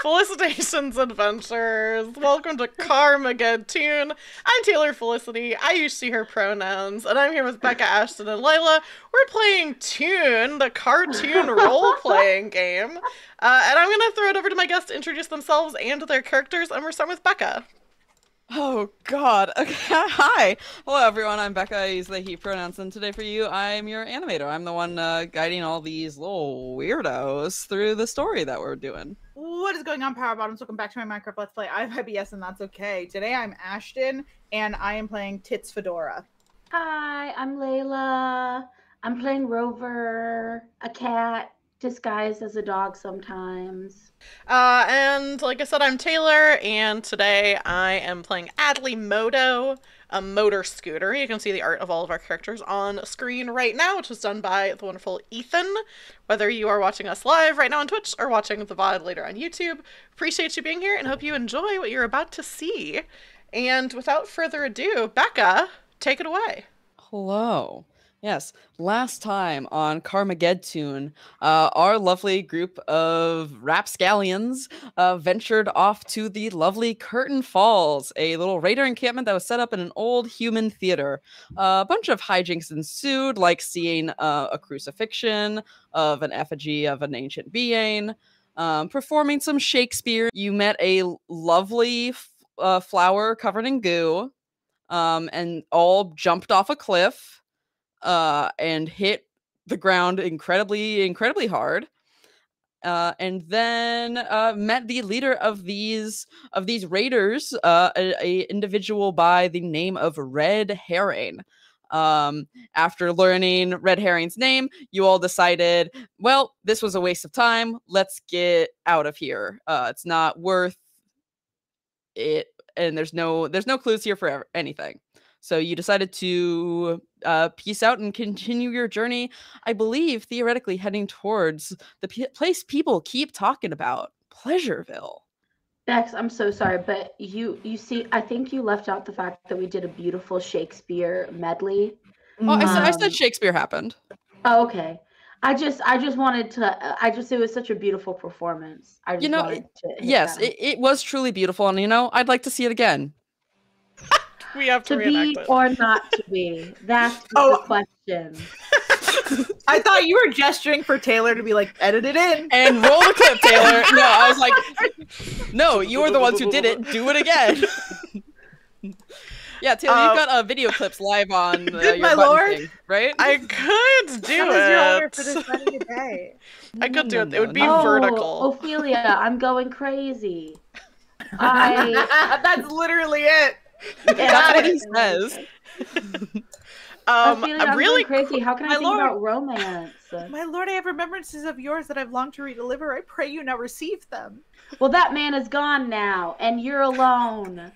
Felicitations, adventurers! Welcome to CARmageddTOON. I'm Taylor Felicity. I use she, her pronouns, and I'm here with Becca, Ashton, and Layla. We're playing Toon, the cartoon role-playing game. And I'm going to throw it over to my guests to introduce themselves and their characters, and we're starting with Becca. Oh God. Okay. Hi. Hello everyone. I'm Becca. I use they he pronouns, and today for you I'm your animator. I'm the one guiding all these little weirdos through the story that we're doing. What is going on, Power Bottoms? Welcome back to my Minecraft Let's Play. I'm IBS and that's okay. Today I'm Ashton and I am playing Tits Fedora. Hi, I'm Layla. I'm playing Rover, a cat disguised as a dog sometimes. And like I said, I'm Taylor, and today I am playing Adley Moto, a motor scooter. You can see the art of all of our characters on screen right now, which was done by the wonderful Ethan. Whether you are watching us live right now on Twitch or watching the VOD later on YouTube, appreciate you being here and hope you enjoy what you're about to see. And without further ado, Becca, take it away. Hello. Yes, last time on CARmageddTOON, our lovely group of rapscallions ventured off to the lovely Curtain Falls, a little raider encampment that was set up in an old human theater. A bunch of hijinks ensued, like seeing a crucifixion of an effigy of an ancient being, performing some Shakespeare. You met a lovely flower covered in goo, and all jumped off a cliff. And hit the ground incredibly hard. And then met the leader of these raiders, a individual by the name of Red Herring. After learning Red Herring's name, you all decided, well, this was a waste of time. Let's get out of here. It's not worth it, and there's no clues here for anything. So you decided to peace out and continue your journey, I believe, theoretically heading towards the place people keep talking about, Pleasureville. Bex, I'm so sorry, but you see, I think you left out the fact that we did a beautiful Shakespeare medley. Oh, I said Shakespeare happened. Oh, okay. I just wanted to, it was such a beautiful performance. I just wanted to yes, it was truly beautiful, and I'd like to see it again. We have to be it. Or not to be. That's the question. I thought you were gesturing for Taylor to be like, edit it in. And roll the clip, Taylor. No, I was like, no, you were the ones who did it. Do it again. Yeah, Taylor, you've got video clips live on your my lord thing, right? I could do That was your order for this Sunday day. I could do it. It would be vertical. Ophelia, I'm going crazy. That's literally it. That's what he says. Ophelia, I'm really going crazy. How can I think about romance? My lord, I have remembrances of yours that I've longed to redeliver. I pray you now receive them. Well, that man is gone now, and you're alone.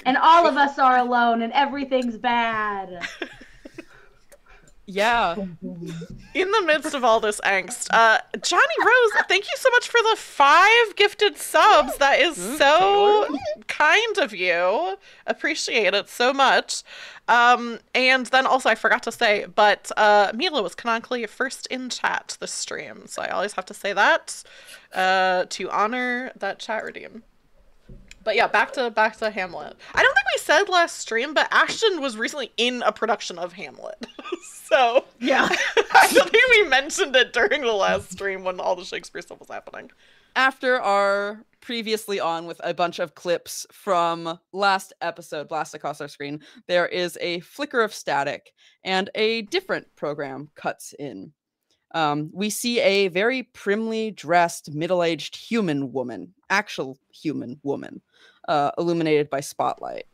And all of us are alone, and everything's bad. Yeah. In the midst of all this angst, Johnny Rose, thank you so much for the 5 gifted subs. That is so kind of you. Appreciate it so much. And then also, I forgot to say, but Mila was canonically first in chat this stream, so I always have to say that to honor that chat redeem. But yeah, back to Hamlet. I don't think we said last stream, but Ashton was recently in a production of Hamlet. So yeah, I don't think we mentioned it during the last stream when all the Shakespeare stuff was happening. After our previously on with a bunch of clips from last episode blast across our screen, there is a flicker of static and a different program cuts in. We see a very primly dressed, middle-aged human woman, actual human woman, illuminated by spotlight.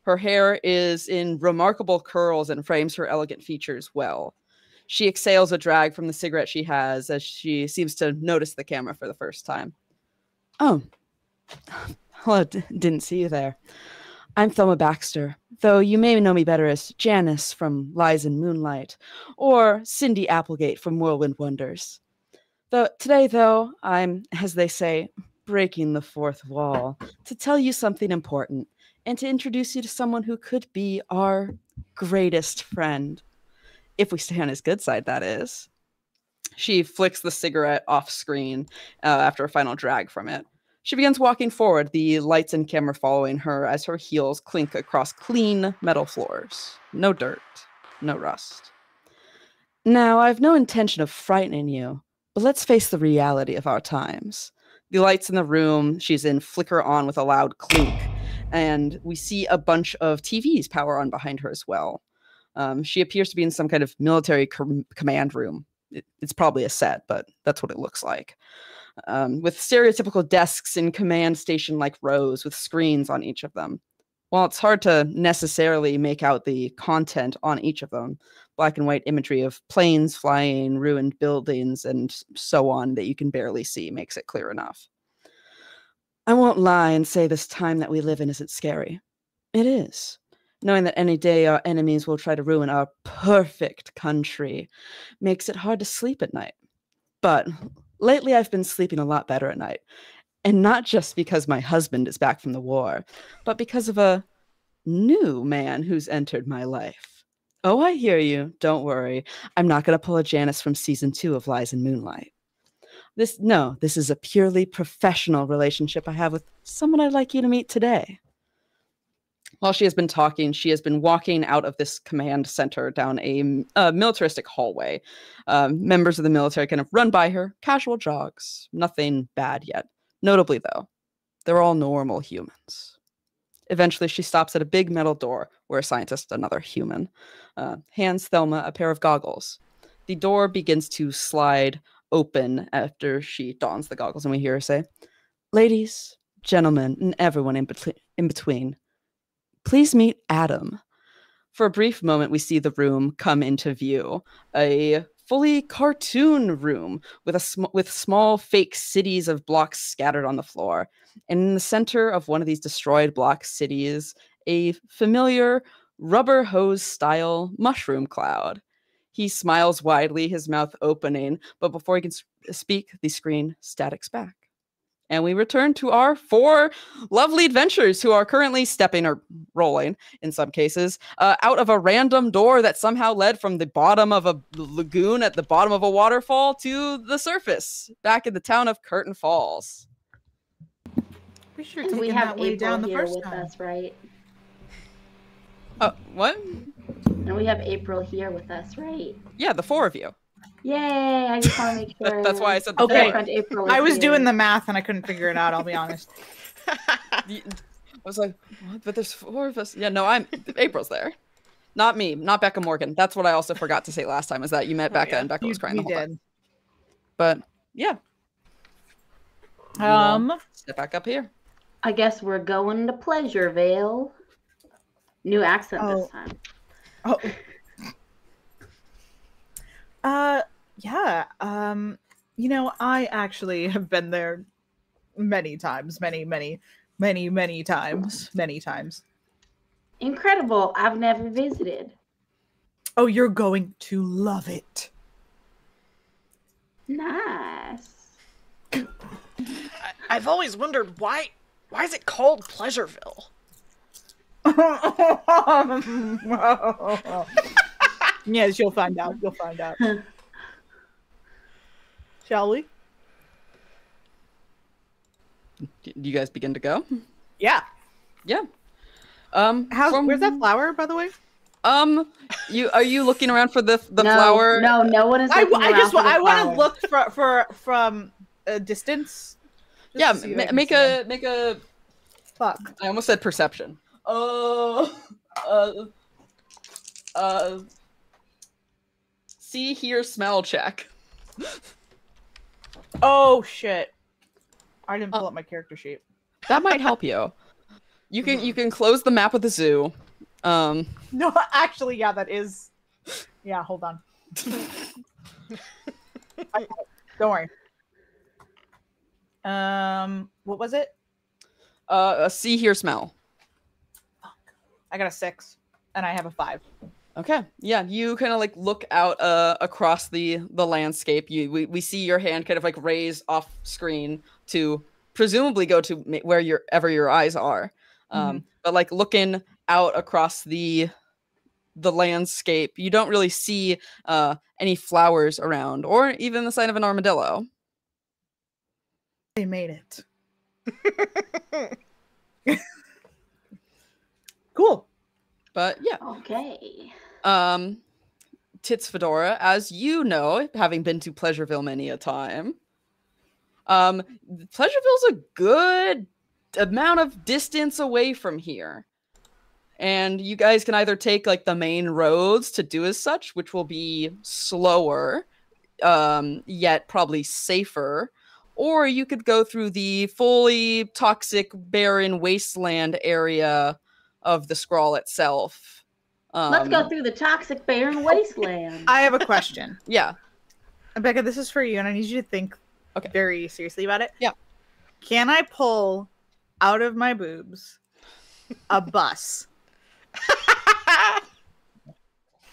Her hair is in remarkable curls and frames her elegant features well. She exhales a drag from the cigarette she has as she seems to notice the camera for the first time. Oh, well, didn't see you there. I'm Thelma Baxter, though you may know me better as Janice from Lies in Moonlight, or Cindy Applegate from Whirlwind Wonders. Today, I'm, as they say, breaking the fourth wall to tell you something important and to introduce you to someone who could be our greatest friend. If we stay on his good side, that is. She flicks the cigarette off screen after a final drag from it. She begins walking forward, the lights and camera following her as her heels clink across clean metal floors. No dirt, no rust. Now, I've no intention of frightening you, but let's face the reality of our times. The lights in the room she's in flicker on with a loud clink, and we see a bunch of TVs power on behind her as well. She appears to be in some kind of military command room. It's probably a set, but that's what it looks like. With stereotypical desks in command station-like rows with screens on each of them. While it's hard to necessarily make out the content on each of them, black and white imagery of planes flying, ruined buildings, and so on that you can barely see makes it clear enough. I won't lie and say this time that we live in isn't scary. It is. Knowing that any day our enemies will try to ruin our perfect country makes it hard to sleep at night. But lately I've been sleeping a lot better at night. And not just because my husband is back from the war, but because of a new man who's entered my life. Oh, I hear you. Don't worry. I'm not going to pull a Janice from season 2 of Lies in Moonlight. This is a purely professional relationship I have with someone I'd like you to meet today. While she has been talking, she has been walking out of this command center down a militaristic hallway. Members of the military kind of run by her, casual jogs, nothing bad yet. Notably, though, they're all normal humans. Eventually, she stops at a big metal door where a scientist, another human, hands Thelma a pair of goggles. The door begins to slide open after she dons the goggles, and we hear her say, "Ladies, gentlemen, and everyone in between, please meet Adam." For a brief moment, we see the room come into view. A fully cartoon room with small fake cities of blocks scattered on the floor. And in the center of one of these destroyed block cities, a familiar rubber hose style mushroom cloud. He smiles widely, his mouth opening, but before he can speak, the screen statics back. And we return to our 4 lovely adventurers who are currently stepping or rolling, in some cases, out of a random door that somehow led from the bottom of a lagoon at the bottom of a waterfall to the surface, back in the town of Curtain Falls. We sure And taking we that have way April down the here first with time. us, right? What? And we have April here with us, right? Yeah, the 4 of you. Yay! I just want to make sure. That's why I said the Okay. four. Friend April I was here. doing the math and I couldn't figure it out, I'll be honest. I was like, what? But there's 4 of us. Yeah, no, April's there. Not me, not Becca Morgan. That's what I also forgot to say last time, is that you met Becca and Becca was crying the whole time. But yeah. Step back up here. I guess we're going to Pleasurevale. New accent this time. Oh. Yeah. You know, I actually have been there many times. Many times. Incredible. I've never visited. Oh, you're going to love it. Nice. I've always wondered why is it called Pleasureville? Yes, you'll find out. You'll find out. Shall we? Do you guys begin to go? Yeah. Yeah. Where's that flower, by the way? Are you looking around for the flower? No, no one is looking around for the I want flower. to look from a distance. Yeah, Just to see if I can make see a. Fuck. I almost said perception. See, hear, smell check. Oh shit! I didn't pull up my character sheet. That might help you. You can close the map of the zoo. No, actually, yeah, that is. Yeah, hold on. Don't worry. What was it? See, hear, smell. I got a 6, and I have a 5. Okay, yeah, you kind of like look out across the landscape. We see your hand kind of like raise off screen to presumably go to wherever your eyes are. But like looking out across the the landscape. You don't really see any flowers around, or even the sign of an armadillo. They made it. Cool. But yeah. Okay. Tits Fedora, as you know, having been to Pleasureville many a time, Pleasureville's a good amount of distance away from here. And you guys can either take like the main roads to do as such, which will be slower, yet probably safer, or you could go through the fully toxic, barren wasteland area of the scrawl itself. Let's go through the toxic barren wasteland. I have a question. Yeah. Becca, this is for you, and I need you to think very seriously about it. Yeah. Can I pull out of my boobs a bus?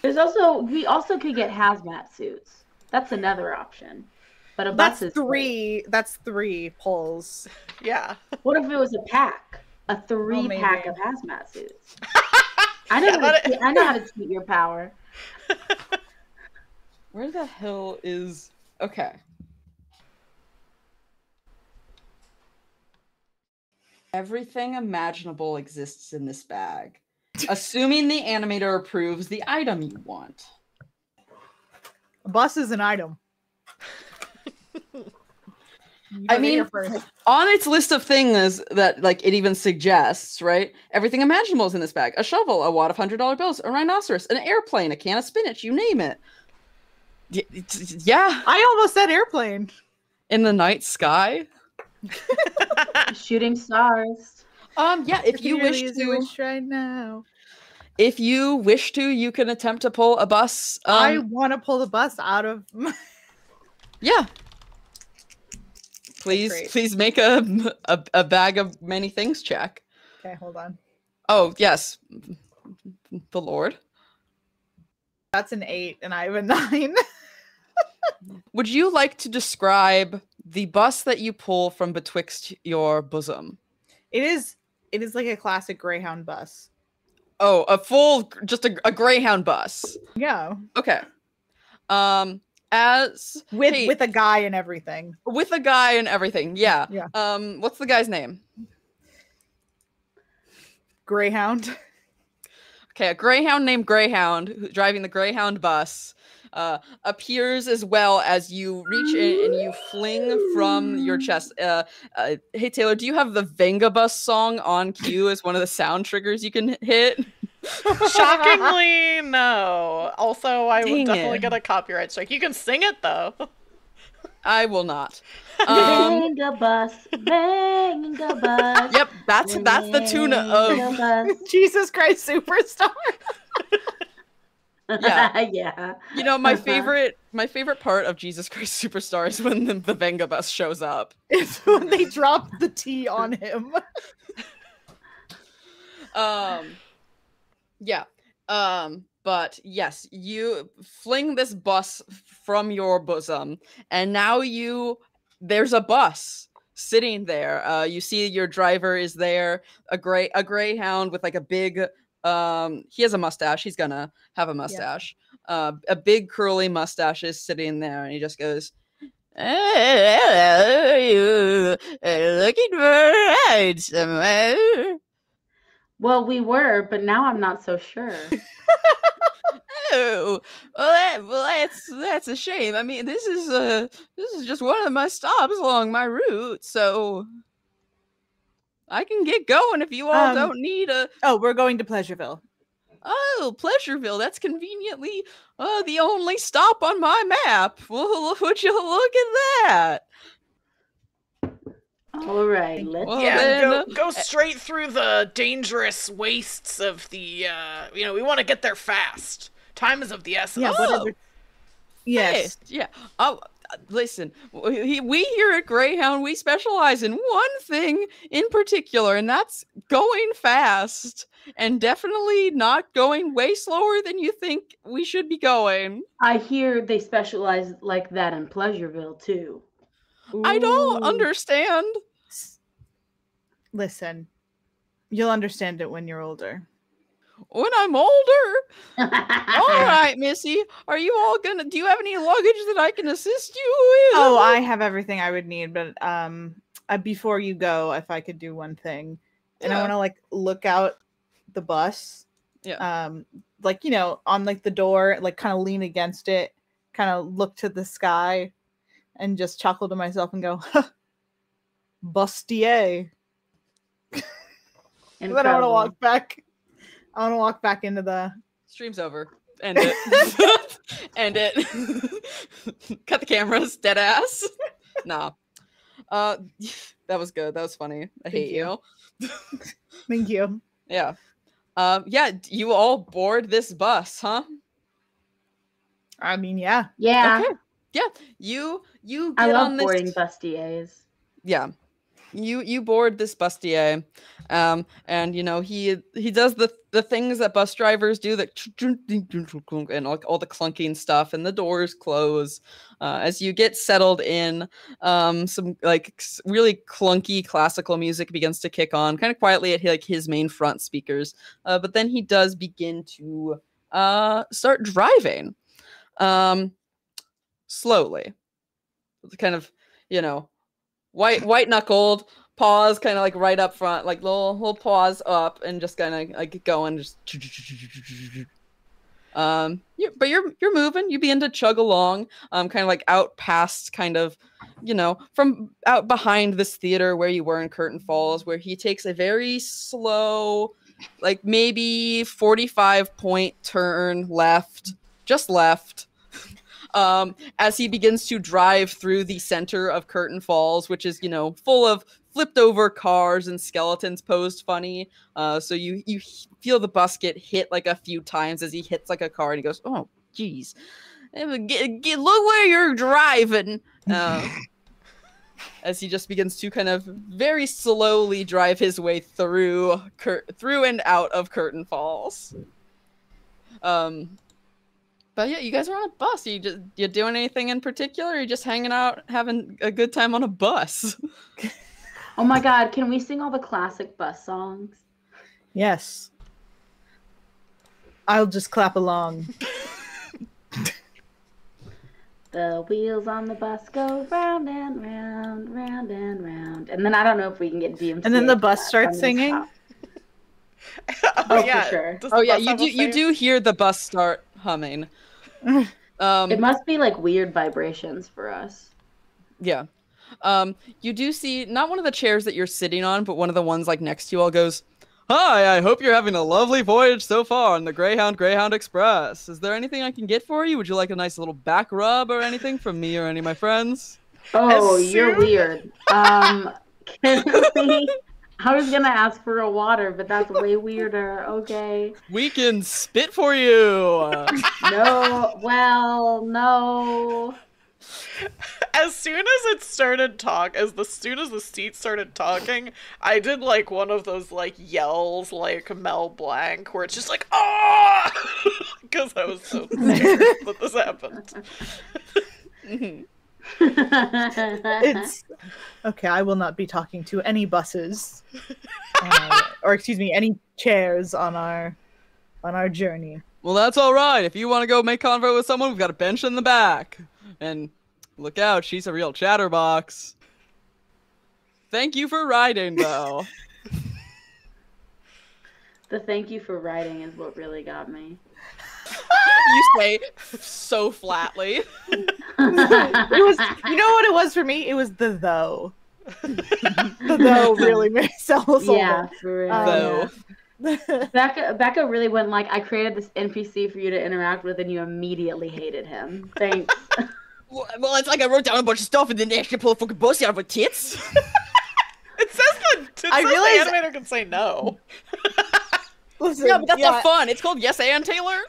We also could get hazmat suits. That's another option. But a bus is three. That's 3 pulls. Yeah. What if it was a pack? A 3-pack of hazmat suits. I know how to cheat your power. Where the hell is... Okay. Everything imaginable exists in this bag. Assuming the animator approves the item you want. A bus is an item. I mean, on its list of things that like it even suggests, right? Everything imaginable is in this bag. A shovel, a wad of $100 bills, a rhinoceros, an airplane, a can of spinach, you name it. Yeah. I almost said airplane. In the night sky. Shooting stars. Yeah, if you wish to right now. If you wish to, you can attempt to pull a bus. I want to pull the bus out of my... Yeah. Please make a bag of many things check. Okay, hold on. Oh, yes. The Lord. That's an 8 and I have a 9. Would you like to describe the bus that you pull from betwixt your bosom? It is like a classic Greyhound bus. Oh, just a Greyhound bus. Yeah. Okay. With a guy and everything. With a guy and everything, yeah. Yeah. What's the guy's name? Greyhound. Okay, a Greyhound named Greyhound, who's driving the Greyhound bus, appears as well as you reach in and you fling from your chest. Hey, Taylor, do you have the Venga Bus song on cue as one of the sound triggers you can hit? Shockingly, no. Also, I would Dang definitely it. get a copyright strike. You can sing it, though. I will not. Venga bus, Venga bus. Yep, that's the tune of... Venga bus. Jesus Christ Superstar. Yeah. Yeah. You know, my favorite part of Jesus Christ Superstar is when the Venga Bus shows up. It's when they drop the T on him. Yeah. But yes, you fling this bus from your bosom, and now there's a bus sitting there. You see your driver is there, a Greyhound with like a big he has a mustache. He's gonna have a mustache. Yeah. A big curly mustache is sitting there, and he just goes, "Hello, are you looking for a ride somewhere?" Well, we were, but now I'm not so sure. Oh, well, that's a shame. I mean, this is just one of my stops along my route, so I can get going if you all don't need a... Oh, we're going to Pleasureville. Oh, Pleasureville. That's conveniently the only stop on my map. Well, would you look at that? All right, let's go straight through the dangerous wastes of the, we want to get there fast. Time is of the essence. Yeah, yes. Hey, yeah. Oh, listen, we here at Greyhound, we specialize in one thing in particular, and that's going fast, and definitely not going way slower than you think we should be going. I hear they specialize like that in Pleasureville, too. Ooh. I don't understand. Listen, you'll understand it when you're older. when I'm older. All right, Missy. Are you all gonna? Do you have any luggage that I can assist you with? Oh, I have everything I would need, but before you go, if I could do one thing, and I Yeah. want to like look out the bus, Yeah. like on like the door, like kind of lean against it, kind of look to the sky, and just chuckle to myself and go, "Bustier." Then I want to walk back. I want to walk back into the. Stream's over. End it. End it. Cut the cameras. Dead ass. Nah. That was good. That was funny. I hate you. Thank you. Yeah. Yeah. You all board this bus, huh? I mean, yeah. Yeah. Okay. Yeah. You get I love on this. boarding bustiers. Yeah. You board this bustier, and he does the things that bus drivers do, that and all the clunking stuff, and the doors close as you get settled in. Some like really clunky classical music begins to kick on kind of quietly at his main front speakers, but then he does begin to start driving slowly, kind of white knuckled, paws kind of like right up front, like little paws up, and just kind of like going, just but you're moving. You begin to chug along, kind of like out past, kind of, from out behind this theater where you were in Curtain Falls, where he takes a very slow, like maybe 45-point turn left, just left. As he begins to drive through the center of Curtain Falls, which is, full of flipped over cars and skeletons posed funny. So you feel the bus get hit like a few times as he hits like a car, and he goes, "Oh, geez. Look where you're driving." As he just begins to kind of very slowly drive his way through and out of Curtain Falls. But yeah, you guys are on a bus. You doing anything in particular? Or are you just hanging out, having a good time on a bus? Oh my god, can we sing all the classic bus songs? Yes. I'll just clap along. The wheels on the bus go round and round, round and round. And then I don't know if we can get DMC. And then the bus starts singing? Oh, yeah. For sure. Oh yeah, you do hear the bus start humming. It must be like weird vibrations for us. Yeah. You do see not one of the chairs that you're sitting on, but one of the ones like next to you all goes, "Hi, I hope you're having a lovely voyage so far on the Greyhound Express. Is there anything I can get for you? Would you like a nice little back rub or anything from me or any of my friends?" Oh, you're weird. Can we... I was gonna ask for a water, but that's way weirder. Okay. We can spit for you. No. Well, no. As soon as the seat started talking, I did like one of those like yells like Mel Blanc, where it's just like, "Ah!" Because I was so scared that this happened. It's okay. I will not be talking to any buses, or excuse me, any chairs on our journey. Well, that's all right. If you want to go make convo with someone, we've got a bench in the back. And look out, she's a real chatterbox. Thank you for riding, though. The thank you for riding is what really got me. You say so flatly. It was, you know what it was for me? It was the though. The though really made sells. Yeah, for real. Though. Yeah. Becca really went like, "I created this NPC for you to interact with, and you immediately hated him. Thanks." Well, it's like I wrote down a bunch of stuff and then actually pull a fucking bussy out of my tits. It says the animator can say no. Listen, yeah, but that's not fun. It's called Yes and Taylor.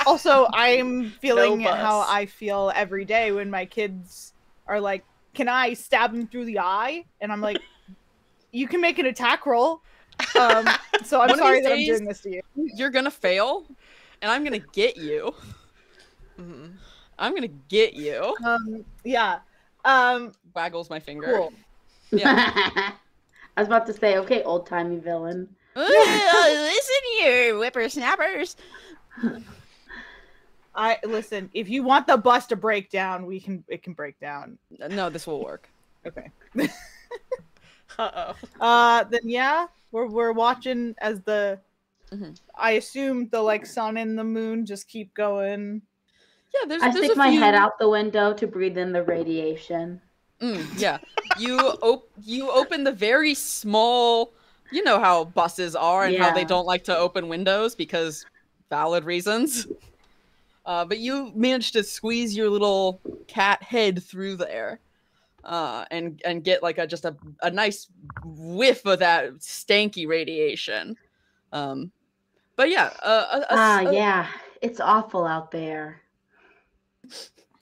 Also, I'm feeling No bus. how I feel every day when my kids are like, "Can I stab him through the eye?" And I'm like, "You can make an attack roll." So I'm sorry that I'm doing this to you. You're gonna fail, and I'm gonna get you. Mm-hmm. I'm gonna get you. Yeah. Waggles my finger. Cool. Yeah. I was about to say, okay, old-timey villain. Listen here, whippersnappers. Listen. If you want the bus to break down, it can break down. No, this will work. Okay. Uh-oh. Then yeah, we're watching as the. I assume the like sun and the moon just keep going. Yeah, there's I a stick my few... head out the window to breathe in the radiation. Yeah, you open the very small. You know how buses are and how they don't like to open windows because valid reasons. But you managed to squeeze your little cat head through there, and get like just a nice whiff of that stanky radiation. But yeah, yeah, it's awful out there.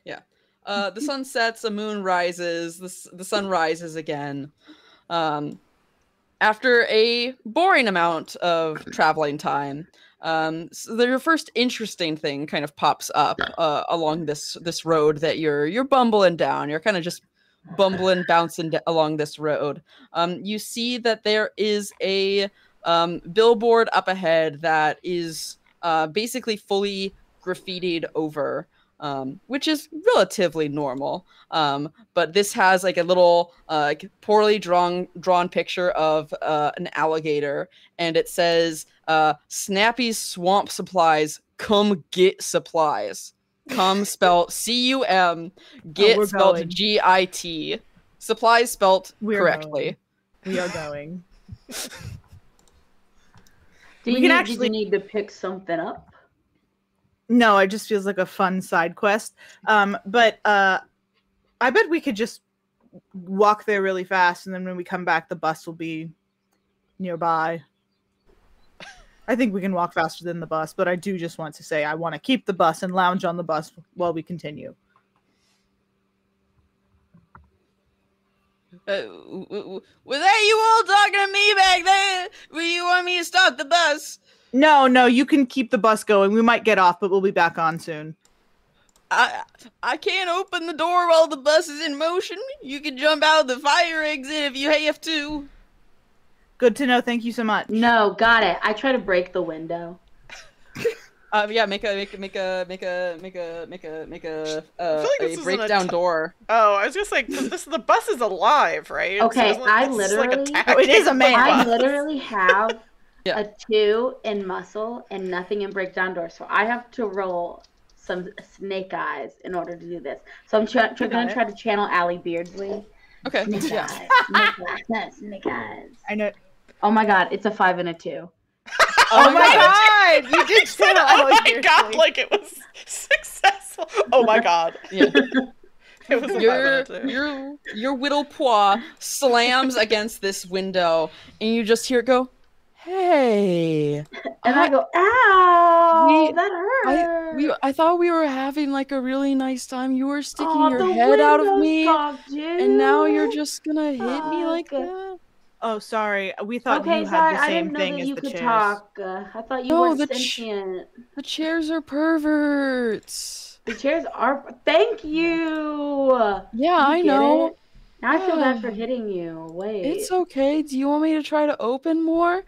Yeah. The sun sets, the moon rises, the sun rises again. After a boring amount of traveling time, so your first interesting thing kind of pops up along this road that you're bumbling down. You're kind of just bumbling, bouncing along this road. You see that there is a billboard up ahead that is basically fully graffitied over. Which is relatively normal. But this has like a little poorly drawn picture of an alligator, and it says, Snappy's Swamp Supplies, come get supplies. Come spelled C-U-M, get spelled G-I-T. Supplies spelled correctly. We are going. Do you need to pick something up? No, it just feels like a fun side quest. But I bet we could just walk there really fast, and then when we come back, the bus will be nearby. I think we can walk faster than the bus, but I do just want to say I want to keep the bus and lounge on the bus while we continue. Was that you all talking to me back there? Will you want me to stop the bus? No, you can keep the bus going. We might get off, but we'll be back on soon. I can't open the door while the bus is in motion. You can jump out of the fire exit if you have to. Good to know. Thank you so much. No, got it. I try to break the window. Yeah, make a breakdown door. Oh, I was just like, the bus is alive, right? Okay, so I literally. It is a man. I literally have Yeah. a 2 in muscle and nothing in breakdown door, so I have to roll some snake eyes in order to do this. So I'm gonna try to channel Allie Beardsley. Okay. Snake Yeah. eyes. Snake eyes. I know. Oh my god, it's a 5 and a 2. Oh my god! You did say that. Oh my god, like it was successful. Oh my god. Yeah. It was Your whittle paw slams against this window, and you just hear it go, "Hey!" And I go, "Ow, that hurt." I thought we were having like a really nice time. You were sticking Oh, your the head out of windows me, talked, dude. and now you're just gonna hit me like that. Oh, sorry. We thought Okay, you sorry, had the I same didn't know thing that as you the could chairs. talk. I thought you No, weren't the sentient. The chairs are perverts. The chairs are. Thank you. Yeah, I get know. it? Now I feel bad for hitting you. Wait. It's okay. Do you want me to try to open more?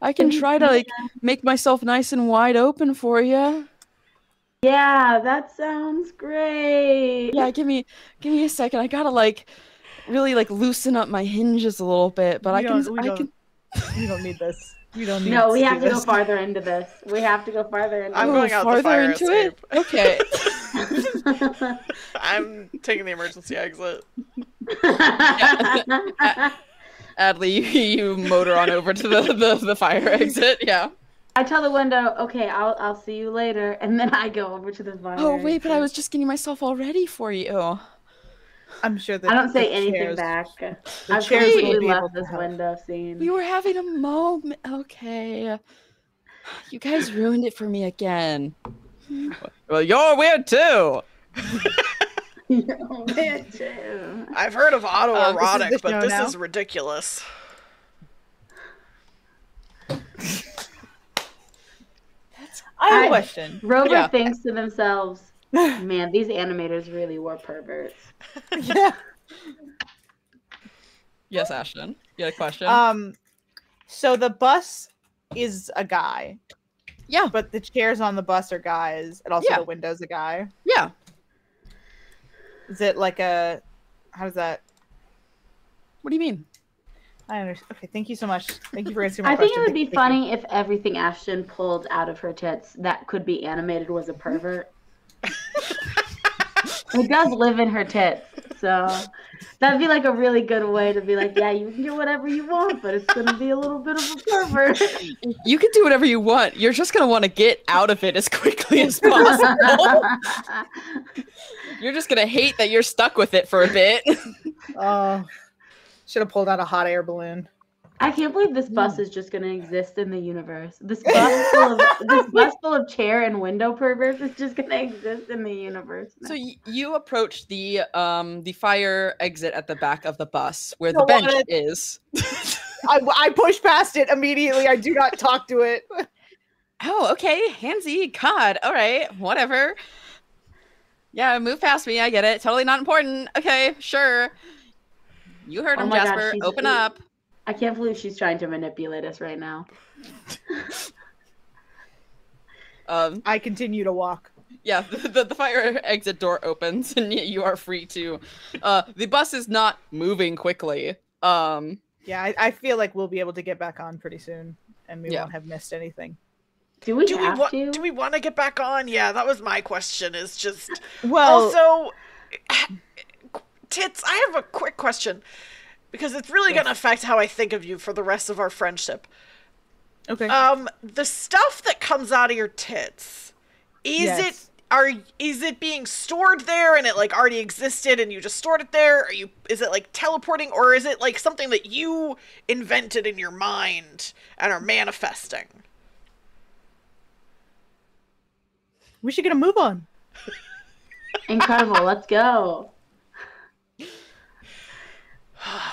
I can try to like make myself nice and wide open for you. Yeah, that sounds great. Yeah, give me a second. I gotta like really like loosen up my hinges a little bit, but I can. We don't need this. We don't need. No, we to have do to go this. farther into this. We have to go farther into I'm Oh, going out the farther fire into escape. it. Okay. I'm taking the emergency exit. Adley, you motor on over to the fire exit. Yeah. I tell the window, okay, I'll see you later, and then I go over to the fire. Oh wait, but I was just getting myself all ready for you. I'm sure that I don't say the anything chairs- back. The I've chairs will completely be able left to this help. window scene. We were having a moment. Okay. You guys ruined it for me again. Well, you're weird too. I've heard of autoerotic, this is the but show this now? is ridiculous. I have I- a question. Rover Yeah. thinks to themselves, man, these animators really were perverts. Yeah. Yes, Ashton. You had a question? So the bus is a guy. Yeah. But the chairs on the bus are guys, and also the window's a guy. Yeah. Is it like a... How does that... What do you mean? I understand. Okay, thank you so much. Thank you for answering my I question. think it would be funny if everything Ashton pulled out of her tits that could be animated was a pervert. It does live in her tits, so that'd be like a really good way to be like, yeah, you can do whatever you want, but it's gonna be a little bit of a pervert. You can do whatever you want. You're just gonna want to get out of it as quickly as possible. You're just gonna hate that you're stuck with it for a bit. Oh, should have pulled out a hot air balloon. I can't believe this bus is just gonna exist in the universe. This bus full of chair and window perverts is just gonna exist in the universe. So you approach the fire exit at the back of the bus where the bench is. I push past it immediately. I do not talk to it. Oh, okay, handsy. God, all right, whatever. Yeah, move past me. I get it. Totally not important. Okay, sure. You heard him, Jasper. God, open up. I can't believe she's trying to manipulate us right now. I continue to walk. Yeah, the fire exit door opens, and you are free to. The bus is not moving quickly. Yeah, I feel like we'll be able to get back on pretty soon, and we won't have missed anything. Do we have to? Do we want to get back on? Yeah, that was my question. Is just well. Also, Tits, I have a quick question. Because it's really going to affect how I think of you for the rest of our friendship. Okay. The stuff that comes out of your tits, is it being stored there and it like already existed and you just stored it there? Is it like teleporting, or is it like something that you invented in your mind and are manifesting? We should get a move on. Incredible. Let's go.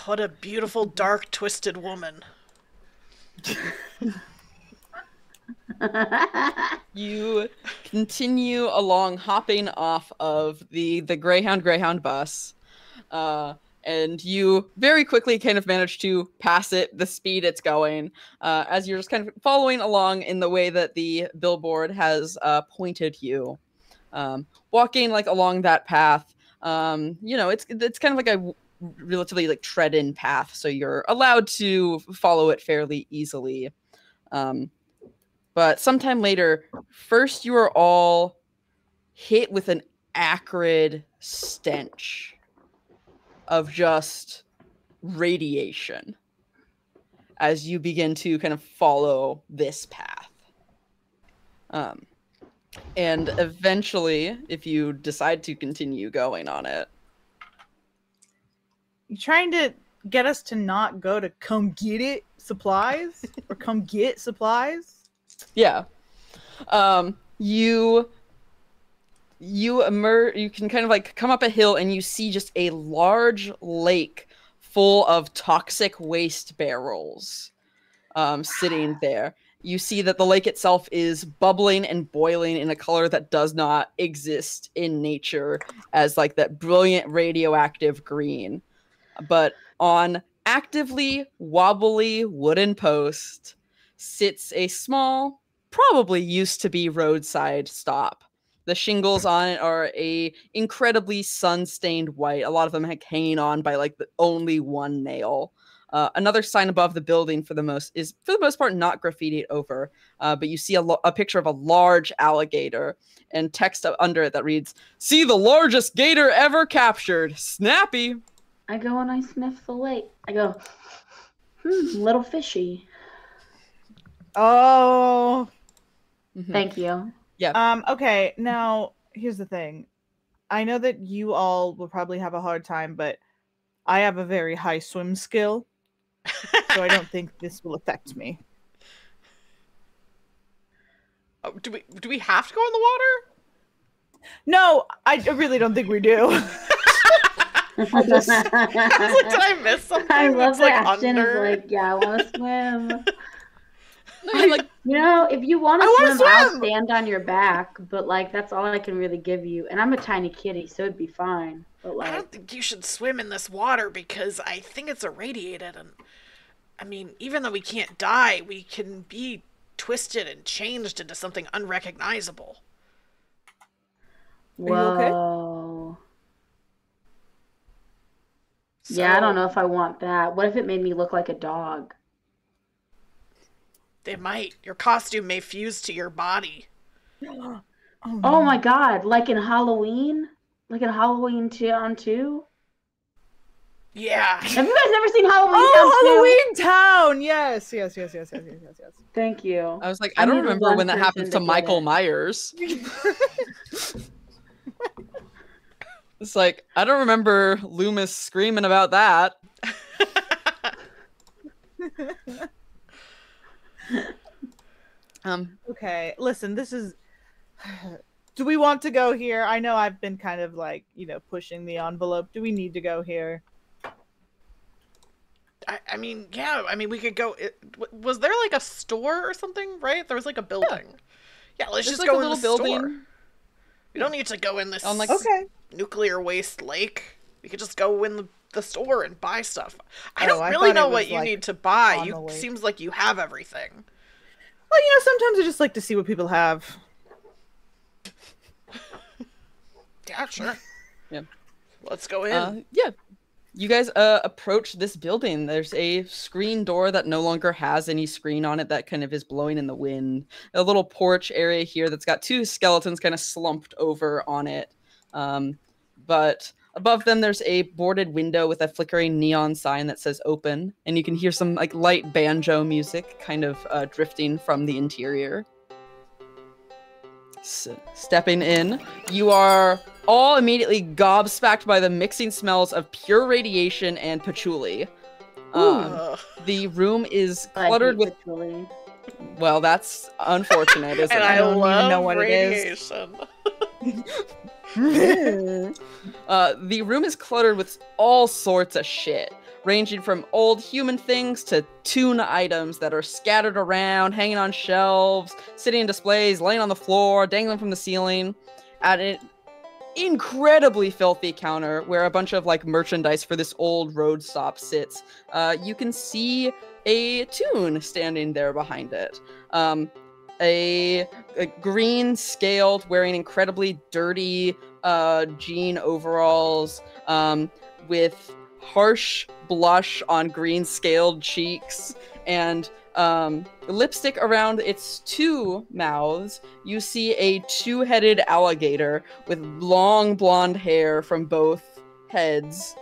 What a beautiful, dark, twisted woman. You continue along, hopping off of the Greyhound bus, and you very quickly kind of manage to pass it, the speed it's going, as you're just kind of following along in the way that the billboard has pointed you. Walking like along that path, it's kind of like a relatively like tread-in path, so you're allowed to follow it fairly easily. But sometime later, first you are all hit with an acrid stench of just radiation as you begin to kind of follow this path. And eventually, if you decide to continue going on it, You trying to get us to not go to come get it supplies or come get supplies? Yeah. You emerge. You can kind of like come up a hill and you see just a large lake full of toxic waste barrels, sitting there. You see that the lake itself is bubbling and boiling in a color that does not exist in nature as like that brilliant radioactive green. But on actively wobbly wooden post sits a small, probably used to be roadside stop. The shingles on it are a incredibly sun-stained white. A lot of them hanging on by like the only one nail. Another sign above the building for the most part not graffitied over, but you see a picture of a large alligator and text under it that reads, "See the largest gator ever captured. Snappy." I go and I sniff the lake. I go, little fishy. Oh. Thank you. Yeah. Okay, now here's the thing. I know that you all will probably have a hard time, but I have a very high swim skill, so I don't think this will affect me. Oh, do we have to go in the water? No, I really don't think we do. I was like, did I miss something? I love It's, that like, Ashton under. is like, yeah, I want to swim. Like, You know, if you want I to wanna swim, I'll swim! stand on your back, but like that's all I can really give you. And I'm a tiny kitty, so it'd be fine. But I like, don't think you should swim in this water because I think it's irradiated and I mean, even though we can't die, we can be twisted and changed into something unrecognizable. Are you okay? Whoa. So, Yeah, I don't know if I want that. What if it made me look like a dog? They might. Your costume may fuse to your body. Oh my god, like in Halloween? Like in Halloween Town 2? Yeah. Have you guys ever seen Halloween Town 2? Halloween Town! Yes. Thank you. I was like, I don't need remember one when that person happens to to get Michael it. Myers. It's like, I don't remember Loomis screaming about that. Okay, listen, this is... Do we want to go here? I know I've been kind of like, pushing the envelope. Do we need to go here? I mean, yeah. I mean, we could go. Was there like a store or something? Right? There was like a building. Yeah, let's There's just like go a in the little store. building. We don't need to go in this On, like, Okay. nuclear waste lake. We could just go in the store and buy stuff. I Oh, don't I really thought it know was, what you like, need to buy. on You the lake. seems like you have everything. Well, sometimes I just like to see what people have. Yeah, sure. Yeah. Let's go in. Yeah. You guys approach this building. There's a screen door that no longer has any screen on it that kind of is blowing in the wind. A little porch area here that's got two skeletons kind of slumped over on it. But above them, there's a boarded window with a flickering neon sign that says open. And you can hear some like light banjo music kind of drifting from the interior. Stepping in, you are all immediately gobsmacked by the mixing smells of pure radiation and patchouli. The room is cluttered with... Patchouli. Well, that's unfortunate, isn't And it? I don't even love know what it is. radiation. The room is cluttered with all sorts of shit, ranging from old human things to Toon items that are scattered around, hanging on shelves, sitting in displays, laying on the floor, dangling from the ceiling, at an incredibly filthy counter where a bunch of like merchandise for this old road stop sits. You can see a Toon standing there behind it. A green scaled, wearing incredibly dirty jean overalls, with harsh blush on green scaled cheeks and lipstick around its two mouths. You see a two-headed alligator with long blonde hair from both heads,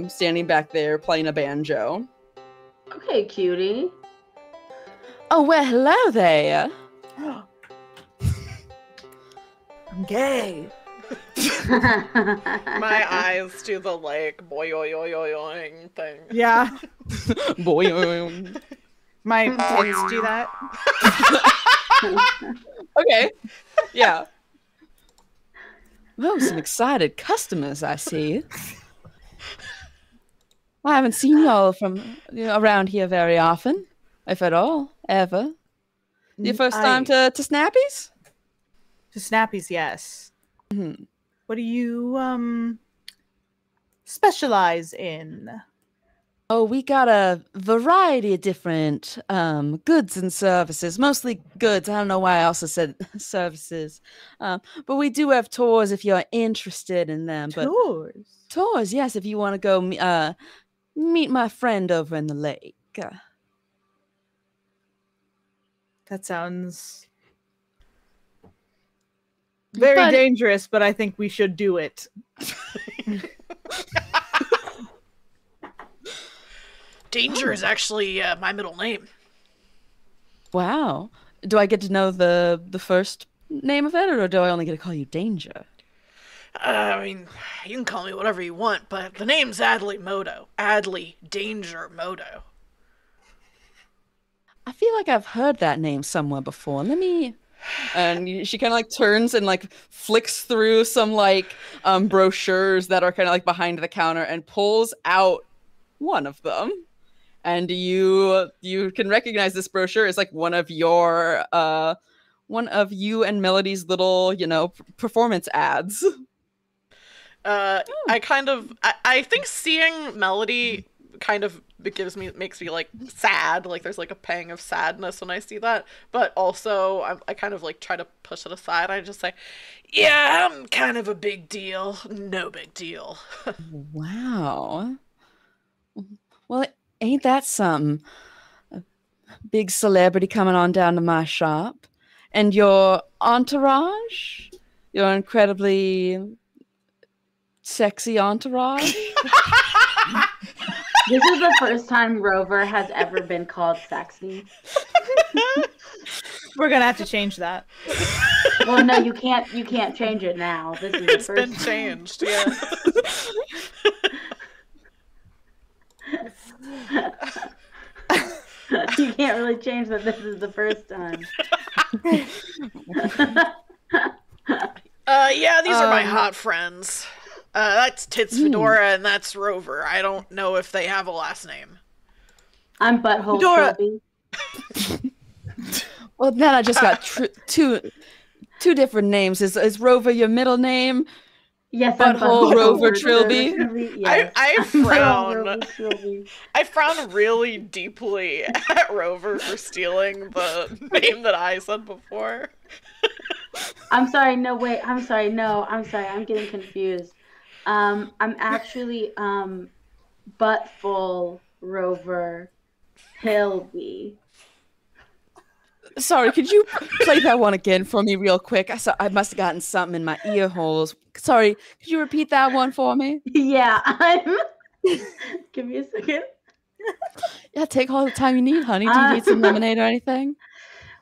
standing back there playing a banjo. Okay, cutie. Oh, well, hello there. I'm gay. My eyes do the like boing thing. Yeah. Boy. My tits do that. Okay. Yeah. Oh, some excited customers, I see. I haven't seen y'all from around here very often, if at all, ever. Your first time to Snappies? To Snappies, yes. Mm-hmm. What do you specialize in? Oh, we got a variety of different goods and services. Mostly goods. I don't know why I also said services. But we do have tours if you're interested in them. Tours? Tours, yes, if you want to go meet my friend over in the lake. That sounds very dangerous, but I think we should do it. Danger is actually my middle name. Wow. Do I get to know the first name of it, or do I only get to call you Danger? I mean, you can call me whatever you want, but the name's Adley Moto. Adley Danger Moto. I feel like I've heard that name somewhere before. Let me... And she kind of like turns and like flicks through some like brochures that are kind of like behind the counter and pulls out one of them. And you can recognize this brochure as like one of you and Melody's little, performance ads. I think seeing Melody kind of makes me like sad. Like there's like a pang of sadness when I see that. But also I kind of like try to push it aside. I just say, yeah, I'm kind of a big deal. No big deal. Wow. Well, ain't that something? A big celebrity coming on down to my shop. And your entourage? Your incredibly sexy entourage? This is the first time Rover has ever been called sexy. We're gonna have to change that. Well, no, you can't change it now. This is It's the been first changed, yeah. You can't really change that this is the first time. Yeah, these are my hot friends. That's Tits Fedora and that's Rover. I don't know if they have a last name. I'm Butthole Fedora. Trilby. Well, then I just got two different names. Is Rover your middle name? Yes, Butthole I'm Rover Trilby. Yes. I Rover frown. Trilby. I frown really deeply at Rover for stealing the name that I said before. I'm sorry. No, wait. I'm sorry. No, I'm sorry. I'm getting confused. I'm actually Buttful Rover Hilby. Sorry, could you play that one again for me real quick? I must have gotten something in my ear holes. Sorry, could you repeat that one for me? Yeah, I'm. Give me a second. Yeah, take all the time you need, honey. Do you need some lemonade or anything?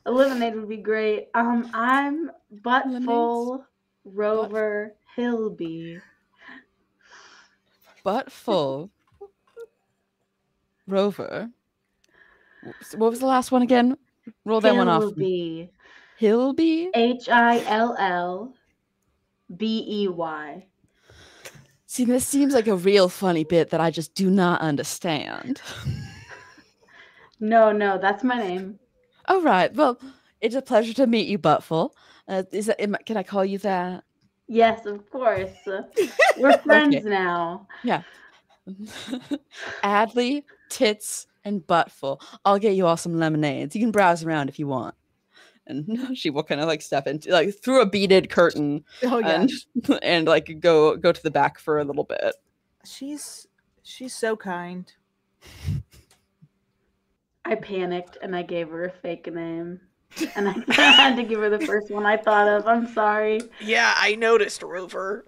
A lemonade would be great. I'm Buttful Rover Hilby. Buttful Rover. What was the last one again? Roll that one off. Hilby. Hilby? Hillbey. See, this seems like a real funny bit that I just do not understand. No, that's my name. All right. Well, it's a pleasure to meet you, Buttful. Can I call you that? Yes, of course. We're friends Okay. now. Yeah. Adley, Tits, and Buttful. I'll get you all some lemonades. You can browse around if you want. And she will kind of like step into like through a beaded curtain and like go to the back for a little bit. She's so kind. I panicked and I gave her a fake name. And I had to give her the first one I thought of. I'm sorry. Yeah, I noticed, Rover.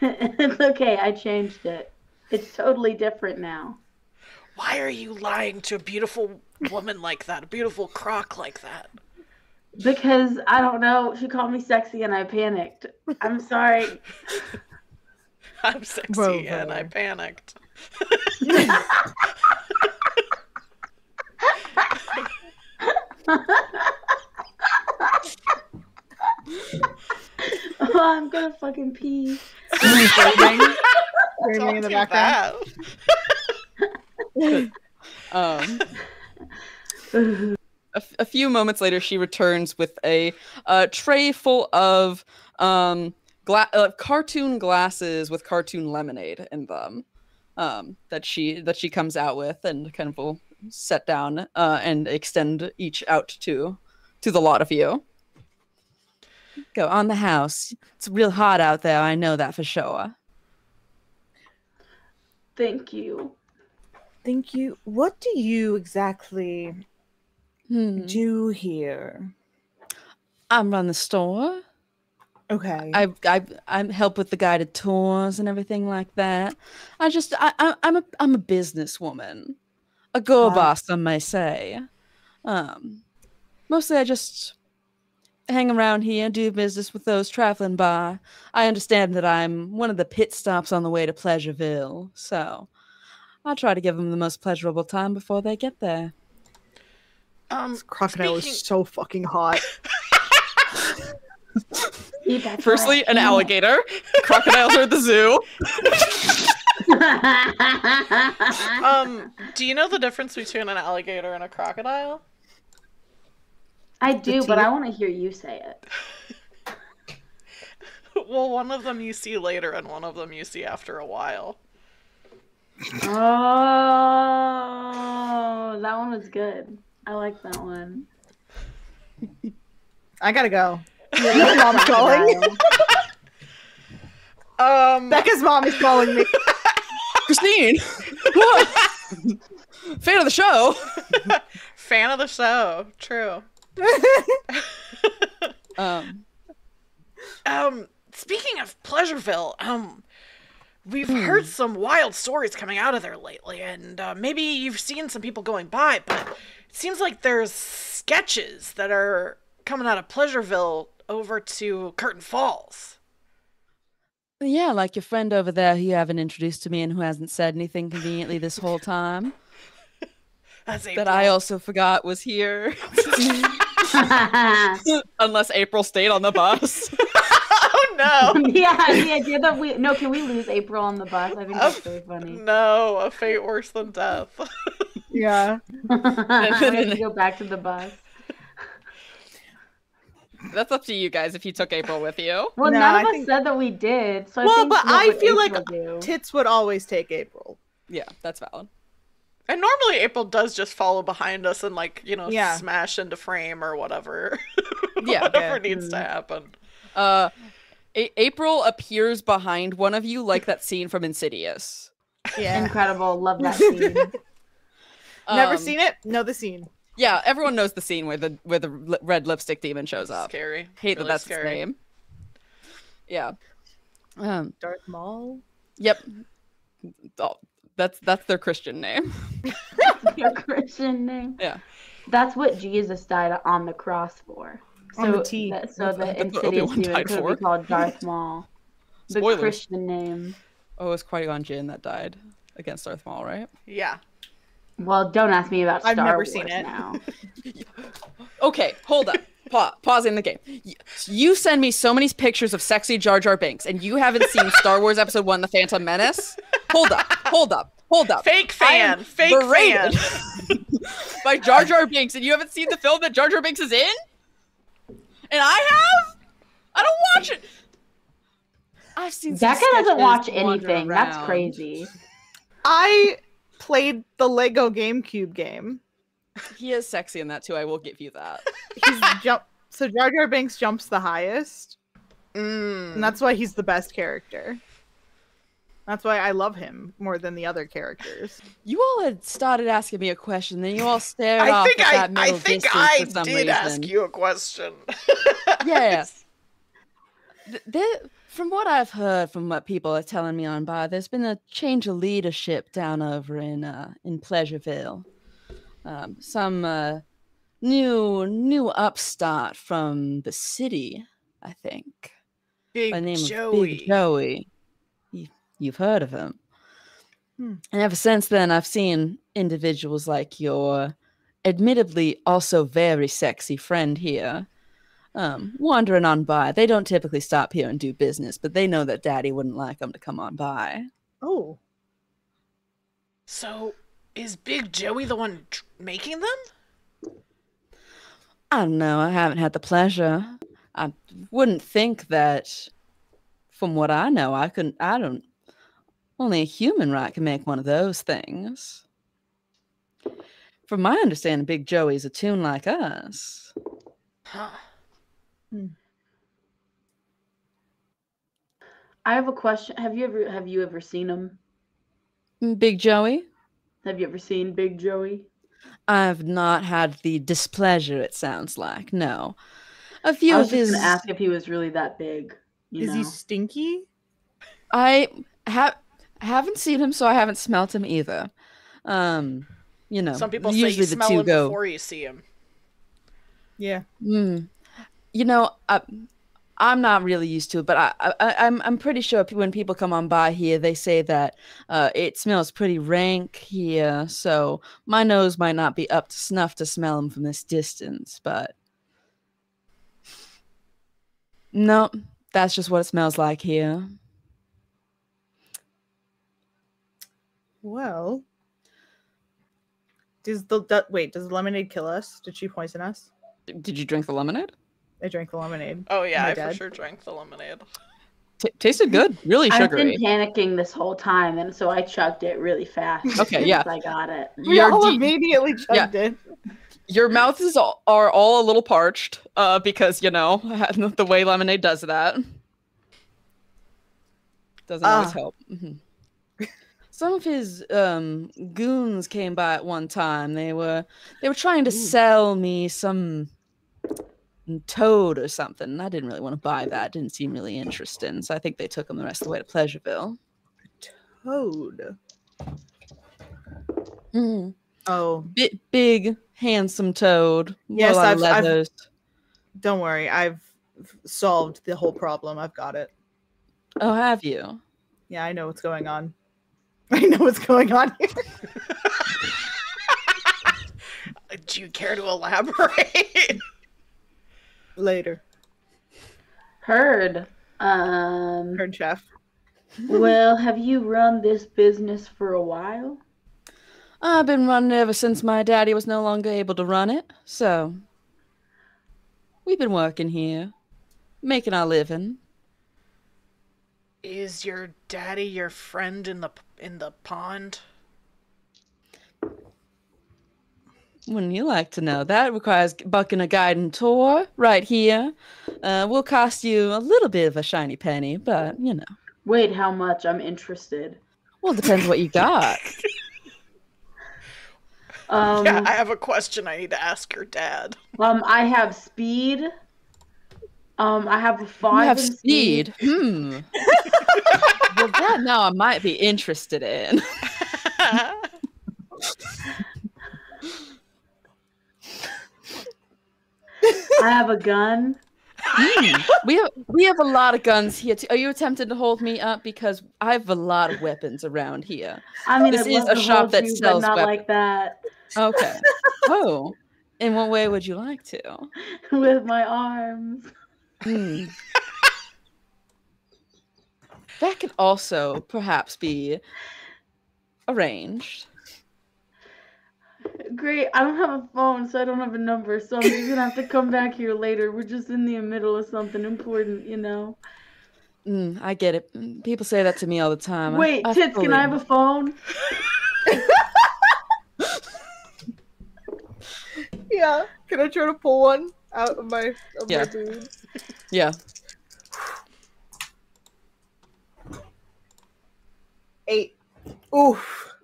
It's okay. I changed it. It's totally different now. Why are you lying to a beautiful woman like that? A beautiful croc like that? Because, I don't know, she called me sexy and I panicked. I'm sorry. I'm sexy Rover. and I panicked. Oh, I'm gonna fucking pee. Screaming Don't in the do background. that. A few moments later, she returns with a tray full of cartoon glasses with cartoon lemonade in them. That she comes out with and kind of will set down and extend each out to the lot of you. Go on the house. It's real hot out there. I know that for sure. Thank you. Thank you. What do you exactly do here? I run the store. Okay. I help with the guided tours and everything like that. I'm a businesswoman, a girl boss, some may say. Mostly I just hang around here, do business with those traveling by. I understand that I'm one of the pit stops on the way to Pleasureville, so I try to give them the most pleasurable time before they get there. This crocodile is so fucking hot. Firstly, an alligator. Crocodiles are at the zoo. Do you know the difference between an alligator and a crocodile? I do, but I want to hear you say it. Well, one of them you see later and one of them you see after a while. Oh, that one was good. I like that one. I gotta go. My mom's calling. Becca's mom is calling me. Christine, what? Fan of the show. Fan of the show. True. Speaking of Pleasureville, we've heard some wild stories coming out of there lately, and maybe you've seen some people going by, but it seems like there's sketches that are coming out of Pleasureville over to Curtain Falls. Yeah, like your friend over there who you haven't introduced to me and who hasn't said anything conveniently this whole time. That's that I also forgot was here. Unless April stayed on the bus. Oh no! Yeah, the idea that can we lose April on the bus? I think that's very funny. No, a fate worse than death. Yeah. We have to go back to the bus. That's up to you guys if you took April with you. Well, No, none of I us think- said that we did. So Well, but I feel April like do. Tits would always take April. Yeah, that's valid. And normally April does just follow behind us and Yeah. smash into frame or whatever. Yeah. Whatever needs to happen. April appears behind one of you like that scene from Insidious. Yeah. Incredible. Love that scene. Never seen it? Know the scene. Yeah, everyone knows the scene where the red lipstick demon shows up. Scary. Hate Really that that's scary. his name. Yeah. Darth Maul? Yep. Oh, that's their Christian name. Your Christian name. Yeah. That's what Jesus died on the cross for. On the T. So the what Insidious Obi-Wan demon died could for. be called Darth Maul. The Spoilers. Christian name. Oh, it was Qui-Gon Jinn that died against Darth Maul, right? Yeah. Well, don't ask me about Star I've never Wars seen it. now. Okay, hold up. Pausing the game. You send me so many pictures of sexy Jar Jar Binks, and you haven't seen Star Wars Episode 1, The Phantom Menace? Hold up. Fake fan. Fake fan. Berated by Jar Jar Binks, and you haven't seen the film that Jar Jar Binks is in? And I have? I don't watch it. I've seen some Becca doesn't sketches watch wander anything. That's around. crazy. I played the Lego GameCube game. He is sexy in that too. I will give you that. He's So Jar Jar Binks jumps the highest, and that's why he's the best character. That's why I love him more than the other characters. You all had started asking me a question, then you all stared I off think at that I middle think distance I for some did reason. ask you a question. Yeah. From what I've heard, from what people are telling me on by, there's been a change of leadership down over in Pleasureville. Some new upstart from the city, I think. Big By the name Joey. of Big Joey. You've heard of him. Hmm. And ever since then, I've seen individuals like your admittedly also very sexy friend here wandering on by. They don't typically stop here and do business, but they know that Daddy wouldn't like them to come on by. Oh. So, is Big Joey the one making them? I don't know. I haven't had the pleasure. I wouldn't think that, from what I know, only a human rat can make one of those things. From my understanding, Big Joey's a toon like us. Huh. I have a question. Have you ever seen him? Big Joey? Have you ever seen Big Joey? I've not had the displeasure, it sounds like. No. A I few was of just his... gonna ask if he was really that big. Is he stinky? I haven't seen him, so I haven't smelt him either. You know, Some people say usually you the smell two him go. before you see him. Yeah. You know, I'm not really used to it, but I'm pretty sure when people come on by here, they say that it smells pretty rank here. So my nose might not be up to snuff to smell him from this distance, but no, that's just what it smells like here. Well, does the lemonade kill us? Did she poison us? Did you drink the lemonade? I drank the lemonade. Oh yeah, Am I I for dead? sure drank the lemonade. Tasted good. Really I've been sugary. panicking this whole time, and so I chugged it really fast. Okay, yeah. I got it. We all immediately chugged it. Your mouths are all a little parched, because, you know, the way lemonade does that. Doesn't always help. Some of his goons came by at one time. They were trying to sell me some toad or something. I didn't really want to buy that. Didn't seem really interesting. So I think they took him the rest of the way to Pleasureville. Toad. Oh, big, handsome toad. Yes, I've. Don't worry, I've solved the whole problem. I've got it. Oh, have you? Yeah, I know what's going on. I know what's going on here. Do you care to elaborate? Later. Heard, chef. Well, have you run this business for a while? I've been running it ever since my daddy was no longer able to run it. So we've been working here, making our living. Is your daddy your friend in the pond? Wouldn't you like to know? That requires booking a guided tour right here. Will cost you a little bit of a shiny penny, but you know. Wait, how much? I'm interested. Well, it depends what you got. Yeah, I have a question I need to ask your dad. I have speed. I have a 5. You have speed. Well, that now I might be interested in. I have a gun. We have a lot of guns here too. Are you attempting to hold me up? Because I have a lot of weapons around here. I mean, this is a shop that sells but not weapons. like that. Okay. Oh, in what way would you like to? With my arms. That could also perhaps be arranged. Great. I don't have a phone, so I don't have a number, so I'm just gonna have to come back here later. We're just in the middle of something important, you know. I get it. People say that to me all the time. Wait, Tits, can I have a phone? Yeah. Can I try to pull one out of my boobs? Yeah. 8. Oof.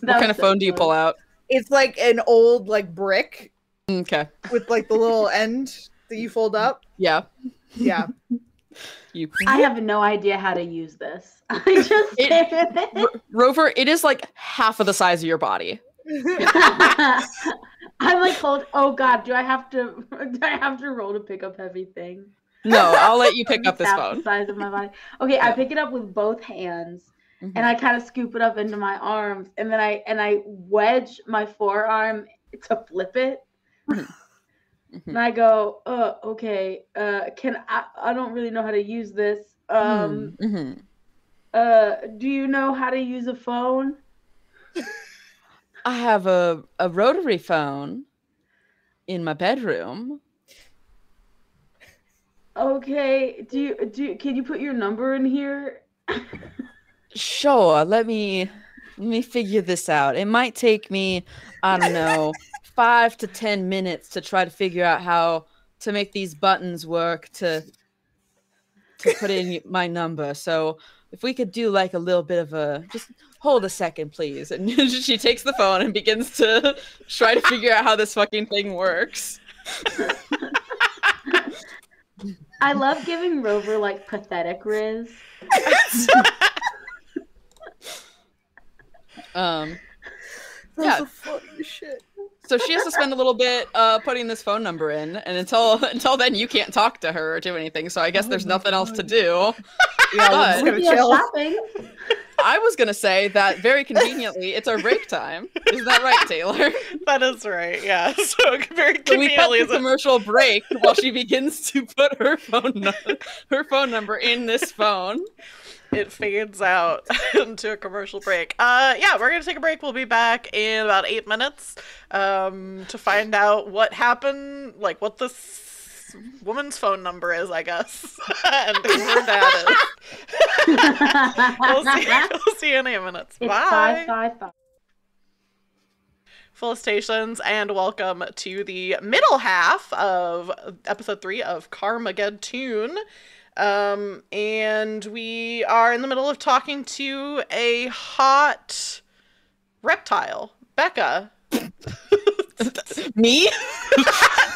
What kind of phone do you pull out? It's like an old brick. Okay. With the little end that you fold up. Yeah. Yeah. I have no idea how to use this. I just Rover, it is like half of the size of your body. I'm like, oh god, do I have to roll to pick up heavy thing? No, I'll let you pick up this half phone. The size of my body. Okay, I pick it up with both hands. And I kind of scoop it up into my arms, and then I wedge my forearm to flip it. And I go, okay, I don't really know how to use this. Do you know how to use a phone? I have a rotary phone in my bedroom. Okay, can you put your number in here? Sure, let me figure this out. It might take me, I don't know, 5 to 10 minutes to try to figure out how to make these buttons work to put in my number. So if we could do like a little bit of just hold a second, please. And she takes the phone and begins to try to figure out how this fucking thing works. I love giving Rover pathetic riz. That's the funniest shit. So she has to spend a little bit putting this phone number in, and until then you can't talk to her or do anything. So I guess there's nothing else to do. Yeah, we're just gonna chill. Shopping. I was gonna say that very conveniently, it's our break time. Is that right, Taylor? That is right. Yeah. So very So we cut conveniently, the commercial break while she begins to put her phone number in this phone. it fades out into a commercial break. Yeah, we're gonna take a break. We'll be back in about 8 minutes to find out what happened, what the this woman's phone number is, I guess, and who her dad is. We'll see you in a minute. It's Bye. 555. Felicitations and welcome to the middle half of episode 3 of CARmageddTOON. And we are in the middle of talking to a hot reptile, Becca. Me?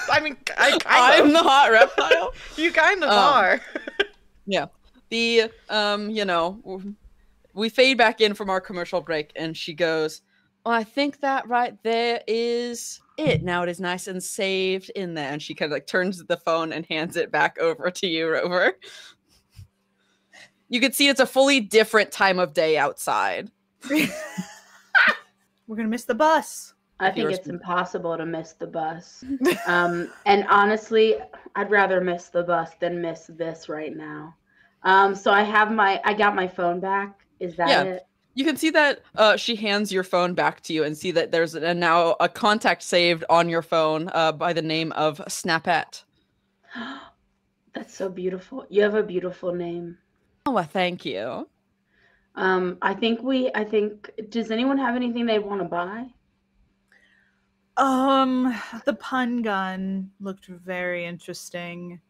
I mean, I'm the hot reptile. You kind of are. Yeah. The we fade back in from our commercial break, and she goes, "Well, I think that right there is it. Now it is nice and saved in there." And she kind of like turns the phone and hands it back over to you, Rover. You can see it's a fully different time of day outside. We're gonna miss the bus. I think it's impossible to miss the bus. And honestly, I'd rather miss the bus than miss this right now. So I got my phone back. Is that it? You can see that she hands your phone back to you and see that there's now a contact saved on your phone by the name of Snappette. That's so beautiful. You have a beautiful name. Oh, well, thank you. I think does anyone have anything they want to buy? The pun gun looked very interesting.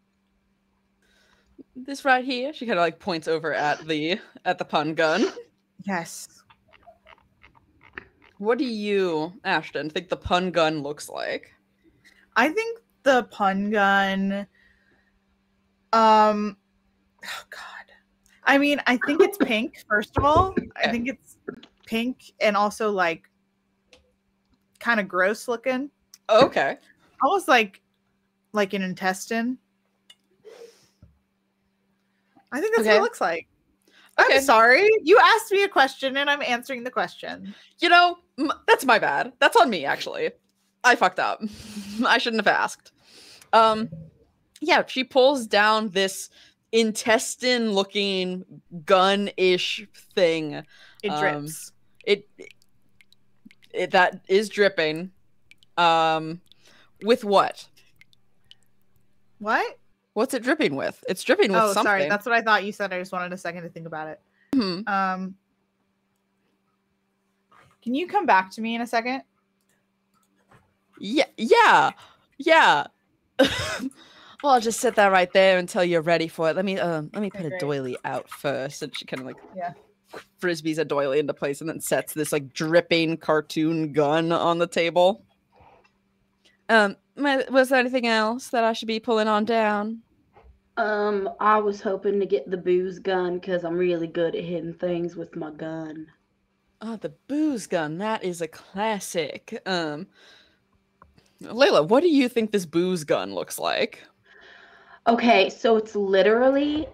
This right here. She kind of like points over at the pun gun. Yes. What do you, Ashton, think the pun gun looks like? I think the pun gun. Oh God. I mean, I think it's pink. First of all, I think it's pink and also like kind of gross looking. Okay. Almost like an intestine. I think that's what it looks like. Okay. I'm sorry. You asked me a question and I'm answering the question. You know, that's my bad. That's on me, actually. I fucked up. I shouldn't have asked. Yeah, she pulls down this intestine-looking gun-ish thing. It drips. It that is dripping. With what? What? What's it dripping with? It's dripping with something. Sorry. That's what I thought you said. I just wanted a second to think about it. Mm-hmm. Can you come back to me in a second? Yeah. Well, I'll just sit that right there until you're ready for it. Let me put a doily out first. And she kind of like frisbees a doily into place and then sets this like dripping cartoon gun on the table. Was there anything else that I should be pulling on down? I was hoping to get the booze gun because I'm really good at hitting things with my gun. Oh, the booze gun. That is a classic. Layla, what do you think this booze gun looks like? Okay, so it's literally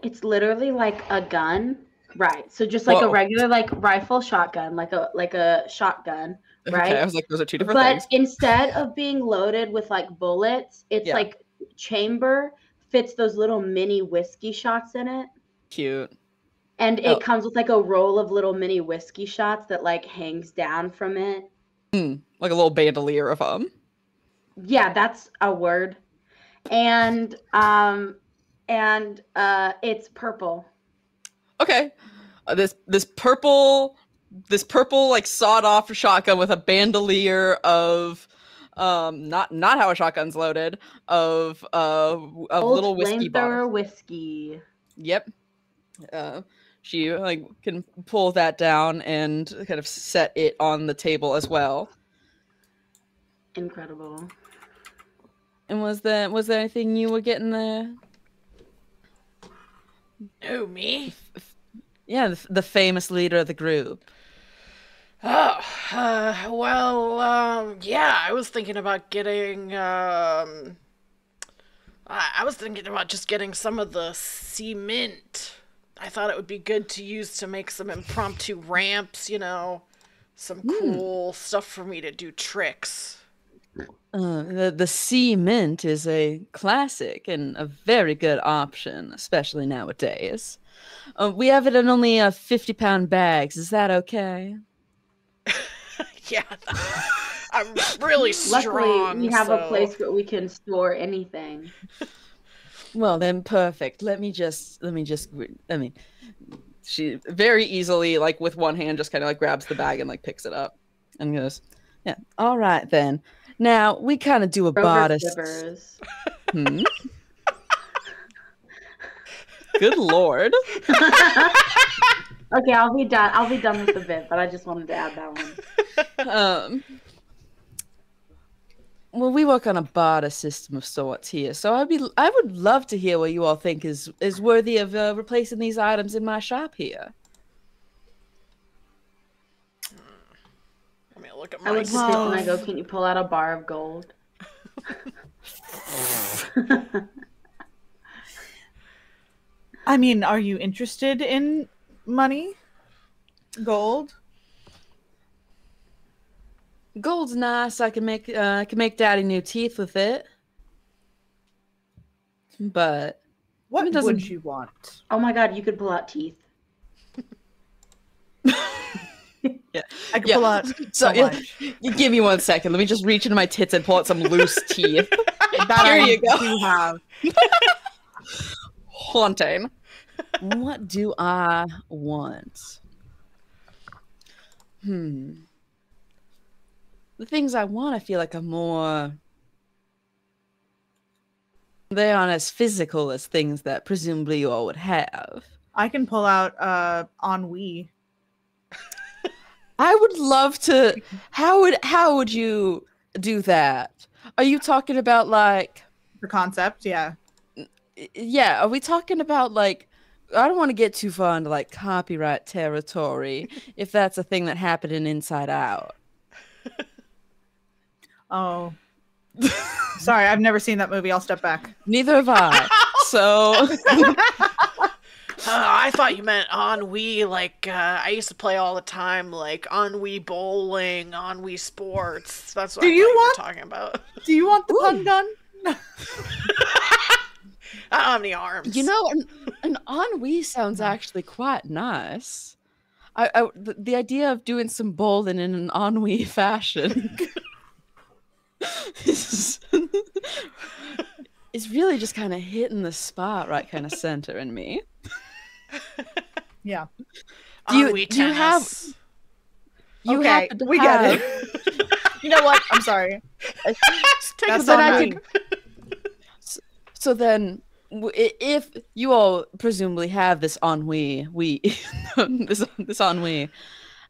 like a gun, right? So just like a regular like rifle shotgun, like a shotgun, right? Okay, I was like, those are two different things. But instead of being loaded with like bullets, it's like chamber fits those little mini whiskey shots in it. Cute. And it comes with like a roll of little mini whiskey shots that like hangs down from it. Like a little bandolier of them. Yeah, that's a word. And it's purple. Okay. This purple like sawed off shotgun with a bandolier of not how a shotgun's loaded, of little whiskey bottles. Whiskey. Yep. She like can pull that down and kind of set it on the table as well. Incredible. And was there anything you were getting there? Oh, me? Yeah, the famous leader of the group. Yeah, I was thinking about getting, I was thinking about just getting some of the cement. I thought it would be good to use to make some impromptu ramps, some cool stuff for me to do tricks. The cement is a classic and a very good option, especially nowadays. We have it in only 50-pound bags. Is that okay? Yeah, I'm really strong. Luckily, we have a place where we can store anything. Well, then perfect. Let me just, I mean, she very easily, like with one hand, just kind of like grabs the bag and like picks it up and goes, yeah, all right then. Now we kind of do a Rover bodice. Flippers. Hmm? Good Lord. Okay, I'll be done. I'll be done with the bit, but I just wanted to add that one. Well, we work on a barter system of sorts here, so I would love to hear what you all think is worthy of replacing these items in my shop here. Let me look at I my look at Tiff and I go, stuff. "Can you pull out a bar of gold?" I mean, are you interested in money? Gold? Gold's nice. I can make Daddy new teeth with it, but What it doesn't. would you want? Oh my god, you could pull out teeth. Yeah, I could pull out so so much. you give me 1 second. Let me just reach into my tits and pull out some loose teeth. That Here I you go. do have. Haunting. What do I want? The things I want, I feel like are more. They aren't as physical as things that presumably you all would have. I can pull out ennui. I would love to. How would you do that? Are you talking about like? The concept, yeah. Yeah, are we talking about like? I don't want to get too far into like copyright territory. If that's a thing that happened in Inside Out. Oh. Sorry, I've never seen that movie. I'll step back. Neither have I. So. I thought you meant ennui, like, I used to play all the time, like, ennui bowling, ennui sports. That's what you were talking about. Do you want the pun gun? I don't have any arms. You know, an ennui sounds actually quite nice. The idea of doing some bowling in an ennui fashion is really just kind of hitting the spot right kind of center in me. Yeah. Do you have? Okay, we get it. You know what? I'm sorry. That's on me. So then, if you all presumably have this ennui, this ennui,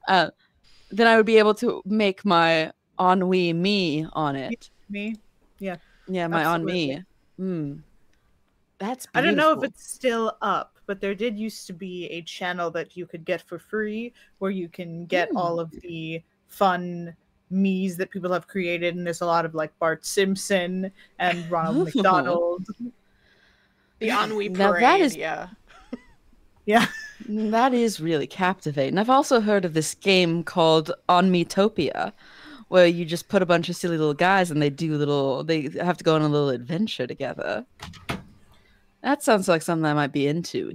then I would be able to make my ennui me on it. Me? Yeah. Yeah, my Absolutely. ennui. That's beautiful. I don't know if it's still up, but there did used to be a channel that you could get for free where you can get all of the fun me's that people have created, and there's a lot of like Bart Simpson and Ronald McDonald. The ennui parade, Now that is, yeah. Yeah. That is really captivating. I've also heard of this game called On Metopia, where you just put a bunch of silly little guys and they have to go on a little adventure together. That sounds like something I might be into.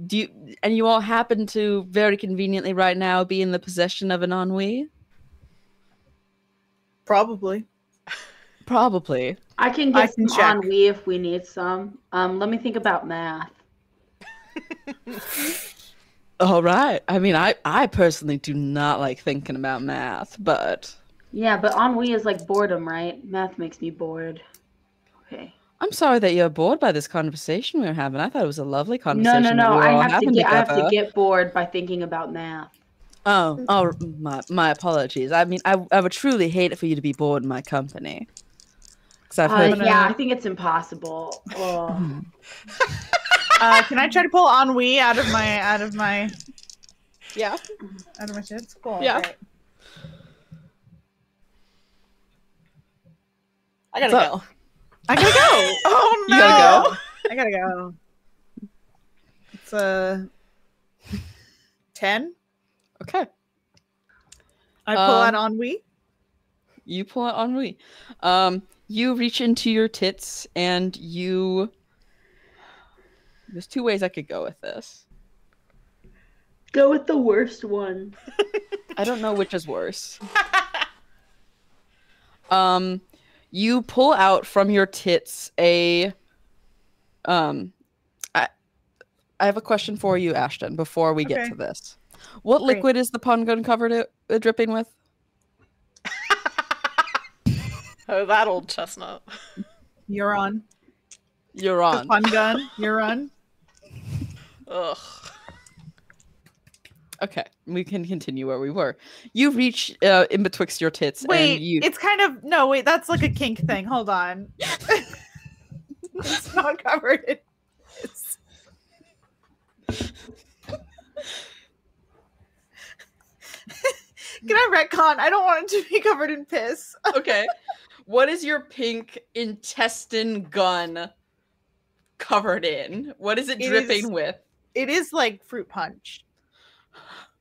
And you all happen to very conveniently right now be in the possession of an ennui? Probably. Probably. I can get some ennui if we need some. Let me think about math. All right. I mean, I personally do not like thinking about math, but... Yeah, but ennui is like boredom, right? Math makes me bored. Okay. I'm sorry that you're bored by this conversation we were having. I thought it was a lovely conversation. No. I have to get bored by thinking about math. Oh, my apologies. I mean, I would truly hate it for you to be bored in my company. I've heard I think it's impossible. Oh. Can I try to pull ennui out of my yeah, out of my shits? Cool. Yeah. Great. I gotta go. I gotta go. Oh no! You gotta go? I gotta go. It's 10. Okay. I pull out ennui. You pull out ennui. You reach into your tits and you... There's two ways I could go with this. Go with the worst one. I don't know which is worse. You pull out from your tits a I have a question for you, Ashton, before we get Okay. to this. What Great. liquid is the pun gun covered dripping with? Oh, that old chestnut. You're on. You're The on. fun gun. You're on. Ugh. Okay, we can continue where we were. You reach in betwixt your tits, Wait, and you. it's kind of no. Wait, that's like a kink thing. Hold on. It's not covered in piss. Can I retcon? I don't want it to be covered in piss. Okay. What is your pink intestine gun covered in? What is it It dripping is- with? It is like fruit punch.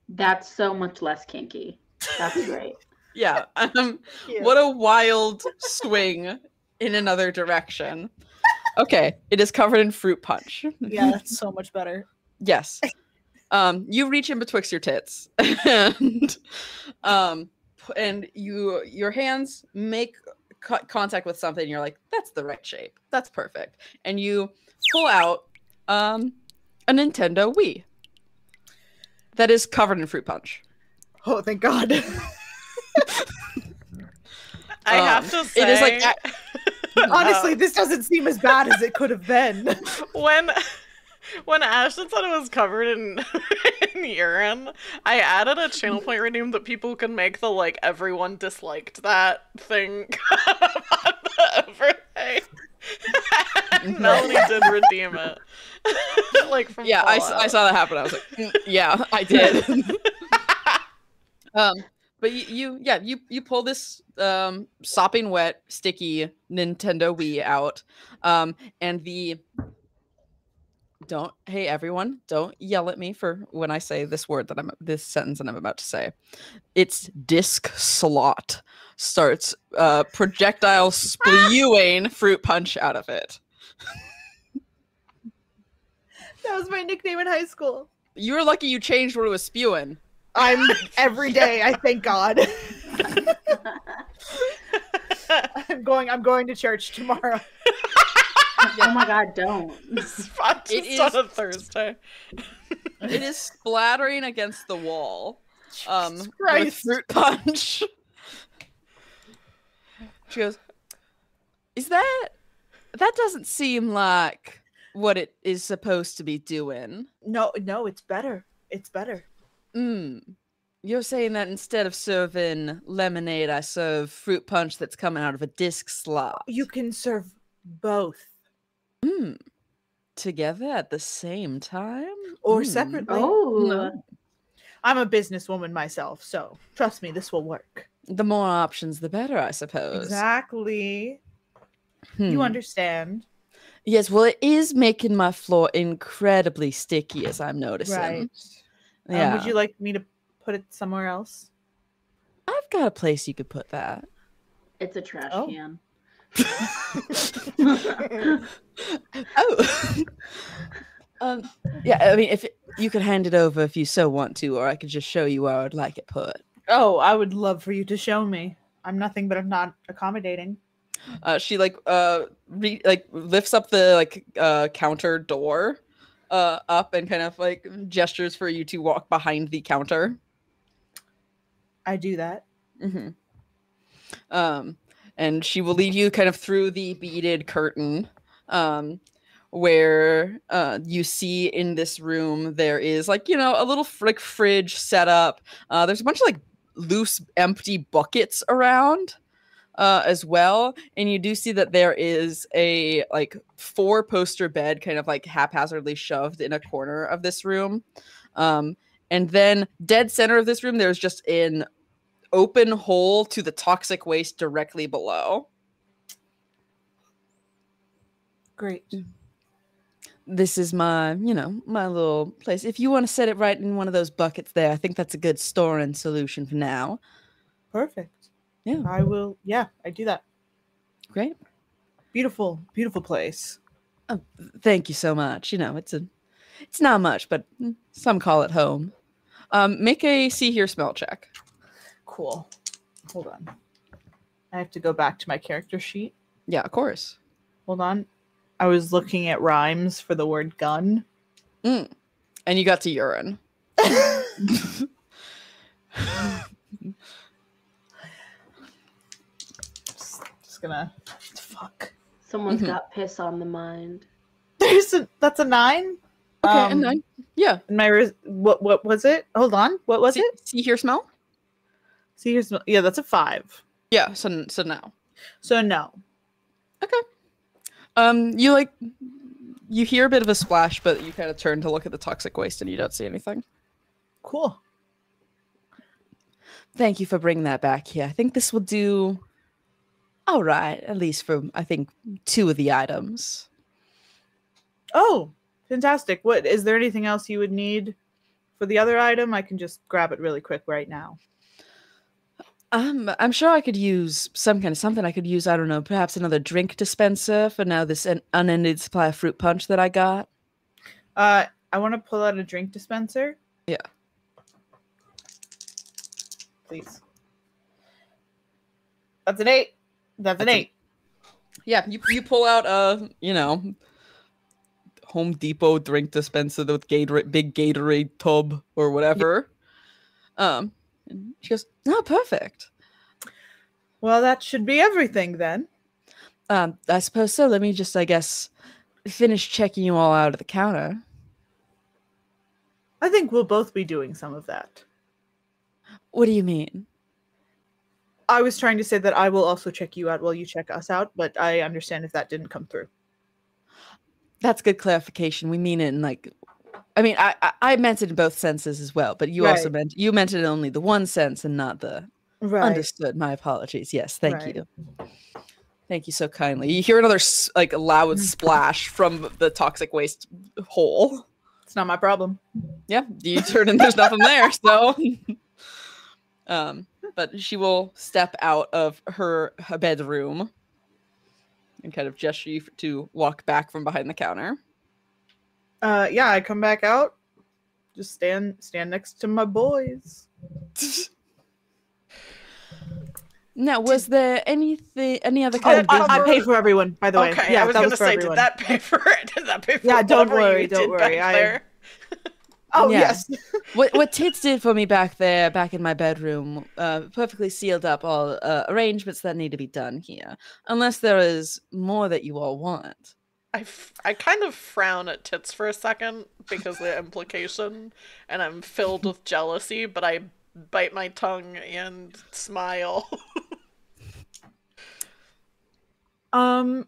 That's so much less kinky. That's great. Yeah. Yeah. What a wild swing in another direction. Okay, it is covered in fruit punch. Yeah, that's so much better. Yes. You reach in betwixt your tits, and your hands make contact with something. And you're like, that's the right shape. That's perfect. And you pull out a Nintendo Wii that is covered in fruit punch. Oh, thank God. I have to say, it is like Honestly, this doesn't seem as bad as it could have been. when Ashton said it was covered in, in urine, I added a channel point redeem that people can make the like everyone disliked that thing on the overlay. And Melanie did redeem it. Like from yeah, I Fallout. saw that happen. I was like, yeah, I did. But you pull this sopping wet, sticky Nintendo Wii out, and hey everyone, don't yell at me for when I say this sentence that I'm about to say. Its disc slot starts projectile spewing fruit punch out of it. That was my nickname in high school. You were lucky you changed what it was spewing. I'm every day. I thank God. I'm going to church tomorrow. Oh my God, don't. Spot It just on is- a Thursday. It is splattering against the wall. With Christ. fruit punch. She goes, that doesn't seem like what it is supposed to be doing. No, it's better. It's better. You're saying that instead of serving lemonade, I serve fruit punch that's coming out of a disc slot. You can serve both Together at the same time? or separately. Oh, No. I'm a businesswoman myself, so trust me, this will work. The more options, the better, I suppose. Exactly. You understand. Yes, well, it is making my floor incredibly sticky, as I'm noticing. Right. Yeah. Would you like me to put it somewhere else? I've got a place you could put that. it's a trash Oh. can. Oh. Yeah, I mean, if you could hand it over if you so want to, or I could just show you where I'd like it put. Oh, I would love for you to show me. I'm nothing but I'm not accommodating. She lifts up the counter door up and kind of like gestures for you to walk behind the counter. I do that. And she will lead you kind of through the beaded curtain, where you see in this room there is like, a little fridge set up. There's a bunch of like loose, empty buckets around as well. And you do see that there is a like 4-poster bed kind of like haphazardly shoved in a corner of this room. And then dead center of this room, there's just an open hole to the toxic waste directly below. Great. This is my little place. If you want to set it right in one of those buckets there, I think that's a good storing solution for now. Perfect. Yeah. I will. Yeah, I do that. Great. Beautiful, beautiful place. Oh, thank you so much. It's not much, but some call it home. Make a see, hear, smell check. Cool. Hold on. I have to go back to my character sheet. Yeah, of course. Hold on. I was looking at rhymes for the word gun. And you got to urine. Just gonna fuck. Someone's got piss on the mind. That's a 9. Okay, and 9. Yeah. What was it? Hold on. What was it? See, hear, smell. See, here's yeah. That's a 5. Yeah. So now. So no. Okay. You hear a bit of a splash, but you kind of turn to look at the toxic waste, and you don't see anything. Cool. Thank you for bringing that back here. I think this will do all right, at least for, I think, 2 of the items. Oh, fantastic. What is there anything else you would need for the other item? I can just grab it really quick right now. I'm sure I could use some kind of something. I could use, I don't know, perhaps another drink dispenser for now this unending supply of fruit punch that I got. I want to pull out a drink dispenser. Yeah. Please. That's an 8. That's an 8. Yeah, you pull out a, Home Depot drink dispenser with big Gatorade tub or whatever. And she goes, "No, perfect. Well, that should be everything then." I suppose so. Let me just, I guess, finish checking you all out at the counter. I think we'll both be doing some of that. What do you mean? I was trying to say that I will also check you out while you check us out, but I understand if that didn't come through. That's good clarification. We mean it in I meant it in both senses as well, but you also meant it in only the one sense and not the understood. My apologies. Yes, thank you. Thank you so kindly. You hear another loud splash from the toxic waste hole. It's not my problem. Yeah, you turn and there's nothing there. So, but she will step out of her bedroom and kind of gesture you to walk back from behind the counter. Yeah, I come back out. Just stand next to my boys. Now, was there any other kind of? I paid for everyone, by the way. Okay, yeah, I was going to say, everyone. Did that pay for it? Did that pay for? Yeah, don't worry. Oh yeah. yes. what Tits did for me back in my bedroom, perfectly sealed up all arrangements that need to be done here. Unless there is more that you all want. I kind of frown at Tits for a second because of the implication, and I'm filled with jealousy, but I bite my tongue and smile. I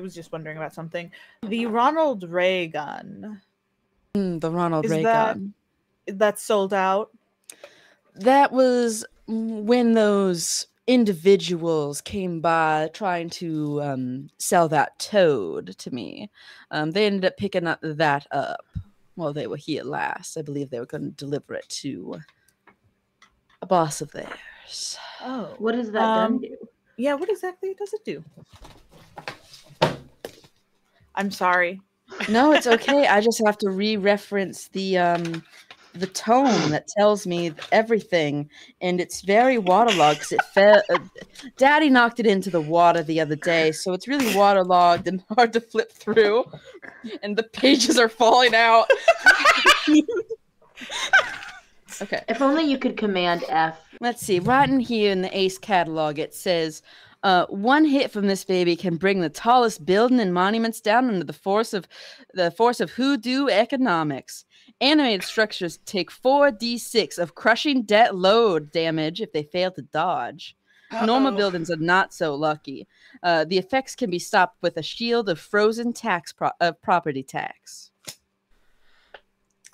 was just wondering about something. The Ronald Ray gun. The Ronald Ray gun. That's sold out? That was when those individuals came by trying to sell that toad to me. They ended up picking that up while they were here last. I believe they were going to deliver it to a boss of theirs. Oh. What does that gun do? Yeah, what exactly does it do? I'm sorry. No, it's okay. I just have to re-reference the tone that tells me everything, and it's very waterlogged because it fell. Daddy knocked it into the water the other day, so it's really waterlogged and hard to flip through, and the pages are falling out. Okay. If only you could command F. Let's see. Right in here in the Ace catalog, it says, one hit from this baby can bring the tallest building and monuments down under the force of hoodoo economics. Animated structures take 4d6 of crushing debt load damage if they fail to dodge. Normal buildings are not so lucky. The effects can be stopped with a shield of frozen property tax.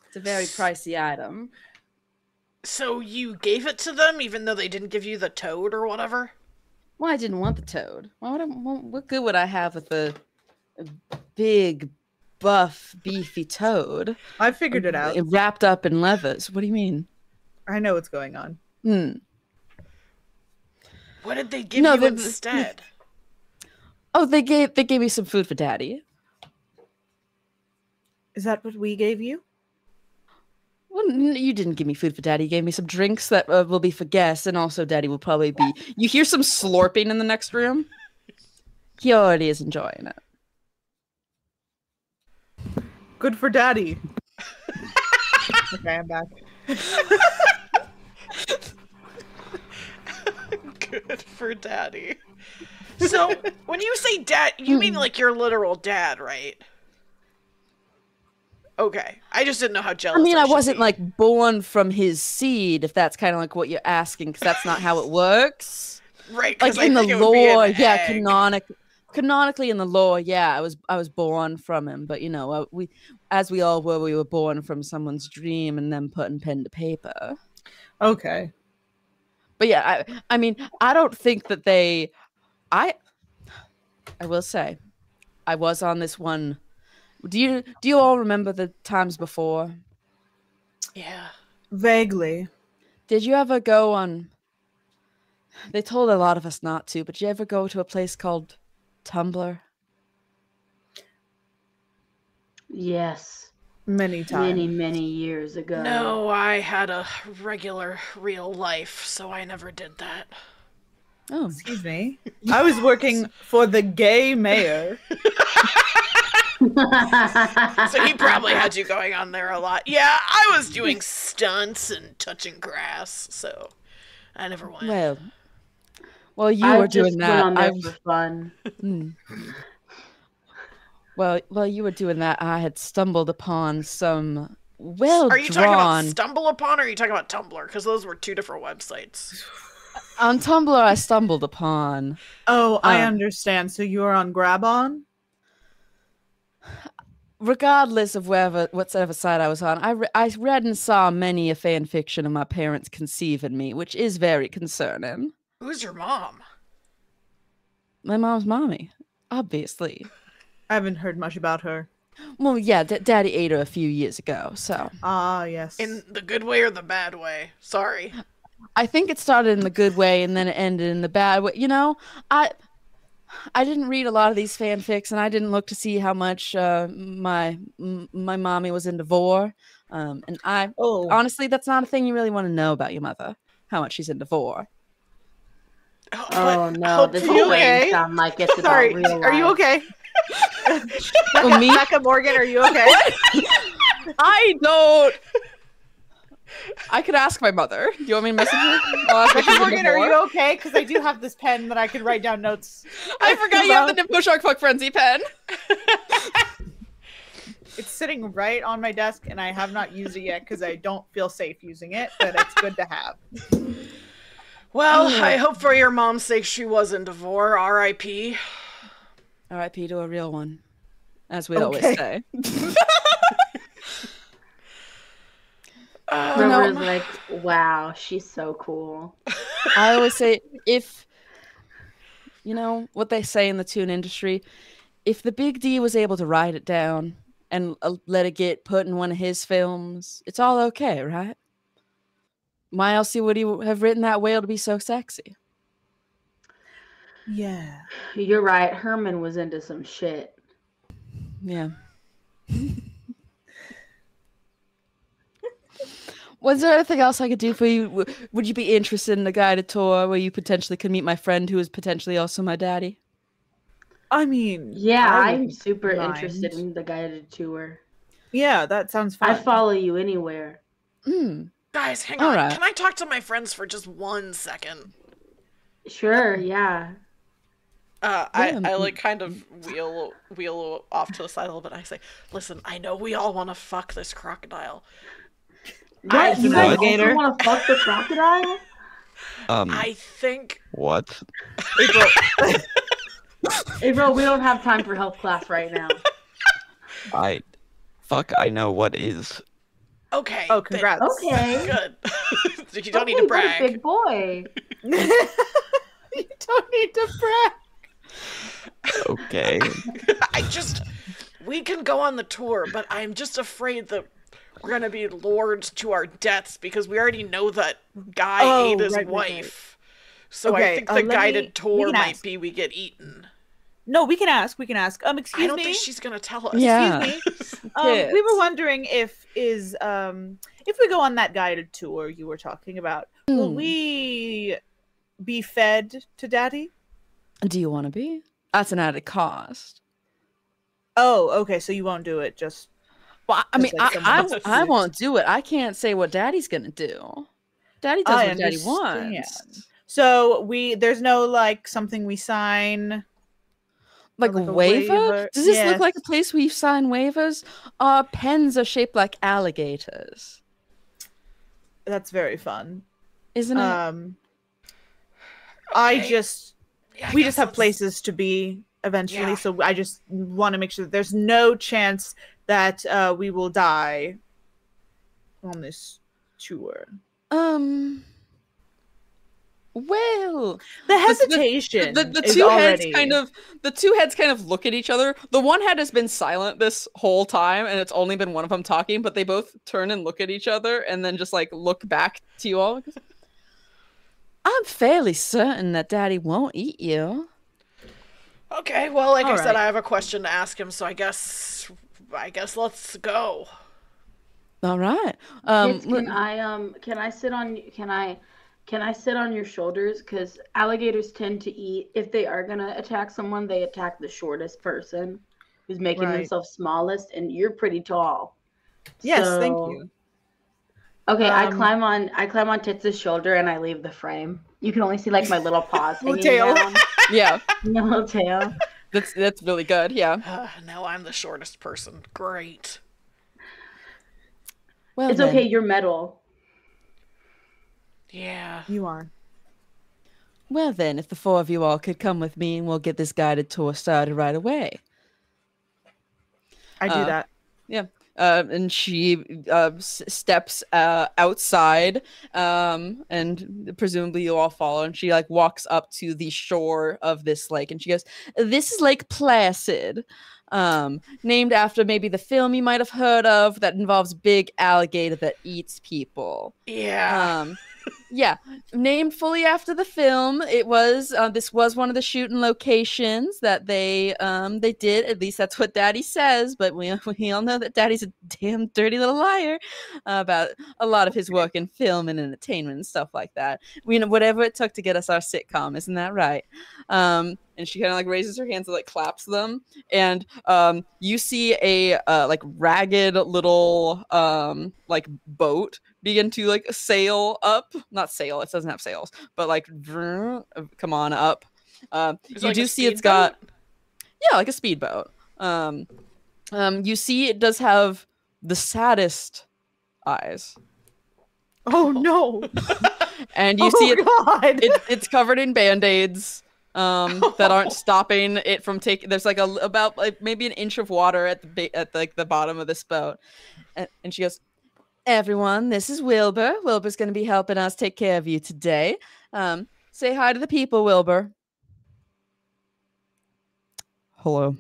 It's a very pricey item. So you gave it to them even though they didn't give you the toad or whatever? Well, I didn't want the toad. What good would I have with a big, buff, beefy toad? I figured it out. Wrapped up in leathers. What do you mean? I know what's going on. What did they give you instead? Oh, they gave me some food for Daddy. Is that what we gave you? Well, you didn't give me food for Daddy. You gave me some drinks that will be for guests, and also Daddy will probably be... You hear some slurping in the next room? He already is enjoying it. Good for daddy. Okay, I'm back. Good for daddy. So, when you say dad, you mean like your literal dad, right? Okay. I just didn't know how jealous I mean, I should wasn't be. like born from his seed, if that's kind of like what you're asking, because that's not how it works. Right, Like because in I the think it would be an lore, yeah, egg. canonically in the lore, yeah, I was born from him, but you know, as we all were, we were born from someone's dream and then putting pen to paper. Okay. But yeah, I mean, I don't think that I will say, I was on this one. Do you all remember the times before? Yeah. Vaguely. Did you ever go on? They told a lot of us not to, but did you ever go to a place called Tumblr? Yes. Many times. Many years ago. No, I had a regular, real life, so I never did that. Oh, Excuse me. I was working for the gay mayor. So he probably had you going on there a lot. Yeah, I was doing stunts and touching grass, so I never went. well, you I were just doing went that. on there for fun. Well, you were doing that. I had stumbled upon some Are you talking about drawn. Stumble Upon, or are you talking about Tumblr? Because those were two different websites. On Tumblr, I stumbled upon. Oh, I understand. So you were on Grab-On? Regardless of whatever side I was on, I read and saw many a fan fiction of my parents conceiving me, which is very concerning. Who's your mom? My mom's mommy, obviously. I haven't heard much about her. Well, yeah, Daddy ate her a few years ago, so. Ah, yes. In the good way or the bad way? Sorry. I think it started in the good way and then it ended in the bad way. You know, I didn't read a lot of these fanfics, and I didn't look to see how much my mommy was into vor. And honestly, that's not a thing you really want to know about your mother, how much she's into vor. Oh no, this you okay? sound like it's about Sorry, real life. are you okay? Me? Becca Morgan, are you okay? I don't. I could ask my mother. Do you want me to message her? I'll ask her if she's Becca Morgan, into are vor. you okay? Because I do have this pen that I can write down notes. I forgot you have the Nimbo Shark Fuck Frenzy pen. It's sitting right on my desk, and I have not used it yet because I don't feel safe using it, but it's good to have. Well, I hope for your mom's sake she was into vor. R.I.P. R.I.P. to a real one, as we always say. River's like, wow, she's so cool. I always say, if, you know, what they say in the Toon industry, if the Big D was able to write it down and let it get put in one of his films, it's all okay, right? Why else would he have written that whale to be so sexy? Yeah. You're right. Herman was into some shit. Yeah. Was there anything else I could do for you? Would you be interested in a guided tour where you potentially could meet my friend who is potentially also my daddy? I mean, yeah, I'm wouldn't super mind. interested in the guided tour. Yeah, that sounds fun. I'd follow you anywhere. Guys, hang All on. right. Can I talk to my friends for just 1 second? Sure, yeah. I like kind of wheel off to the side a little bit. I say, listen, I know we all want to fuck this crocodile. What? You guys Alligator? also want to fuck the crocodile? I think What? April, we don't have time for health class right now. I know what is. okay. Oh, congrats. Okay. Good. You don't need to Okay, what a brag. big boy. You don't need to brag. Okay. We can go on the tour, but I'm just afraid that we're gonna be lured to our deaths because we already know that guy ate his wife. So I think the guided tour might be we get eaten. No, we can ask. Excuse me. I don't think she's gonna tell us. Yeah. Excuse me. We were wondering if we go on that guided tour you were talking about, will we be fed to Daddy? Do you want to be? That's an added cost. Oh, okay. So you won't do it. Just Well, I mean, like, someone else I did. won't do it. I can't say what Daddy's gonna do. Daddy does I what Daddy understand. wants. So there's no like something we sign. Like like a waiver? waiver? Does this look Yes. like a place where you sign waivers? Our pens are shaped like alligators, That's very fun. isn't it? I Okay. just Yeah, I we guess just have let's- places to be eventually, Yeah. so I just want to make sure that there's no chance that we will die on this tour. Well, The hesitation the is two already heads kind of look at each other. The one head has been silent this whole time, and it's only been one of them talking. But they both turn and look at each other, and then just like look back to you all. I'm fairly certain that Daddy won't eat you. Okay, well, like I All said, right. I have a question to ask him, so I guess let's go. All right. Kids, can I sit on your shoulders? Because alligators tend to eat, if they are gonna attack someone, they attack the shortest person who's making Right. themselves smallest, and you're pretty tall. Yes, thank So- you. Okay, I Um, climb on Tits' shoulder and I leave the frame. You can only see like my little paws Little hanging tail. down. Yeah, My little tail. that's really good. Yeah. Now I'm the shortest person. Great. Well, It's then. okay, you're metal. Yeah. You are. Well, then, if the four of you all could come with me, and we'll get this guided tour started right away. I do that. Yeah. And she steps outside, and presumably you all follow. And she like walks up to the shore of this lake, and she goes, "This is Lake Placid, named after maybe the film you might have heard of that involves big alligator that eats people." Yeah. Yeah, named fully after the film. It was this was one of the shooting locations that they did. At least that's what Daddy says. But we all know that Daddy's a damn dirty little liar about a lot of his work in film and entertainment and stuff like that. We know whatever it took to get us our sitcom, isn't that right? And she kind of like raises her hands and like claps them, and you see a like ragged little like boat begin to like sail up. Not sail, it doesn't have sails, but like come on up. Is it You like do a see it's got speedboat? yeah, like a speedboat. You see it does have the saddest eyes, Oh no! and you see God! it's covered in band-aids that aren't stopping it from taking. There's like about like maybe an inch of water at like the bottom of this boat, and she goes, "Everyone, this is Wilbur. Wilbur's going to be helping us take care of you today. Say hi to the people, Wilbur." Hello,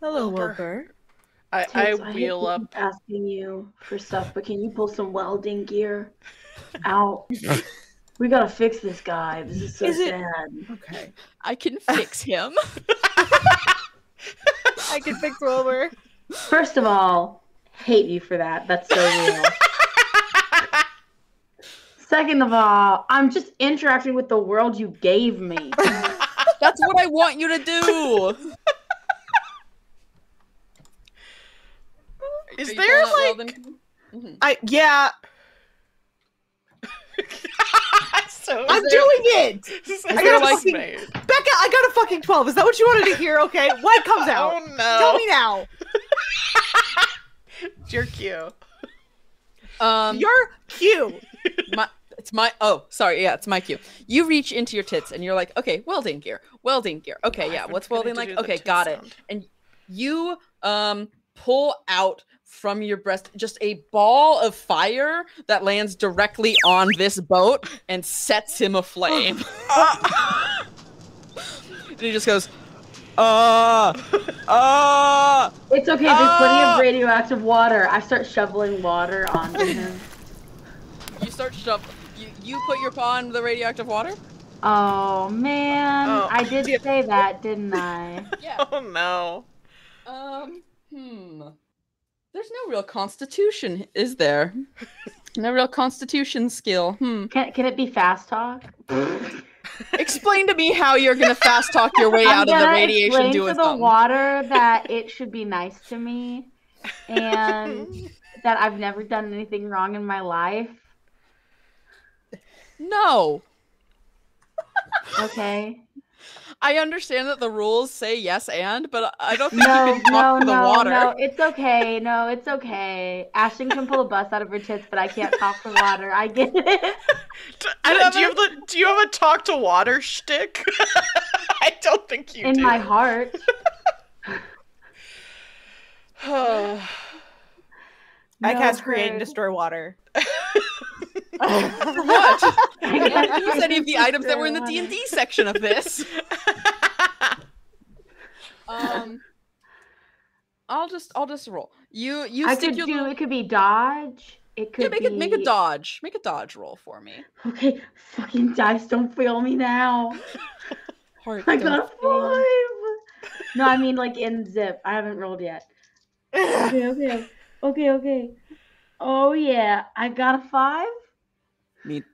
Wilbur. Wilbur. Wilbur. I Tits, hate wheel to up. keep asking you for stuff, but can you pull some welding gear out? We gotta fix this guy. This is so Is it- sad. Okay. I can fix him. I can fix Wilbur. First of all, hate you for that. That's so real. Second of all, I'm just interacting with the world you gave me. That's what I want you to do. Is Are you there pulling like? out welding? Yeah, So I'm doing it. Is I there gotta like fucking- made? Becca, I got a fucking 12. Is that what you wanted to hear? Okay, what comes out? Oh no! Tell me now. You're cute. You're cute. It's my it's my cue. You reach into your tits and you're like, okay, welding gear. Okay, yeah, I've been what's forgetting welding to like? do the Okay, tit got it. sound. And you pull out from your breast just a ball of fire that lands directly on this boat and sets him aflame. And he just goes, It's okay, there's plenty of radioactive water. I start shoveling water onto him. You start you put your paw in the radioactive water? Oh man, Oh. I did say that, didn't I? Yeah. Oh no! There's no real constitution, is there? No real constitution skill. Can it be fast talk? Explain to me how you're gonna fast talk your way out of the radiation explain doing to the something. water that it should be nice to me, and that I've never done anything wrong in my life. No. Okay. I understand that the rules say yes but I don't think you can talk to the water. No, it's okay. No, it's okay. Ashton can pull a bus out of her tits, but I can't talk to water. I get it. Do you have a talk to water shtick? I don't think you do. In my heart. I cast create and destroy water. What? I don't use any of the items that were in the D&D section of this. I'll just roll. You it could be dodge. It could make a dodge. Make a dodge roll for me. Okay, fucking dice, don't fail me now. Heart, I got a 5. No, I mean like in zip. I haven't rolled yet. Okay. Oh yeah, I got a 5.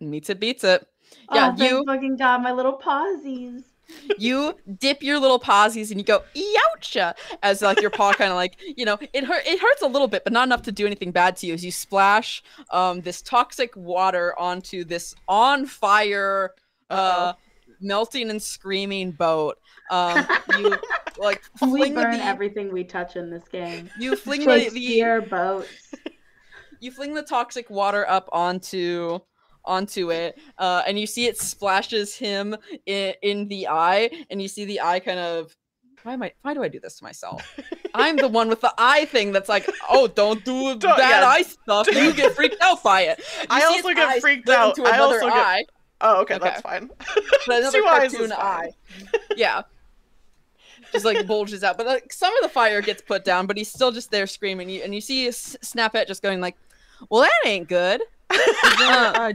Meets it, beats it. Yeah, thank fucking God, my little pawsies. You dip your little pawsies and you go, "Youcha!" as like your paw kind of like, you know, it hurts a little bit, but not enough to do anything bad to you. As you splash this toxic water onto this on fire, melting and screaming boat. You like we burn everything we touch in this game. You fling the boats. You fling the toxic water up onto it, and you see it splashes him in the eye, and you see the eye kind of, why do I do this to myself? I'm the one with the eye thing that's like, oh, don't do bad eye stuff. You get freaked out by it. I also get freaked out. I also get. Oh, okay, that's fine. Another cartoon eye. Yeah. Just like bulges out, but like some of the fire gets put down, but he's still just there screaming. And you see Snapette just going like, "Well, that ain't good." Do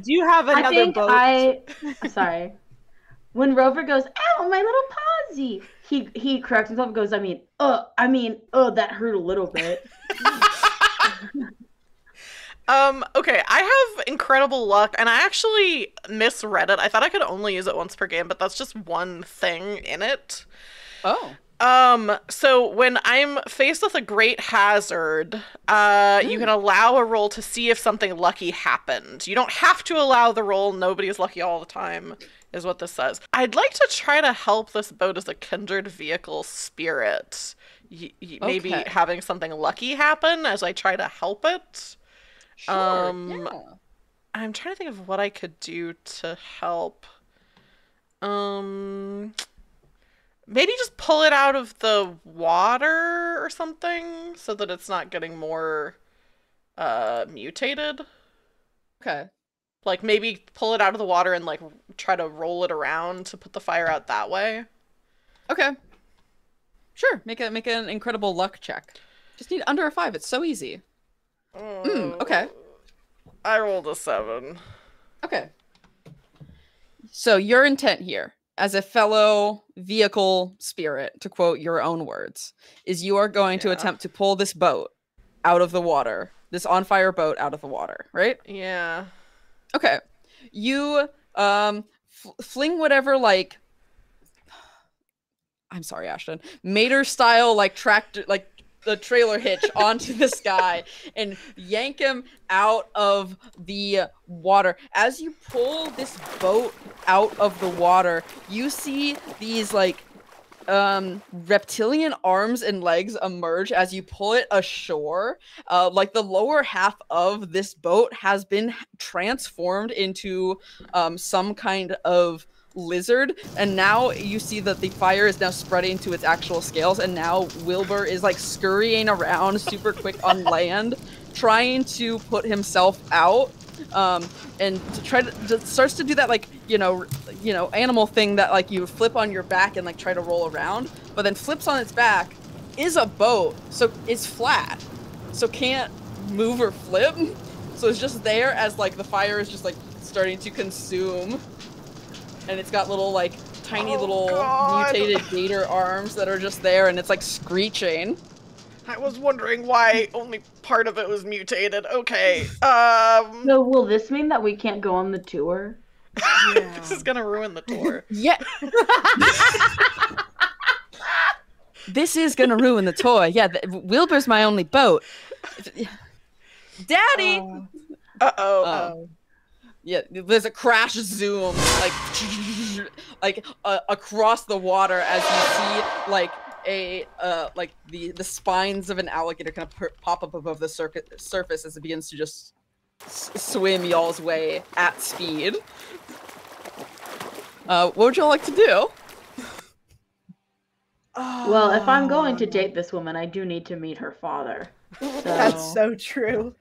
you have another boat? Sorry. When Rover goes, "Ow, my little pawsy," he corrects himself and goes, "I mean, that hurt a little bit." Okay, I have incredible luck, and I actually misread it. I thought I could only use it once per game, but that's just one thing in it. Oh. So when I'm faced with a great hazard, you can allow a roll to see if something lucky happened. You don't have to allow the roll. Nobody is lucky all the time, is what this says. I'd like to try to help this boat as a kindred vehicle spirit. Maybe having something lucky happen as I try to help it. Sure, yeah. I'm trying to think of what I could do to help. Maybe just pull it out of the water or something so that it's not getting more mutated. Okay. Like maybe pull it out of the water and like try to roll it around to put the fire out that way. Okay. Sure. Make an incredible luck check. Just need under a 5. It's so easy. Okay. I rolled a 7. Okay. So your intent here, as a fellow vehicle spirit, to quote your own words, is you are going to attempt to pull this boat out of the water, this on fire boat out of the water, right? Yeah. Okay. You fling whatever, like, I'm sorry, Ashton, Mater style, like tractor, like the trailer hitch onto this guy and yank him out of the water. As you pull this boat out of the water, you see these like reptilian arms and legs emerge as you pull it ashore. Like the lower half of this boat has been transformed into some kind of lizard, and now you see that the fire is now spreading to its actual scales, and now Wilbur is like scurrying around super quick on land, trying to put himself out, and to try to starts to do that like you know animal thing that like you flip on your back and like try to roll around, but then flips on its back, is a boat, so it's flat, so can't move or flip, so it's just there as like the fire is just like starting to consume. And it's got little, like, tiny mutated gator arms that are just there, and it's, like, screeching. I was wondering why only part of it was mutated. Okay, So will this mean that we can't go on the tour? This is gonna ruin the tour. Yeah. This is gonna ruin the tour. Yeah, Wilbur's my only boat. Daddy! Uh-oh. Yeah, there's a crash zoom, like across the water as you see like the spines of an alligator kind of pop up above the surface as it begins to just swim y'all's way at speed. What would y'all like to do? Well, if I'm going to date this woman, I do need to meet her father. So... That's so true.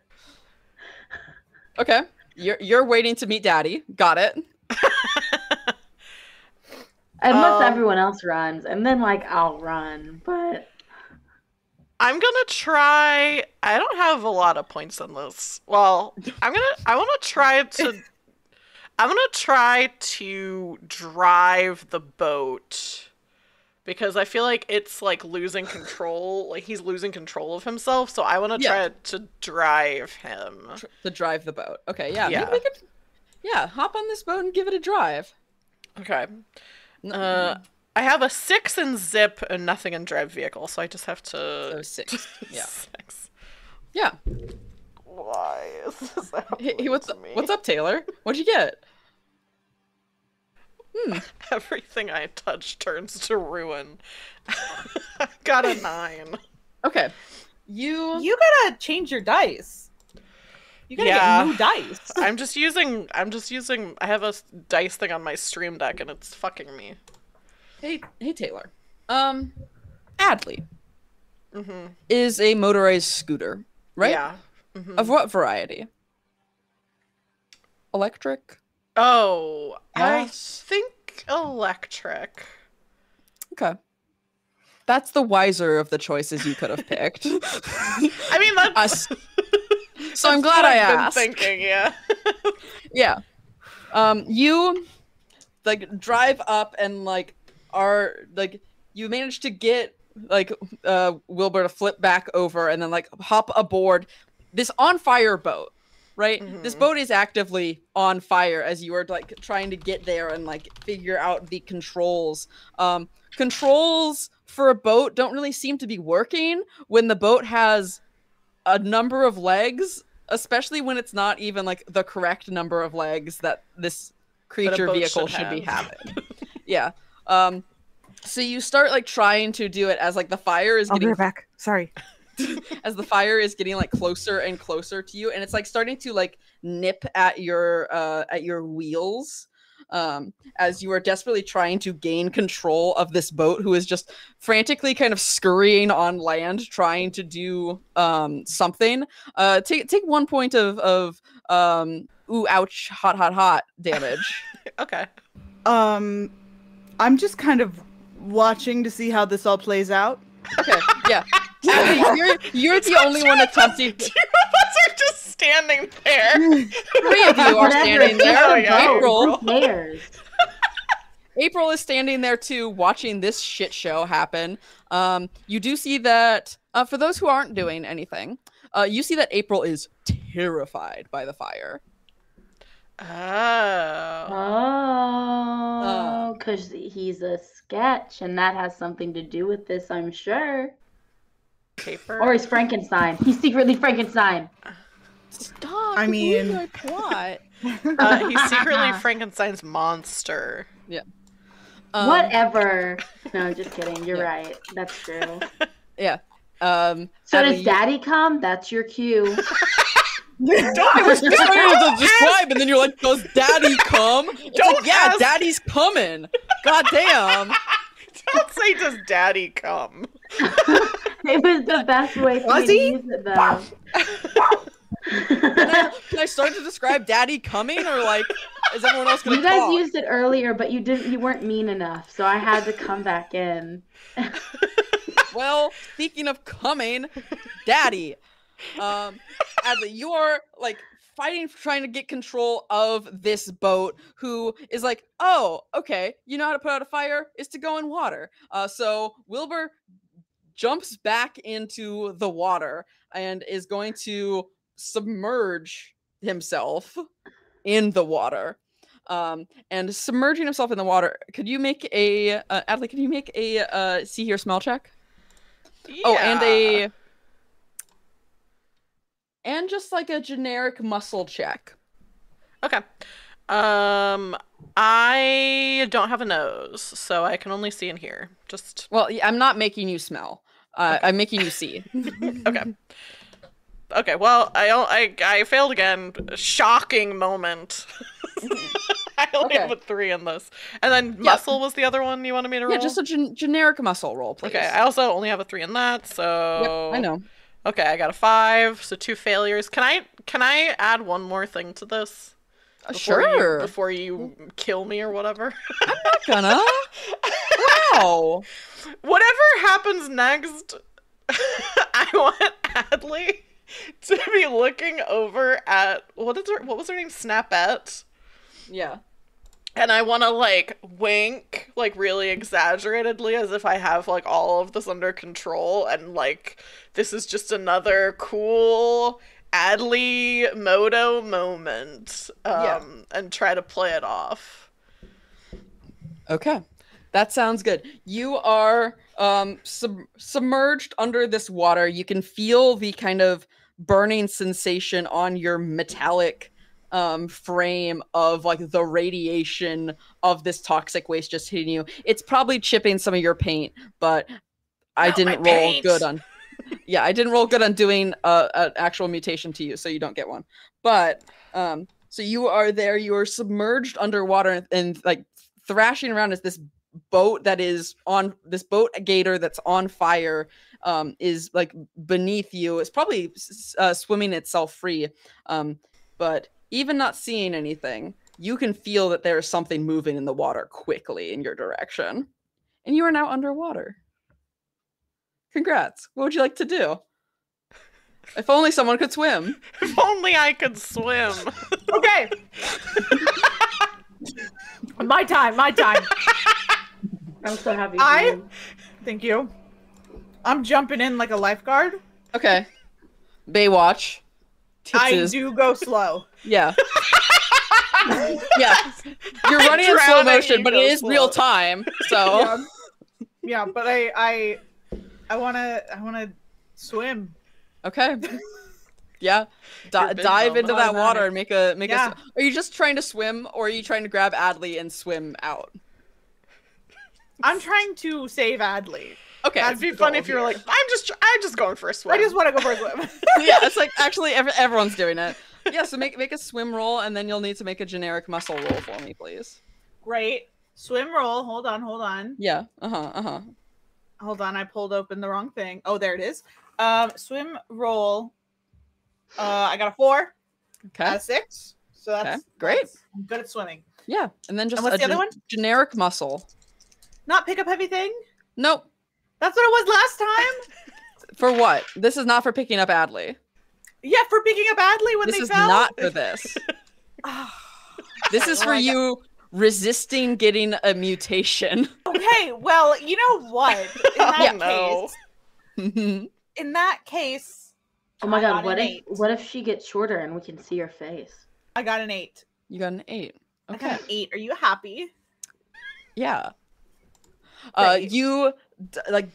Okay, you're waiting to meet Daddy. Got it. Unless everyone else runs, and then like I'll run, but I'm gonna try. I don't have a lot of points on this. Well, I want to try to. I'm gonna try to drive the boat because I feel like it's like losing control. Like he's losing control of himself. So I want to try to drive him. To drive the boat. Okay, yeah. Yeah. Maybe we could, hop on this boat and give it a drive. Okay. I have a 6 in zip and nothing in drive vehicle, so I just have to. So 6. Yeah. 6. Yeah. Why is this happening Hey, what's to me? what's up, Taylor? What'd you get? Everything I touch turns to ruin. I got a 9. Okay. You gotta change your dice. You gotta Yeah. get new dice. I'm just using. I have a dice thing on my stream deck, and it's fucking me. Hey Taylor. Adley is a motorized scooter, right? Yeah. Of what variety? Electric? Oh, I Yes. think electric. Okay. That's the wiser of the choices you could have picked. I mean, that's. So I'm that's glad what I I've been asked. thinking, yeah. Yeah. You like drive up and like are like you manage to get like Wilbur to flip back over and then like hop aboard this on fire boat, right? This boat is actively on fire as you are like trying to get there and like figure out the controls. Controls for a boat don't really seem to be working when the boat has a number of legs, especially when it's not even like the correct number of legs that this creature boat vehicle should should be have. having. Yeah. So you start like trying to do it as like the fire is I'll be getting right back. Sorry. as the fire is getting like closer and closer to you, and it's like starting to like nip at your wheels. As you are desperately trying to gain control of this boat, who is just frantically kind of scurrying on land, trying to do something. Take 1 point of ooh, ouch, hot damage. Okay. I'm just kind of watching to see how this all plays out. Okay, yeah. You're the only one attempting. 2 of us are just standing there. 3 of you are whatever, standing it's there. just a yeah. boat. April. Who cares? April is standing there too, watching this shit show happen. You do see that, for those who aren't doing anything, you see that April is terrified by the fire. Oh. Oh, because he's a sketch, and that has something to do with this, I'm sure. Paper. Or he's Frankenstein. He's secretly Frankenstein. Stop! I mean- my plot. He's secretly Frankenstein's monster. Yeah. Whatever. No, just kidding. You're Yeah. right. That's true. Yeah. So Adley, does Daddy come? That's your cue. I was just trying to describe, and then you're like, "Does Daddy come?" It's Don't like, yeah, ask. Daddy's coming. God damn. Don't say, does Daddy come? It was the best way for me Was to he? use it, though. Can I start to describe Daddy coming, or like, is everyone else gonna You guys talk? used it earlier, but you weren't mean enough, so I had to come back in. Well, speaking of coming, Daddy, Adley, you are like fighting, trying to get control of this boat. Who is like, oh, okay, you know how to put out a fire is to go in water. So Wilbur jumps back into the water and is going to submerge himself in the water. and submerging himself in the water. Could you make a Adley? Can you make a see hear smell check? Yeah. Oh, and just like a generic muscle check. Okay. I don't have a nose, so I can only see and hear. Just Well, I'm not making you smell. Okay. I'm making you see. okay. Okay. Well, I failed again. Shocking moment. I only Okay. have a 3 in this, and then muscle was the other one you wanted me to roll. Yeah, just a generic muscle roll, please. Okay. I also only have a 3 in that, so Yep, I know. Okay, I got a 5, so 2 failures. Can I add one more thing to this? Before you kill me or whatever. I'm not gonna. Wow. Whatever happens next, I want Adley to be looking over at what was her name? Snappette. Yeah. And I want to like wink like really exaggeratedly as if I have like all of this under control and like this is just another cool Adley Moto moment. And try to play it off. Okay. That sounds good. You are submerged under this water. You can feel the kind of burning sensation on your metallic frame of like the radiation of this toxic waste just hitting you. It's probably chipping some of your paint, but I didn't roll good on. Yeah, I didn't roll good on doing an actual mutation to you, so you don't get one. But so you are there. You are submerged underwater and like thrashing around as this boat that is on this boat gator that's on fire is like beneath you. It's probably swimming itself free, but even not seeing anything, you can feel that there is something moving in the water quickly in your direction, and you are now underwater. Congrats. What would you like to do? If only someone could swim. If only I could swim. Okay. My time. I'm so happy. Thank you. I'm jumping in like a lifeguard. Okay. Baywatch. I do go slow. Yeah. Yeah. You're running in slow motion, but it is real time. So yeah, but I wanna swim. Okay. Yeah. Dive into that water and make a Are you just trying to swim, or are you trying to grab Adley and swim out? I'm trying to save Adley. Okay. That'd be fun if you were like, I'm just going for a swim. I just want to go for a swim. Yeah, it's like actually everyone's doing it. Yeah, so make a swim roll, and then you'll need to make a generic muscle roll for me, please. Great. Swim roll. Hold on. Yeah. Hold on, I pulled open the wrong thing. Oh, there it is. Swim roll. I got a 4. Okay. A 6. So that's great. I'm good at swimming. Yeah, and then just what's the other one? Generic muscle. Not pick up heavy thing? Nope. That's what it was last time? For what? This is not for picking up Adley. Yeah, for picking up Adley when they fell. This is not for this. This is for you resisting getting a mutation. Okay, well, you know what? In that case, oh my god, what if she gets shorter and we can see her face? I got an 8. You got an 8. Okay. I got an 8. Are you happy? Yeah. You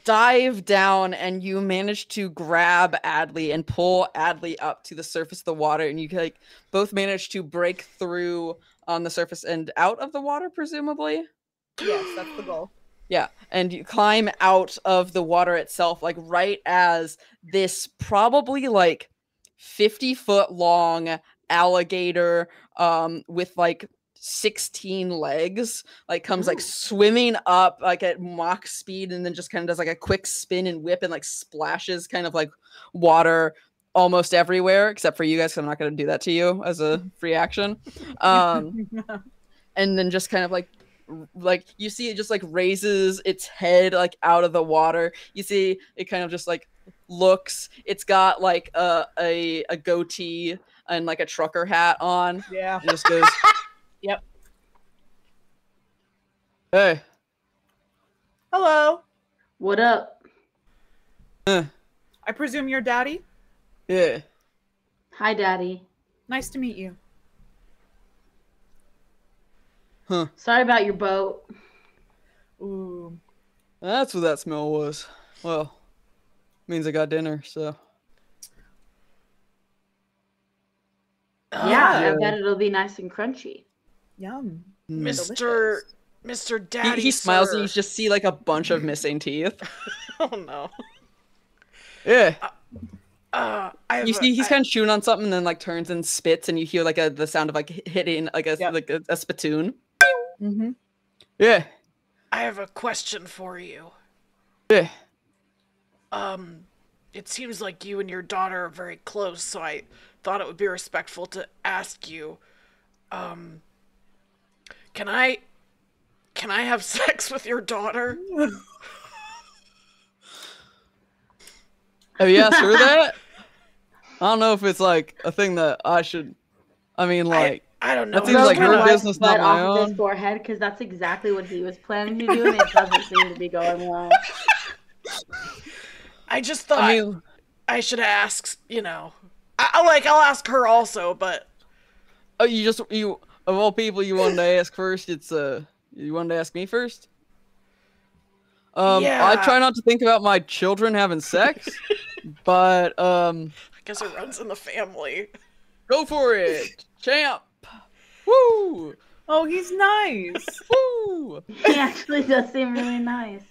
dive down and you manage to grab Adley and pull Adley up to the surface of the water, and you both manage to break through on the surface and out of the water, presumably. Yes, that's the goal. Yeah, and you climb out of the water itself, right as this probably 50-foot long alligator with 16 legs comes swimming up at Mach speed, and then just kind of does a quick spin and whip and splashes kind of water almost everywhere except for you guys, because I'm not going to do that to you as a free action. And then just kind of you see it just raises its head out of the water. You see it kind of just looks. It's got a goatee and a trucker hat on. Yeah. It just goes. Yep. Hey. Hello. What up? I presume you're Daddy? Yeah. Hi, Daddy. Nice to meet you. Huh. Sorry about your boat. Ooh. That's what that smell was. Well, means I got dinner, so. Yeah, Yeah. I bet it'll be nice and crunchy. Yum. Mr. Daddy, He smiles sir. and you just see like a bunch of missing teeth. Oh no. Yeah. I He's kind of chewing on something and then like turns and spits and you hear like the sound of like hitting like a spittoon. Mm-hmm. Yeah. I have a question for you. Yeah. It seems like you and your daughter are very close, so I thought it would be respectful to ask you, can I have sex with your daughter? Have you asked her that? I don't know if it's like a thing that I should. I mean, like I don't know. that seems like Broke her his business, not butt my off of his own. forehead because that's exactly what he was planning to do, and it doesn't seem to be going well. I just thought I mean, I should ask, you know. I'll ask her also, but oh, you of all people you wanted to ask first, it's you wanted to ask me first. Yeah. I try not to think about my children having sex, but I guess it runs in the family. go for it, champ. Woo! Oh, he's nice. Woo! He actually does seem really nice.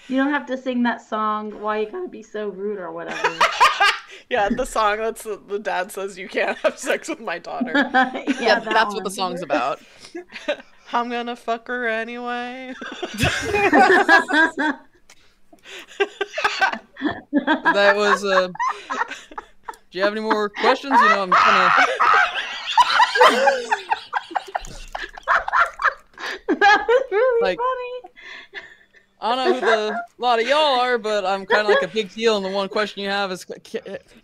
You don't have to sing that song, Why You Gotta Be So Rude or whatever. Yeah, the song that's the dad says you can't have sex with my daughter. Yeah, That's what one. the song's about. I'm gonna fuck her anyway. That was do you have any more questions? You know, I'm kind That was really Like- funny. I don't know who a lot of y'all are, but I'm kind of like a big deal. And the one question you have is,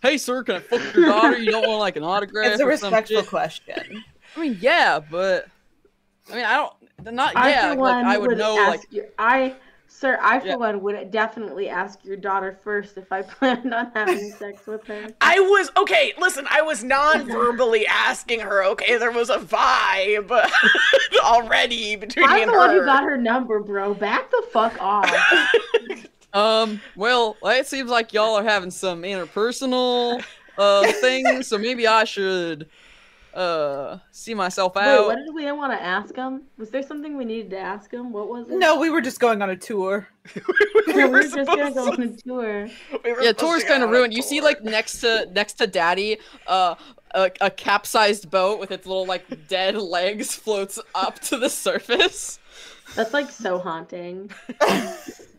"Hey, sir, can I fuck your daughter?" You don't want like an autograph. It's a or some respectful shit? question. I mean, yeah, but I mean, I don't. Not I, yeah. for Like one, I would know. ask Like Sir, I for Yeah. one would definitely ask your daughter first if I planned on having sex with her. I was non-verbally asking her, okay, there was a vibe already between me I'm and the her. one who got her number, bro. Back the fuck off. well, it seems like y'all are having some interpersonal things, so maybe I should see myself Wait, out. what did we want to ask him? Was there something we needed to ask him? What was it? No, we were just going on a tour. we were just supposed gonna go to- on a tour. we were Yeah, supposed tour's to go kind of on a ruined. You see, tour. like next to Daddy, a capsized boat with its little like dead legs floats up to the surface. That's like so haunting.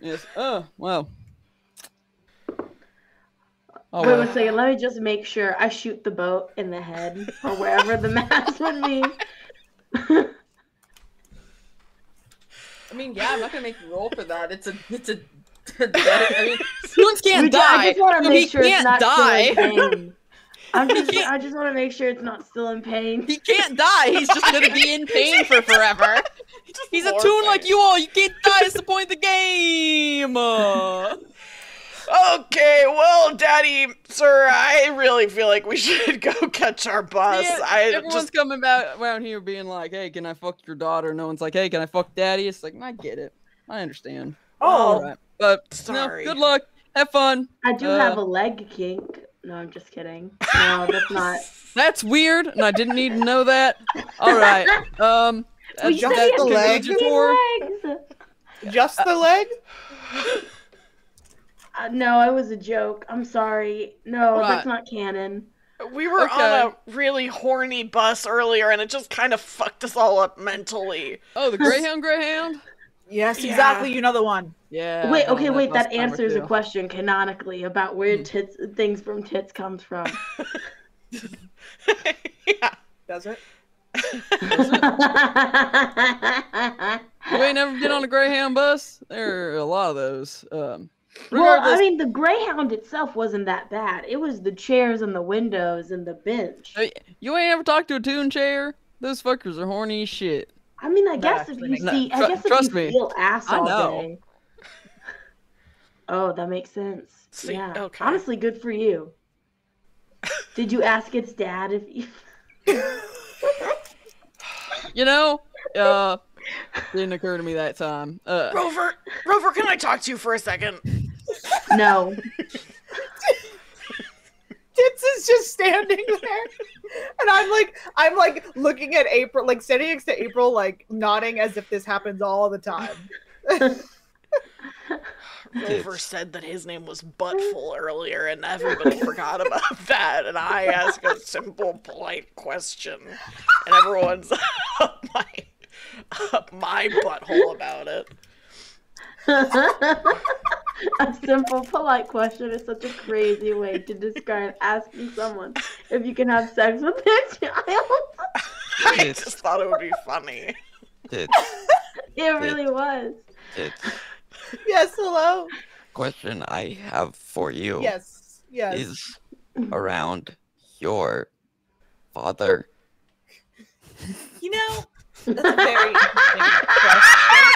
Yes. Oh, wow. Oh, Wait well. one second, let me just make sure I shoot the boat in the head or wherever the mass would be. I mean, yeah, I'm not gonna make you roll for that. It's a I mean, humans can't I die. just want to so make he sure it's can't not die. still in pain. can't- I just want to make sure it's not still in pain. He can't die. He's just gonna be in pain for forever. He's a toon like you all. You can't die. It's the point of the game. Okay, well, Daddy, sir, I really feel like we should go catch our bus. Yeah, everyone's coming back around here being like, "Hey, can I fuck your daughter?" No one's like, "Hey, can I fuck Daddy?" It's like, I get it. I understand. Oh, All right. But sorry. no, good luck. Have fun. I do have a leg kink. No, I'm just kidding. No, that's not. That's weird, and I didn't need to know that. All right. Well, you just said the he had leg? big tour. legs. just the leg? No, it was a joke. I'm sorry. No, Right. that's not canon. We were Okay. on a really horny bus earlier, and it just kind of fucked us all up mentally. Oh, the Greyhound. Yes, Yeah. exactly. You know the one. Yeah. Wait, I okay, know wait. last That time or answers a two. question canonically about where tits, things from tits comes from. Yeah. Does it? You ain't never been on a Greyhound bus? There are a lot of those. Well, Regardless, I mean, the Greyhound itself wasn't that bad. It was the chairs and the windows and the bench. hey, you ain't ever talked to a Toon chair? Those fuckers are horny as shit. I mean, I That guess if actually you makes see, sense. I guess if Trust you me. feel ass I all know. day. Oh, that makes sense. See, Yeah. okay. Honestly, good for you. Did you ask its dad if you? You know, Didn't occur to me that time. Rover, can I talk to you for a second? No. Tits is just standing there, and I'm like looking at April, like standing next to April, like nodding as if this happens all the time. Rover said that his name was Buttful earlier, and everybody forgot about that. And I asked a simple, polite question, and everyone's up my butthole about it. A simple, polite question is such a crazy way to describe asking someone if you can have sex with their child. I just thought it would be funny. It really was. Yes, hello. question I have for you Yes. is around your father. You know, that's a very interesting question.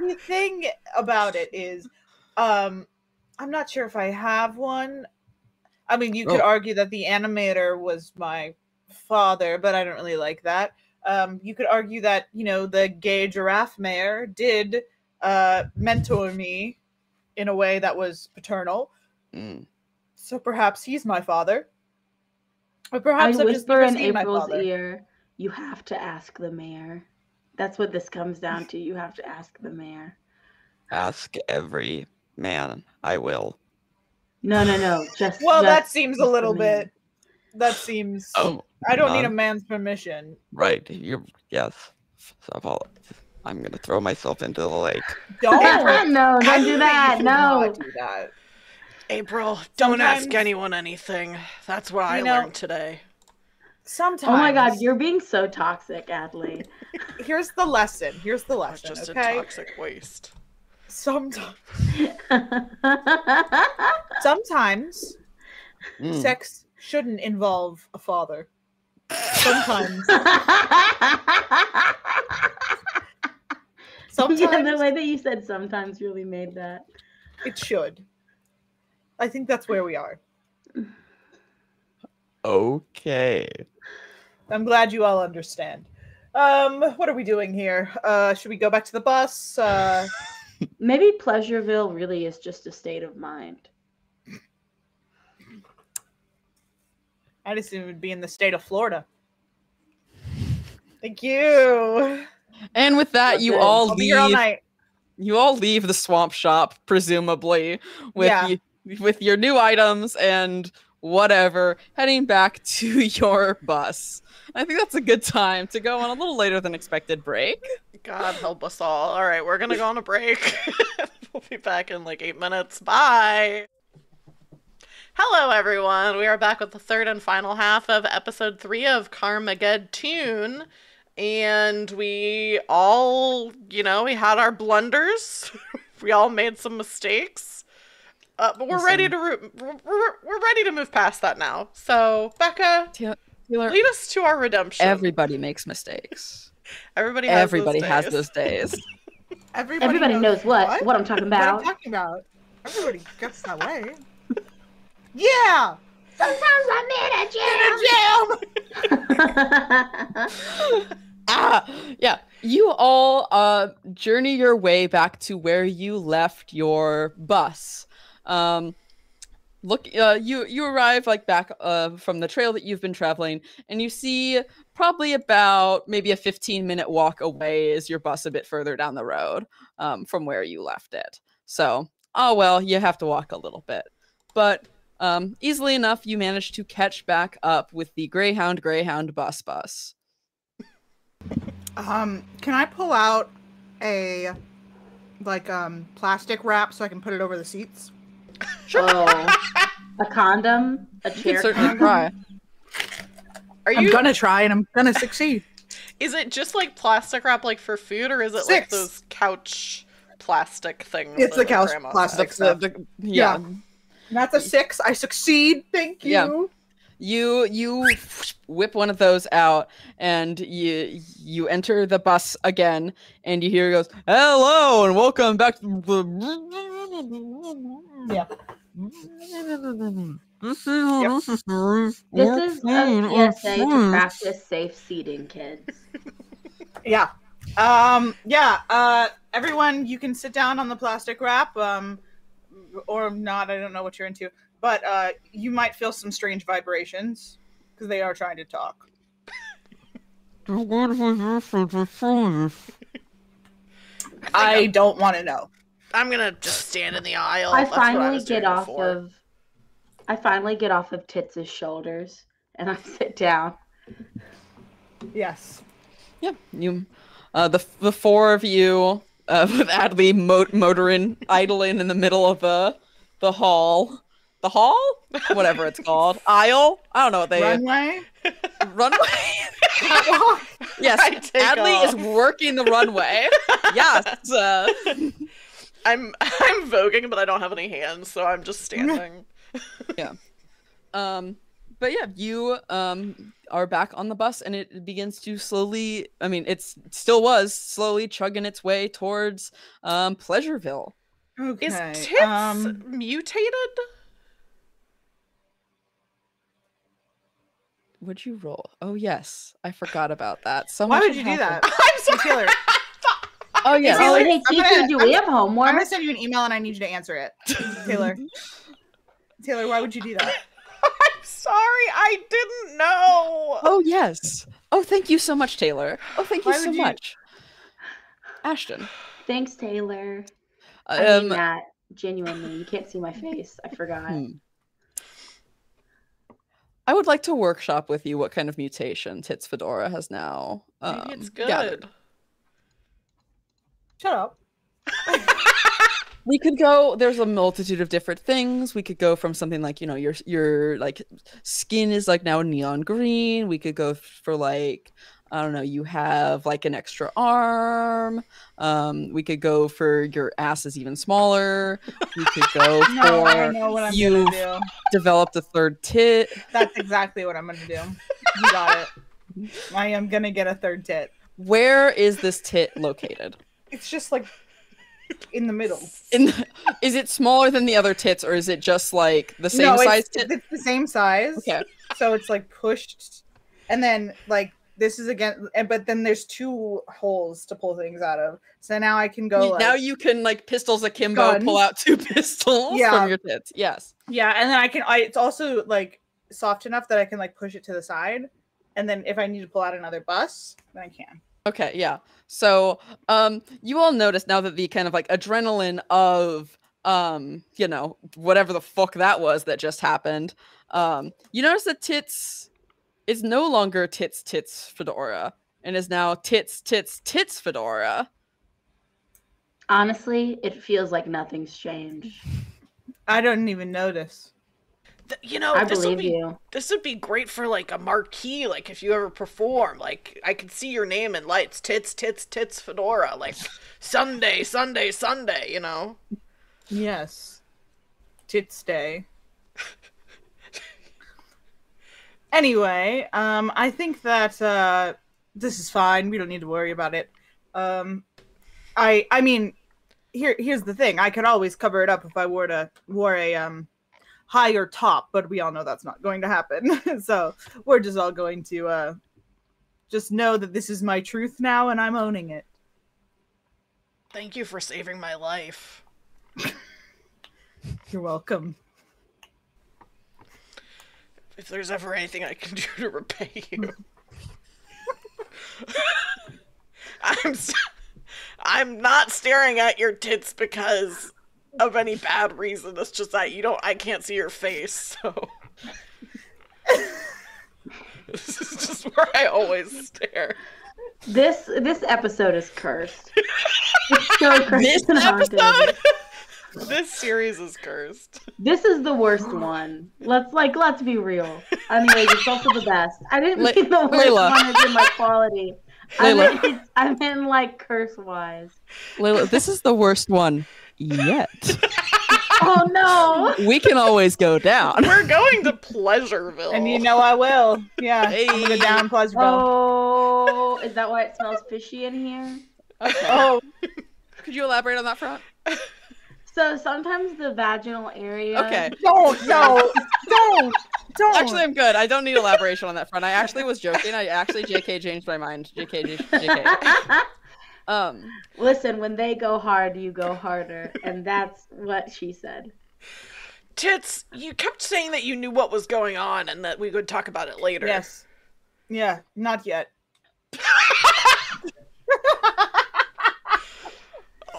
The thing about it is, I'm not sure if I have one. I mean, you could argue that the animator was my father, but I don't really like that. You could argue that, you know, the gay giraffe mayor did mentor me in a way that was paternal. So perhaps he's my father. Or perhaps I I've just whisper never in seen my April's father. ear, you have to ask the mayor. That's what this comes down to. You have to ask the mayor. Ask every man. I will. No. Well, that just seems a the little mayor. bit. That seems. Oh, I don't need a none? man's permission. Right. Yes. I'm gonna throw myself into the lake. Don't. No, I don't do think that. you should No. not do that. April, don't ask Sometimes- anyone anything. That's what I learned today. Sometimes. Oh my god, you're being so toxic, Adley. Here's the lesson. It's just Okay. a toxic waste. Sometimes sex shouldn't involve a father. Sometimes. Yeah, the way that you said sometimes really made that. It should. I think that's where we are. Okay. I'm glad you all understand. What are we doing here? Should we go back to the bus? Maybe Pleasureville really is just a state of mind. I just assume it would be in the state of Florida. Thank you. And with that, That's you it. all I'll be here all leave. night. You all leave the swamp shop, presumably, with with your new items and whatever, heading back to your bus. I think that's a good time to go on a little later than expected break. God help us all. All right, we're gonna go on a break. We'll be back in like 8 minutes. Bye. Hello, everyone. We are back with the third and final half of episode 3 of CARmageddTOON. And we all, we had our blunders. We all made some mistakes. But we're ready to we're ready to move past that now. So, Becca, Taylor, lead us to our redemption. everybody makes mistakes. Everybody has those days. Everybody knows what I'm talking about. What I'm talking about. Everybody gets that way. Yeah. Sometimes I'm in a jam. Yeah. You all journey your way back to where you left your bus. You arrive back from the trail that you've been traveling, and you see probably about maybe a 15-minute walk away is your bus a bit further down the road from where you left it. So, you have to walk a little bit, but easily enough, you manage to catch back up with the Greyhound bus. Can I pull out a plastic wrap so I can put it over the seats? Sure. A condom, a You can chair certainly condom. try. I'm gonna try and I'm gonna succeed. Is it just like plastic wrap for food, or is it like those couch plastic things? It's the couch grandmas plastic have? stuff. Yeah. That's a 6. I succeed. Thank you. Yeah. You whip one of those out, and you enter the bus again, and you hear it goes, "Hello and welcome back to the." Yeah. This is a PSA to practice safe seating, kids. Yeah. Everyone, you can sit down on the plastic wrap, or not. I don't know what you're into, but you might feel some strange vibrations because they are trying to talk. I don't want to know. I'm gonna just stand in the aisle. I That's what I finally was get doing off before. of. I finally get off of Tits' shoulders and I sit down. Yes. Yeah, you, the four of you, with Adley motoring, idling in the middle of the hall, whatever it's called, aisle. I don't know what they Runway. runway. Yes, I take Adley off. is working the runway. Yes. I'm voguing, but I don't have any hands, so I'm just standing. Yeah. But yeah, you are back on the bus, and it begins to slowly. I mean, it still was slowly chugging its way towards Pleasureville. Okay. Is Tits mutated? Would you roll? Oh yes, I forgot about that. So Why much would you do happened. that? I'm sorry. Taylor, Oh yes. Oh, Taylor, they I'm teach you gonna- to do I'm- we have I'm homework? gonna send you an email, and I need you to answer it. Taylor. Taylor, why would you do that? I'm sorry. I didn't know. Oh yes. Oh, thank you so much, Taylor. Oh, thank you Why so would you- much, Ashton. Thanks, Taylor. I mean Um, that genuinely. You can't see my face. I forgot. I would like to workshop with you what kind of mutation Tits Fedora has now. Maybe it's good. gathered. Shut up. We could go. There's a multitude of different things. We could go from something like, you know, your like skin is like now neon green. We could go for like, I don't know, you have like an extra arm. We could go for your ass is even smaller. We could go No, I for know what I'm you've gonna do. developed a third tit. That's exactly what I'm gonna do. You got it. I am gonna get a third tit. Where is this tit located? It's just like in the middle. Is it smaller than the other tits, or is it just like the same No, size it's, tit? it's the same size. Okay. So it's like pushed, and then like this is again, but then there's two holes to pull things out of. So now I can go. Now like, you can like pistols akimbo, Guns. pull out two pistols Yeah. from your tits. Yes. yeah, and then it's also like soft enough that I can like push it to the side, and then if I need to pull out another bus, then I can. Okay, yeah. So, you all notice now that the kind of like adrenaline of, you know, whatever the fuck that was that just happened, you notice that Tits is no longer Tits Fedora, and is now Tits Fedora. Honestly, it feels like nothing's changed. I don't even notice. You know, I this would believe be you. this would be great for like a marquee. Like if you ever perform, like I could see your name in lights. Tits Fedora. Like Sunday. You know. Yes. Tits day. Anyway, I think that this is fine. We don't need to worry about it. I mean, here's the thing. I could always cover it up if I wore a higher top, but we all know that's not going to happen. So we're just all going to just know that this is my truth now, and I'm owning it. Thank you for saving my life. You're welcome. If there's ever anything I can do to repay you, I'm not staring at your tits because of any bad reason. It's just that I can't see your face, so this is just where I always stare. This episode is cursed. It's so cursed. This and haunted. episode? This series is cursed. This is the worst one. Let's be real. Anyways, it's also the best. I didn't mean the worst Layla. one as in like quality. Layla. I meant like curse wise. Layla, this is the worst one yet. Oh no! We can always go down. We're going to Pleasureville. And you know I will. Yeah. I'm gonna down Pleasureville. Oh, is that why it smells fishy in here? Okay. Oh, Could you elaborate on that front? So sometimes the vaginal area. Okay. no. Don't. Actually, I'm good. I don't need elaboration on that front. I actually was joking. I actually JK changed my mind. JK. Listen, when they go hard, you go harder, and that's what she said. Tits, you kept saying that you knew what was going on and that we would talk about it later. Yes. Yeah, not yet.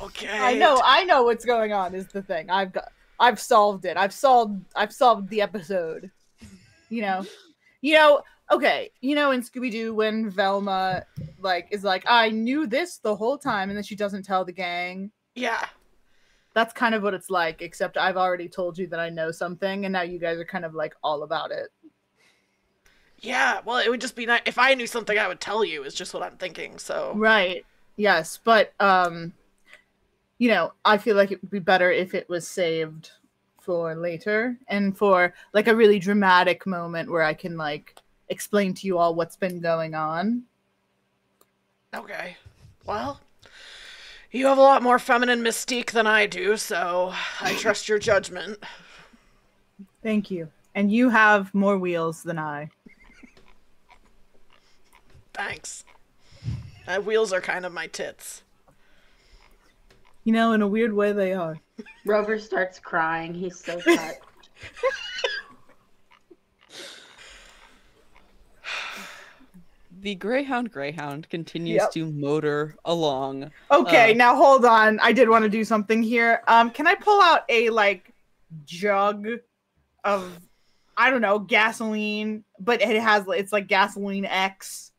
Okay. I know what's going on is the thing. I've solved it. I've solved the episode. You know, okay, in Scooby-Doo when Velma is like, I knew this the whole time, and then she doesn't tell the gang. Yeah. That's kind of what it's like, except I've already told you that I know something, and now you guys are kind of all about it. Yeah, well, it would just be nice if I knew something I would tell you is just what I'm thinking, so. Right. Yes, but I feel like it would be better if it was saved for later and for a really dramatic moment where I can explain to you all what's been going on. Okay. Well, you have a lot more feminine mystique than I do, so I trust your judgment. Thank you. And you have more wheels than I. Thanks. Wheels are kind of my tits. In a weird way they are. Rover starts crying. He's so touched. The Greyhound continues to motor along. Okay, now hold on. I did want to do something here. Can I pull out a jug of, I don't know, gasoline, but it's gasoline X.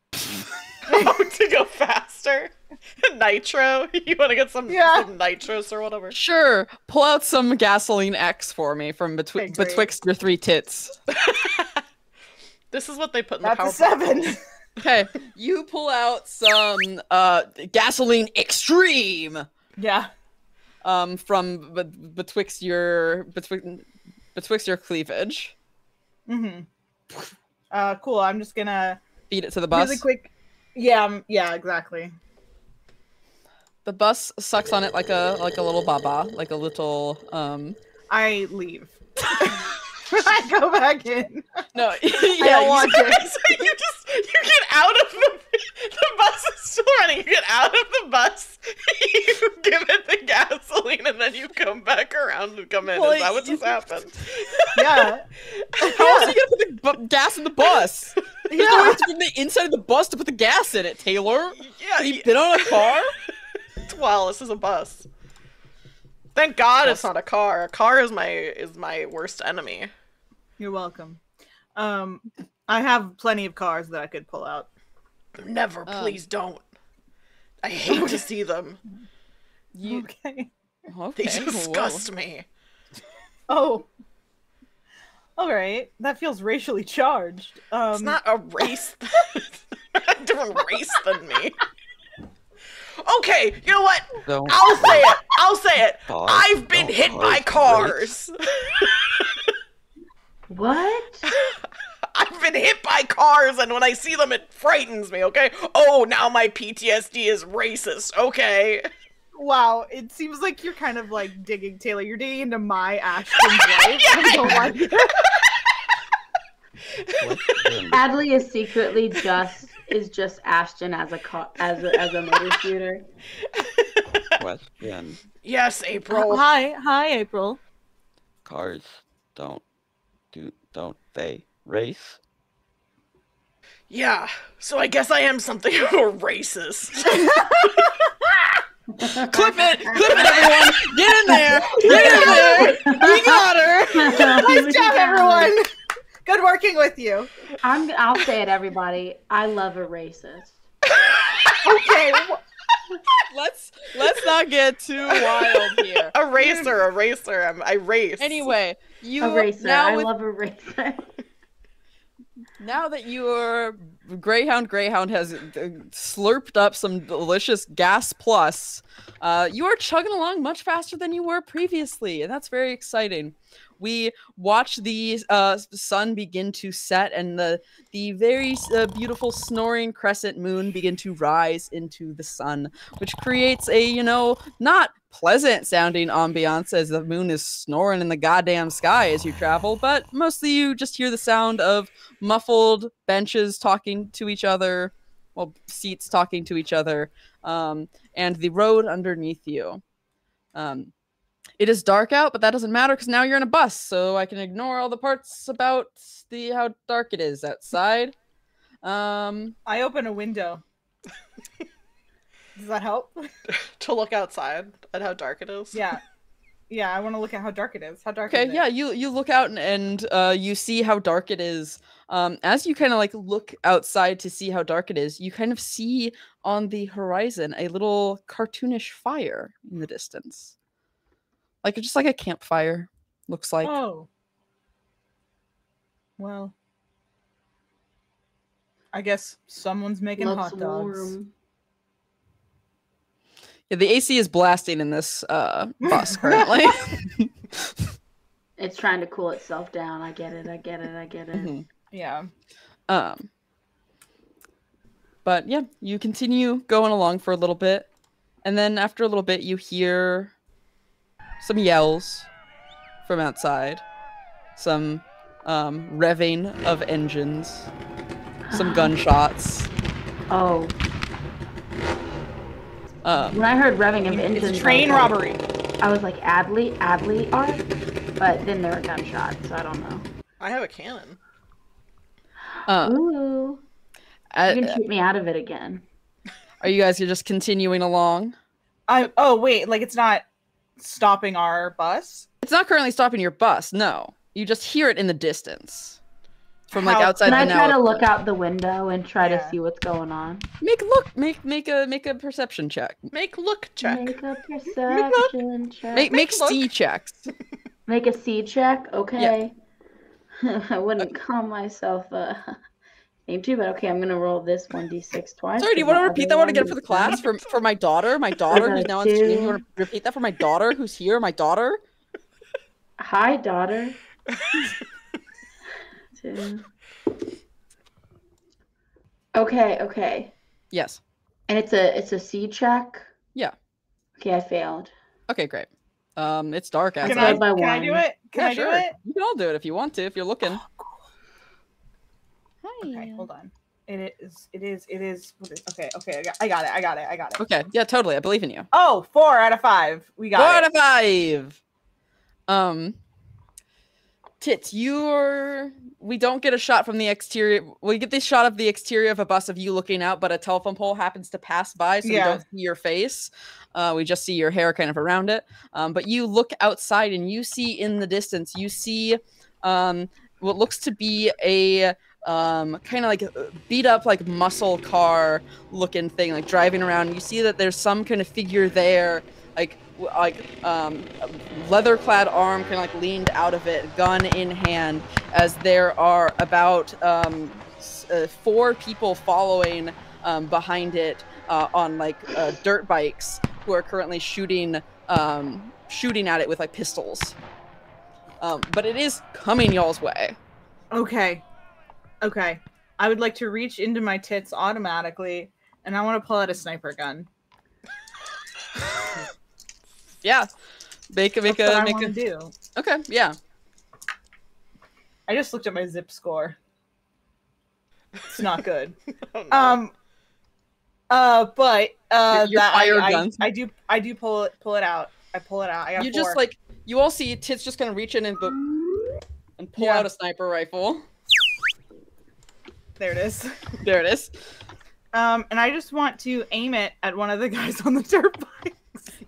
To go faster. Nitro. You want to get some nitros or whatever? Sure. Pull out some gasoline X for me from betwixt your three tits. This is what they put in That's the a 7. Okay, you pull out some gasoline extreme. Yeah. From betwixt your cleavage. Mm-hmm. Cool. I'm just gonna feed it to the bus. Really quick. Yeah, exactly. The bus sucks on it like a little baba, like a little I leave. I go back in. No, I don't want to. So you get out of the bus is still running. You get out of the bus, you give it the gasoline, and then you come back around and come in. Well, is that what just happened? Yeah. How else are you gonna put the gas in the bus? There's no way from the inside of the bus to put the gas in it, Taylor. Yeah, you been on a car? Well, this is a bus. Thank God it's not a car. A car is my worst enemy. You're welcome. I have plenty of cars that I could pull out. Never, please don't. I hate to see them. Okay. They disgust me. Oh. Alright. That feels racially charged. It's not a race. A different race than me. Okay, you know what? I'll say it. I've been hit by cars. What? I've been hit by cars, and when I see them, it frightens me, okay? Oh, now my PTSD is racist, okay? Wow, it seems like you're kind of digging, Taylor. You're digging into my Ashton's life. I don't like it. Adley is secretly just Ashton as a motor scooter. Question. Yes, April. Hi, April. Cars don't they race? Yeah, so I guess I am something of a racist. Clip it, everyone! Get in there! We got her! Nice job, everyone! Good working with you. I'll say it, everybody. I love a racist. Okay. Let's not get too wild here. A racer. I race. Anyway, a racer. I love a racer. Now that your Greyhound has slurped up some delicious gas plus, you are chugging along much faster than you were previously, and that's very exciting. We watch the sun begin to set and the very beautiful snoring crescent moon begin to rise into the sun, which creates a, not pleasant sounding ambiance as the moon is snoring in the goddamn sky as you travel, but mostly you just hear the sound of muffled benches talking to each other, well, seats talking to each other, and the road underneath you. It is dark out, but that doesn't matter because now you're in a bus, so I can ignore all the parts about how dark it is outside. I open a window. Does that help? To look outside at how dark it is. Yeah. Yeah, I want to look at how dark it is. How dark Okay, is it? yeah, you look out and you see how dark it is. As you kind of like look outside to see how dark it is, you kind of see on the horizon a little cartoonish fire in the distance. Like just like a campfire, looks like. Oh. Well. I guess someone's making Looks hot dogs. warm. Yeah, the AC is blasting in this bus currently. It's trying to cool itself down. I get it. Mhm. Yeah. But yeah, you continue going along for a little bit, and then after a little bit, you hear some yells from outside, some revving of engines, some gunshots. Oh. When I heard revving of engines, It's a train robbery. I was like, Adley art? But then there were gunshots, so I don't know. I have a cannon. Ooh. You can shoot me out of it again. Are you guys just continuing along? Oh wait, like it's not stopping our bus? It's not currently stopping your bus, no. You just hear it in the distance. From like How- outside Can the I try now. to look out the window and try to Yeah. see what's going on? Make a perception check. Make look check. Make a perception check. Make look. C checks. Make a C check? Okay. I wouldn't call myself name two, but okay, I'm gonna roll this 1d6 twice. Sorry, do you want to repeat that one again for the class? For my daughter? My daughter who's now on stream. You want to repeat that for my daughter who's here? My daughter? Hi, daughter. Two. Okay. Yes. And it's a C check? Yeah. Okay, I failed. Okay, great. It's dark Can outside. I, by can I one. do it? Can I do it? You can all do it if you want to, if you're looking. Okay, hold on. It is. Okay, I got it. Okay, yeah, totally. I believe in you. Oh, 4 out of 5. We got 4 it. out of 5. Tits, we don't get a shot from the exterior. We get this shot of the exterior of a bus of you looking out, but a telephone pole happens to pass by, so we don't see your face. We just see your hair kind of around it. But you look outside and you see in the distance, you see what looks to be a kind of like beat up like muscle car looking thing, like driving around. You see that there's some kind of figure there, like leather clad arm kind of like leaned out of it, gun in hand, as there are about 4 people following behind it on like dirt bikes who are currently shooting at it with like pistols. But it is coming y'all's way. Okay. I would like to reach into my tits automatically, and I want to pull out a sniper gun. Yeah. Make a do. Okay, yeah. I just looked at my zip score. It's not good. Oh, no. But Your that fire guns. I do pull it out. I pull it out. I got You 4. just like you all see Tits just kind of reach in and pull out a sniper rifle. There it is. There it is. And I just want to aim it at one of the guys on the dirt bikes.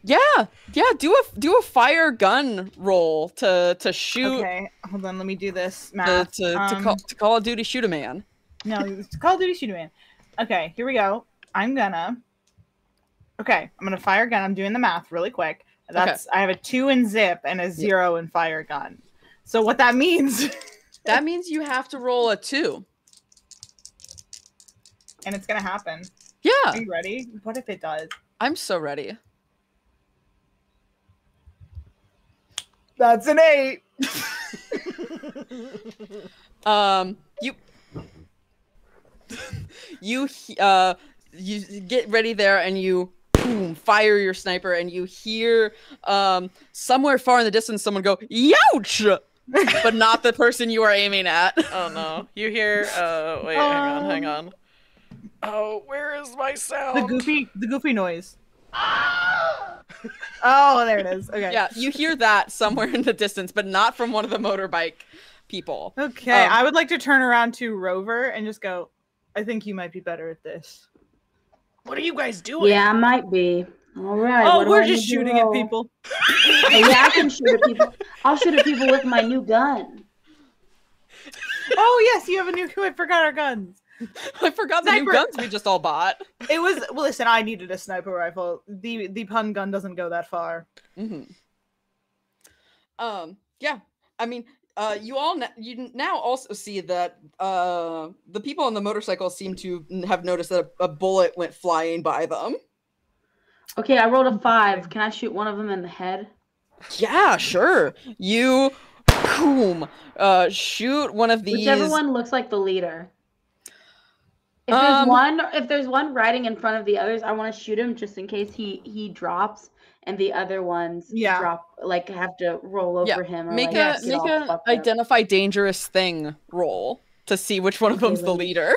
Yeah. Do a fire gun roll to shoot. Okay, hold on. Let me do this math. To Call of Duty shoot a man. No, it's Call of Duty shoot a man. Okay, here we go. I'm gonna fire gun. I'm doing the math really quick. I have a 2 in zip and a 0 in fire gun. So what that means? That means you have to roll a 2. And it's gonna happen. Yeah. Are you ready? What if it does? I'm so ready. That's an 8. You get ready there and you boom, fire your sniper, and you hear somewhere far in the distance someone go, "Youch!" but not the person you are aiming at. Oh no. You hear wait, hang on. Oh, where is my sound? The goofy noise. Oh, there it is. Okay. Yeah, you hear that somewhere in the distance, but not from one of the motorbike people. Okay, I would like to turn around to Rover and just go, I think you might be better at this. What are you guys doing? Yeah, I might be. All right. Oh, what do we're I just need to shooting at roll? people. Yeah, I can shoot at people. I'll shoot at people with my new gun. Oh, yes, you have a new... I forgot our guns. I forgot the new Sniper. guns we just all bought. It was... Well, listen, I needed a sniper rifle. The pun gun doesn't go that far. Mm-hmm. Yeah, I mean, you now also see that the people on the motorcycle seem to have noticed that a bullet went flying by them. Okay, I rolled a 5. Can I shoot one of them in the head? Yeah, sure. You, boom, shoot one of these. Whichever one looks like the leader. If there's one riding in front of the others, I want to shoot him just in case he drops and the other ones drop, like have to roll over him. Or Make like, a identify dangerous thing roll to see which one of them's the leader.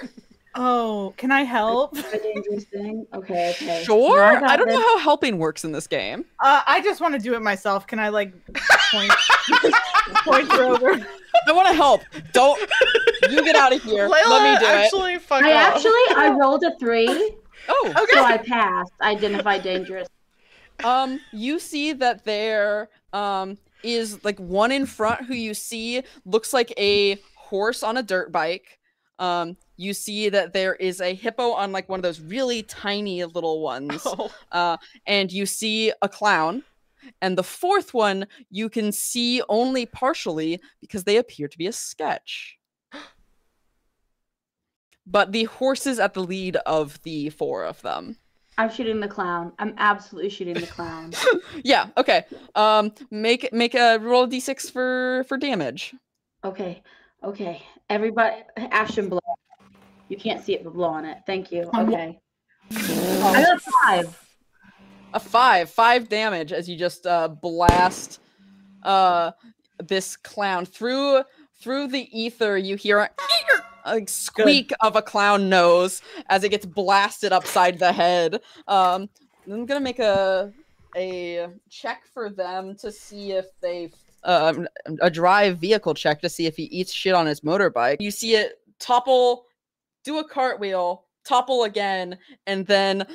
Oh, can I help? A dangerous thing. Okay. Sure. No, I don't know how helping works in this game. I just want to do it myself. Can I like point Rover? I want to help. Don't you get out of here. Layla, let me do actually it. Fuck off. I rolled a 3. Oh, okay. So I passed. Identify dangerous. You see that there is like one in front who you see looks like a horse on a dirt bike. You see that there is a hippo on like one of those really tiny little ones. Oh. And you see a clown. And the fourth one you can see only partially because they appear to be a sketch. But the horse is at the lead of the 4 of them. I'm shooting the clown. I'm absolutely shooting the clown. Yeah, okay. Make a roll a d6 for damage. Okay. Everybody, action blow. You can't see it, but blow on it. Thank you. Okay. I got a 5. A 5 damage as you just blast this clown through the ether. You hear a squeak of a clown nose as it gets blasted upside the head. I'm gonna make a check for them to see if they a drive vehicle check to see if he eats shit on his motorbike. You see it topple, do a cartwheel, topple again, and then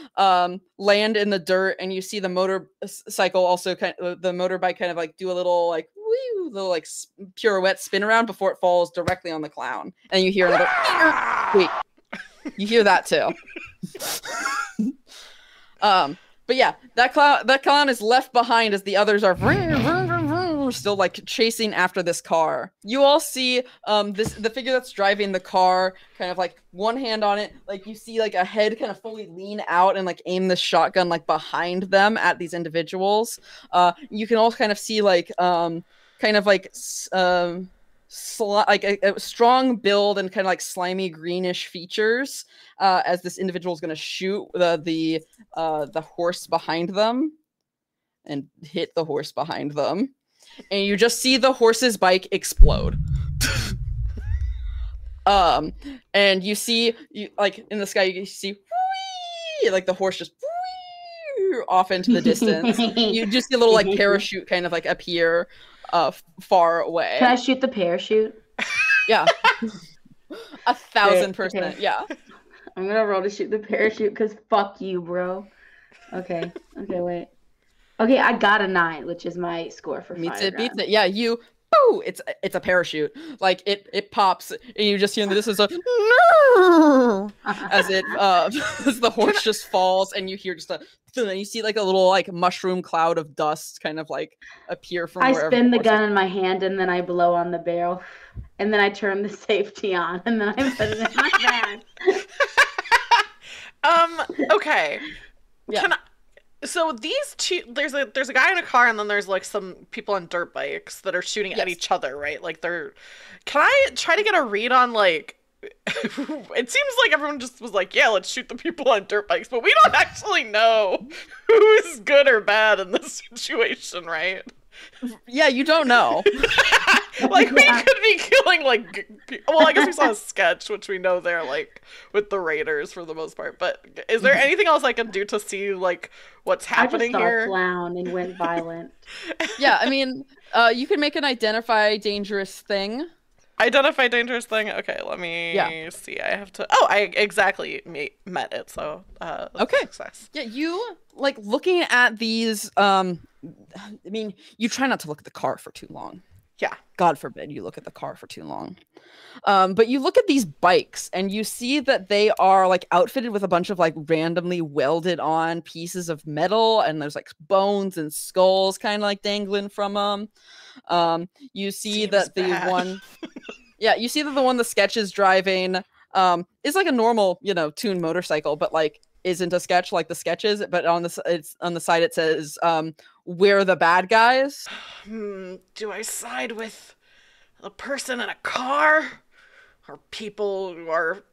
land in the dirt. And you see the motorcycle also the motorbike kind of like do a little like woo, little like pirouette spin around before it falls directly on the clown. And you hear another wait. You hear that too. But yeah, that clown is left behind as the others are still like chasing after this car. You all see the figure that's driving the car kind of like one hand on it, like you see like a head kind of fully lean out and like aim the shotgun like behind them at these individuals. You can also kind of see like kind of like like a strong build and kind of like slimy greenish features as this individual is going to shoot the horse behind them and hit the horse behind them. And you just see the horse's bike explode. And you see, like in the sky, you see, whee, like the horse just whee, off into the distance. You just see a little like parachute kind of like appear far away. Can I shoot the parachute? Yeah. 1,000%. Okay. Yeah. I'm gonna roll to shoot the parachute because fuck you, bro. Okay, wait. Okay, I got a 9, which is my score for Beats fireground. it. Yeah, you boo! It's a parachute. Like it pops, and you just hear this is a no as it as the horse just falls, and you hear just you see like a little like mushroom cloud of dust kind of like appear from I wherever. spin the gun in my hand, and then I blow on the barrel, and then I turn the safety on, and then I put it in my bag. Okay. Yeah. So these two, there's a guy in a car, and then there's like some people on dirt bikes that are shooting at each other, right? Like can I try to get a read on like it seems like everyone just was like, yeah, let's shoot the people on dirt bikes, but we don't actually know who is good or bad in this situation, right? Yeah, you don't know. Like, we could be killing, like, well, I guess we saw a sketch, which we know they're, like, with the Raiders for the most part, but is there anything else I can do to see, like, what's happening I just saw here? a clown and went violent. Yeah, I mean, you can make an identify dangerous thing. Identify dangerous thing? Okay, let me see. I have to... Oh, I exactly met it, so... Okay. Success. Yeah, you, like, looking at these, I mean, you try not to look at the car for too long. Yeah. God forbid you look at the car for too long. But you look at these bikes, and you see that they are, like, outfitted with a bunch of, like, randomly welded on pieces of metal, and there's, like, bones and skulls kind of, like, dangling from them. You see Seems that the bad. one... Yeah, you see that the one the sketch is driving is like a normal, you know, Toon motorcycle, but like isn't a sketch like the sketches. But on the side it says, "We're the bad guys." Do I side with the person in a car, or people who are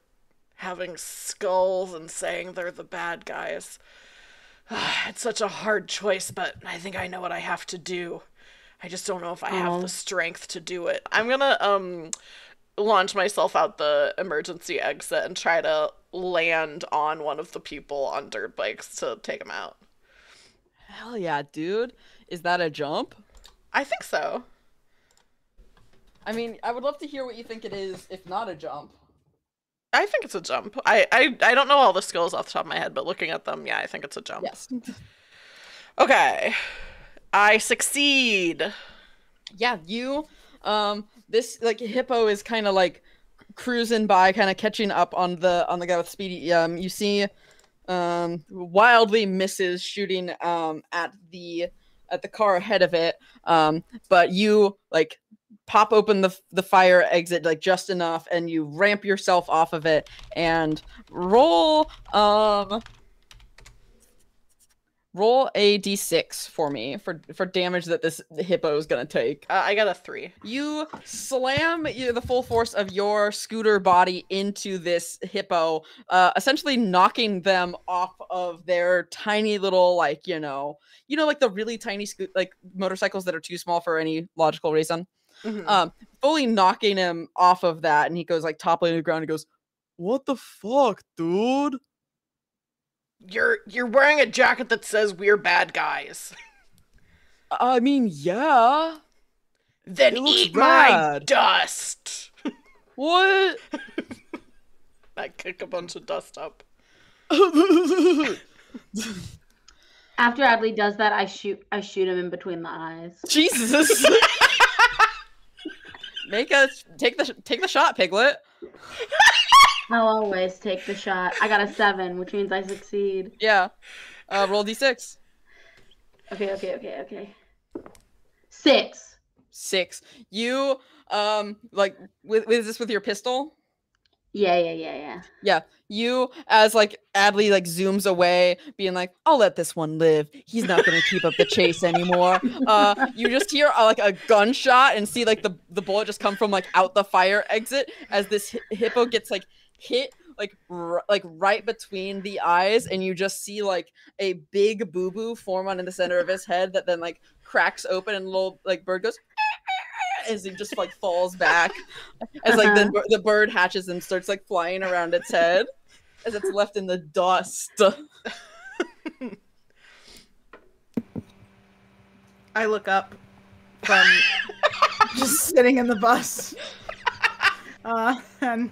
having skulls and saying they're the bad guys? It's such a hard choice, but I think I know what I have to do. I just don't know if I have the strength to do it. I'm gonna launch myself out the emergency exit and try to land on one of the people on dirt bikes to take them out. Hell yeah, dude! Is that a jump? I think so. I mean, I would love to hear what you think it is, if not a jump. I think it's a jump. I don't know all the skills off the top of my head, but looking at them, yeah, I think it's a jump. Yes. Okay. I succeed. Yeah, you this like hippo is kind of like cruising by, kind of catching up on the guy with speedy. You see wildly misses shooting at the car ahead of it. But you like pop open the fire exit like just enough, and you ramp yourself off of it and roll a d6 for me for damage that this hippo is gonna take. I got a 3. You slam the full force of your scooter body into this hippo, essentially knocking them off of their tiny little, like, you know, like the really tiny like motorcycles that are too small for any logical reason. Mm-hmm. Fully knocking him off of that, and he goes like toppling to the ground and goes, "What the fuck, dude? You're wearing a jacket that says we're bad guys. I mean, yeah. Then It looks eat my rad. dust." What?" I kick a bunch of dust up. After Adley does that, I shoot him in between the eyes. Jesus. Take the shot, Piglet. I'll always take the shot. I got a 7, which means I succeed. Yeah. Roll d6. Okay. 6. 6. You like with this with your pistol? Yeah. Yeah. You, as like Adley like zooms away, being like, "I'll let this one live. He's not gonna keep up the chase anymore." You just hear like a gunshot and see like the bullet just come from like out the fire exit as this hippo gets like hit like right between the eyes, and you just see like a big boo-boo form on in the center of his head that then like cracks open, and a little like bird goes as it just like falls back as like the bird hatches and starts like flying around its head as it's left in the dust. I look up from just sitting in the bus. And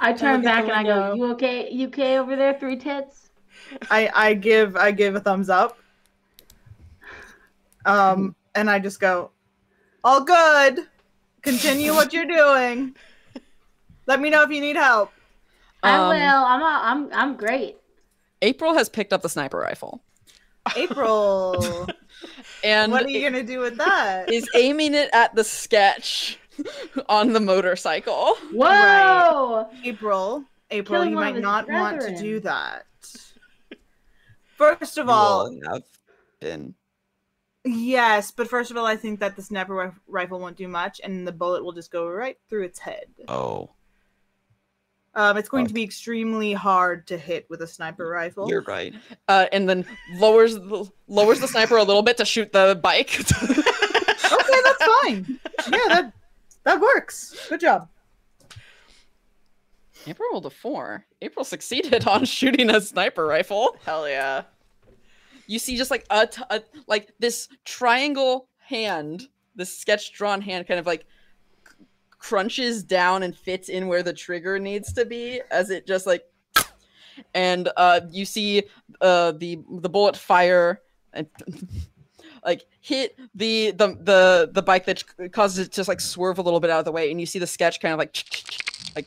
I turn look back at and the I go, window. "You okay? You okay over there, 3 tits?" I give a thumbs up. And I just go, "All good. Continue what you're doing. Let me know if you need help." I will. I'm great. April has picked up the sniper rifle April, and what are you gonna do with that? is aiming it at the sketch on the motorcycle. Whoa! April, Killing you one of might his not want to brethren. do that. First of You all, all have been. yes, but first of all, I think that the sniper rifle won't do much, and the bullet will just go right through its head. Oh. It's going to be extremely hard to hit with a sniper rifle. You're right. And then lowers the sniper a little bit to shoot the bike. Okay, that's fine. Yeah, that works. Good job. April rolled a 4. April succeeded on shooting a sniper rifle. Hell yeah. You see just like like this triangle hand, this sketch drawn hand kind of like crunches down and fits in where the trigger needs to be as it just like, and you see the bullet fire and like hit the bike that causes it to just like swerve a little bit out of the way, and you see the sketch kind of like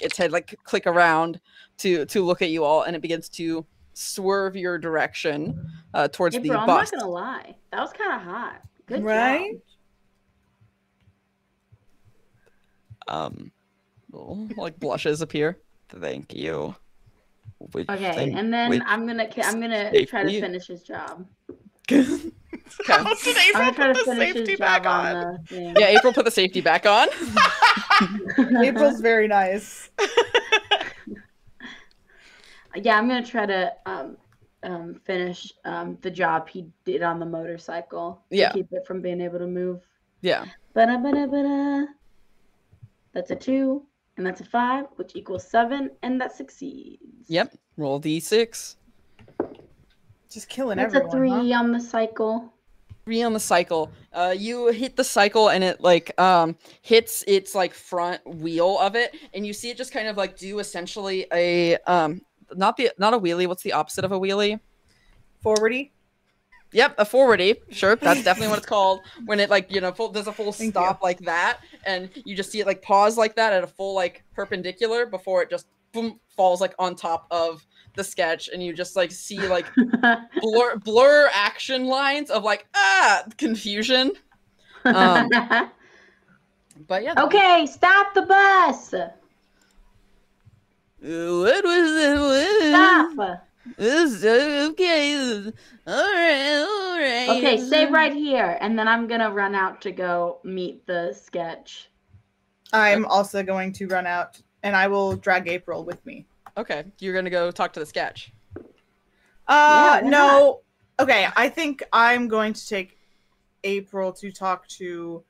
its head like click around to look at you all, and it begins to swerve your direction towards April, the I'm bus. not gonna lie, that was kind of hot. Good Right? job. Like blushes appear. Thank you. Okay, and then I'm gonna try to finish his job. How did April I'm gonna try put to the finish safety his back job on? on the thing. Yeah, April put the safety back on. April's very nice. Yeah, I'm gonna try to finish the job he did on the motorcycle to Yeah. keep it from being able to move. Yeah. Ba-da-ba-da-ba-da. That's a 2, and that's a 5, which equals 7, and that succeeds. Yep. Roll d6. Just killing That's everyone. a 3 on the cycle. 3 on the cycle. You hit the cycle and it like hits its like front wheel of it, and you see it just kind of like do essentially a not a wheelie. What's the opposite of a wheelie? Forwardy. Yep, a forwardy. Sure, that's definitely what it's called. When it like does a full Thank stop like that, and you just see it like pause like that at a full like perpendicular before it just boom falls like on top of the sketch, and you just like see like blur action lines of like confusion. But yeah. Okay, stop the bus. What was it? Stop. Okay. All right. Okay, stay right here, and then I'm gonna run out to go meet the sketch. I'm also going to run out, and I will drag April with me. Okay, you're gonna go talk to the sketch. Yeah, why No. Okay, I think I'm going to take April to talk to...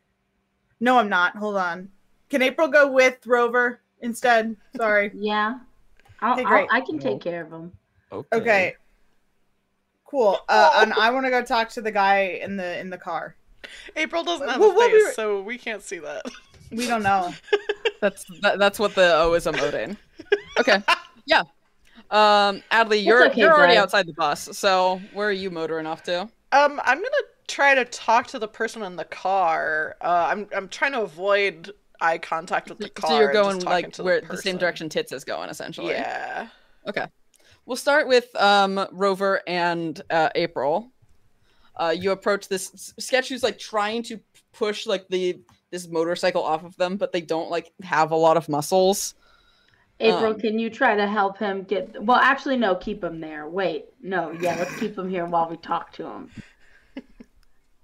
No, I'm not. Hold on. Can April go with Rover instead? Sorry. Yeah, Okay, great. I can take care of him. Okay. Cool. And I want to go talk to the guy in the car. April doesn't have Well, a we'll face, be- so we can't see that. We don't know. That's what the O is emoting. Okay. Yeah. Adley, you're okay, already bud. outside the bus, so where are you motoring off to? I'm gonna try to talk to the person in the car. I'm trying to avoid eye contact with the car. So you're and just going talking like to where the same person. direction Tits is going, essentially. Yeah. Okay. We'll start with Rover and April. You approach this sketch who's like trying to push like this motorcycle off of them, but they don't like have a lot of muscles. April, can you try to help him get... Well, actually, no, keep him there. Wait, no, yeah, let's keep him here while we talk to him.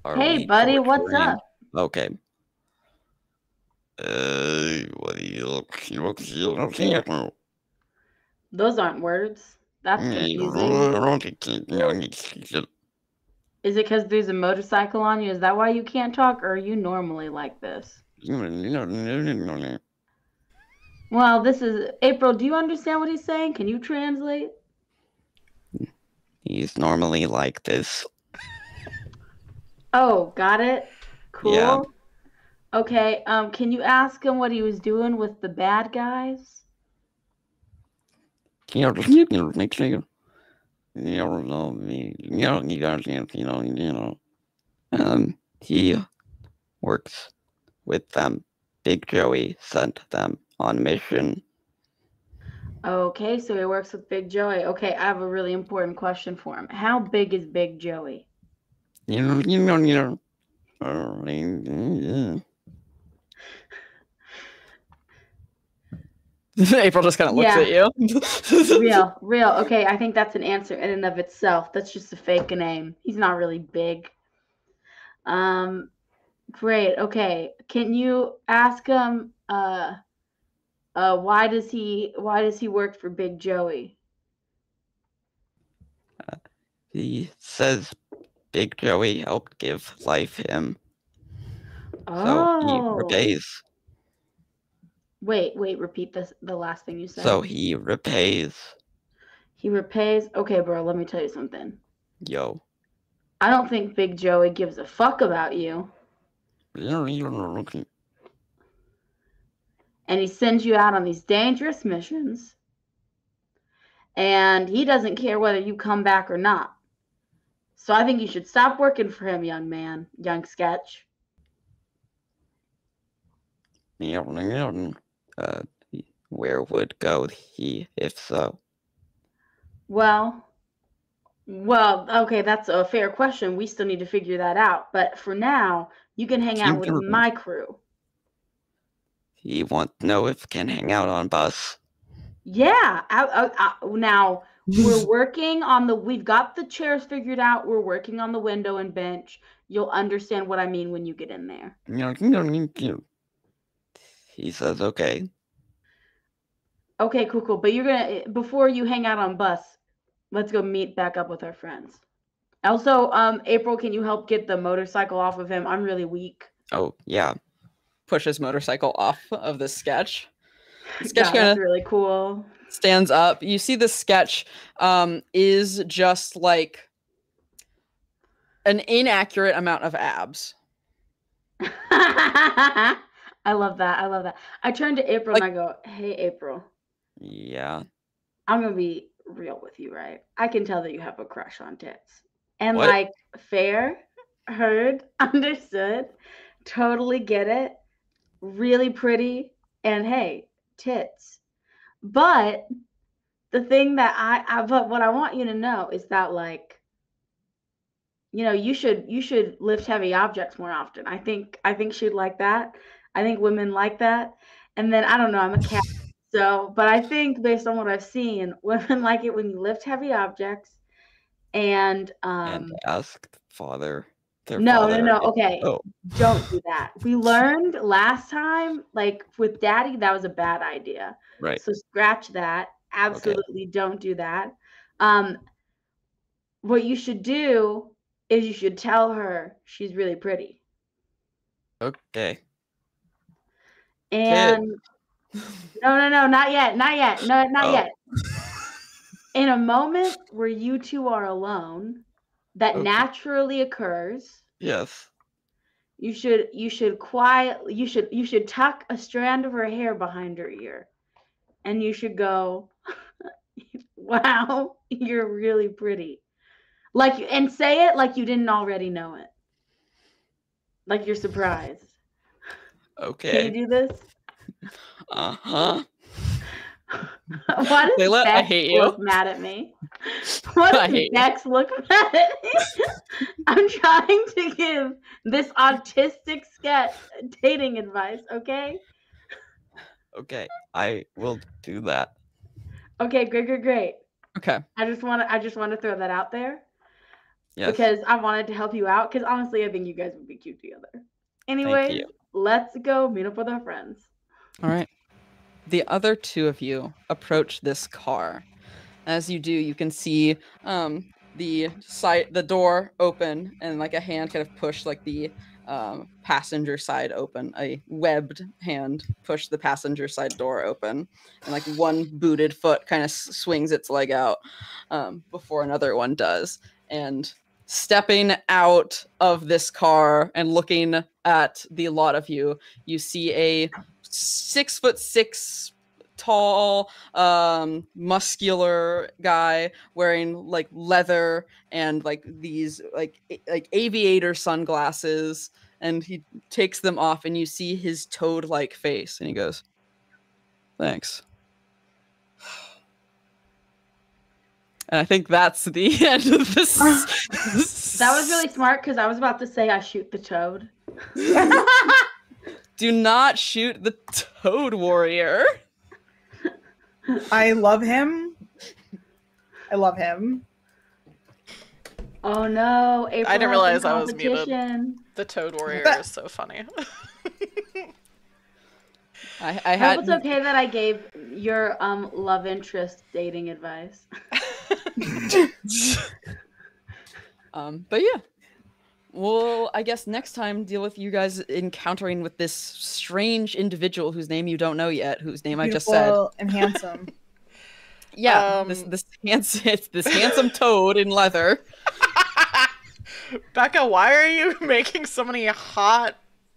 Hey, buddy, what's up? Okay. What are you looking at? Those aren't words. That's confusing. Is it because there's a motorcycle on you? Is that why you can't talk, or are you normally like this? Well, this is... April, do you understand what he's saying? Can you translate? He's normally like this. Oh, got it. Cool. Yeah. Okay, can you ask him what he was doing with the bad guys? He works with them. Big Joey sent them on mission. Okay, so he works with Big Joey. Okay, I have a really important question for him. How big is Big Joey? April just kind of looks at you. Real. Okay, I think that's an answer in and of itself. That's just a fake name. He's not really big. Great. Okay, can you ask him? Why does he work for Big Joey? He says Big Joey helped give life him, so he Oh. repays. Wait, repeat the last thing you said. So he repays. He repays. Okay, bro, let me tell you something. Yo. I don't think Big Joey gives a fuck about you. And he sends you out on these dangerous missions. And he doesn't care whether you come back or not. So I think you should stop working for him, young man, young sketch. Where would go he if so? Well, okay, that's a fair question. We still need to figure that out. But for now, you can hang out with my crew. He wants to know if can hang out on bus. Yeah. Now we're working on we've got the chairs figured out. We're working on the window and bench. You'll understand what I mean when you get in there. He says okay. Okay, cool. But you're gonna, before you hang out on bus, let's go meet back up with our friends. Also, April, can you help get the motorcycle off of him? I'm really weak. Oh, yeah. Push his motorcycle off of the sketch. The sketch that's really cool. Stands up. You see the sketch is just like an inaccurate amount of abs. I love that. I turn to April and I go, hey, April. Yeah. I'm going to be real with you, right? I can tell that you have a crush on tits. And What? like, fair, heard, understood, totally get it. Really pretty. And hey, tits. But the thing that but what I want you to know is that, like, you know, you should lift heavy objects more often. I think she'd like that. I think women like that. And then I don't know, I'm a cat. So, but I think based on what I've seen, women like it when you lift heavy objects and ask father. No. Okay. Oh. Don't do that. We learned last time, like with Daddy, that was a bad idea. Right. So scratch that. Absolutely don't do that. What you should do is you should tell her she's really pretty. Okay. And no, not yet. Not yet. In a moment where you two are alone, that naturally occurs. Yes. You should quietly, you should tuck a strand of her hair behind her ear, and you should go, "Wow, you're really pretty," and say it like you didn't already know it, like you're surprised. Okay. Can you do this? Uh-huh. Why does Layla, Bex I hate you. look mad at me? Why does Bex look mad at me? I'm trying to give this autistic sketch dating advice, okay? Okay, I will do that. Okay, great. Okay. I just want to throw that out there. Yes. Because I wanted to help you out. Because honestly, I think you guys would be cute together. Anyway, let's go meet up with our friends. All right. The other two of you approach this car. As you do, you can see the door open and like a hand kind of push like the passenger side open. A webbed hand push the passenger side door open, and like one booted foot kind of swings its leg out before another one does. And stepping out of this car and looking at the lot of you, you see a 6'6" tall, muscular guy wearing like leather and like these like aviator sunglasses, and he takes them off and you see his toad-like face and he goes, "Thanks." And I think that's the end of this. That was really smart because I was about to say I shoot the toad. Do not shoot the Toad Warrior. I love him. Oh no, April, I didn't realize I was competition. muted. The Toad Warrior is so funny. I I had. hope it's okay that I gave your love interest dating advice. But yeah. Well, I guess next time deal with you guys encountering with this strange individual whose name you don't know yet, whose name I just said. Beautiful and handsome. Yeah, this handsome toad in leather. Becca, why are you making so many hot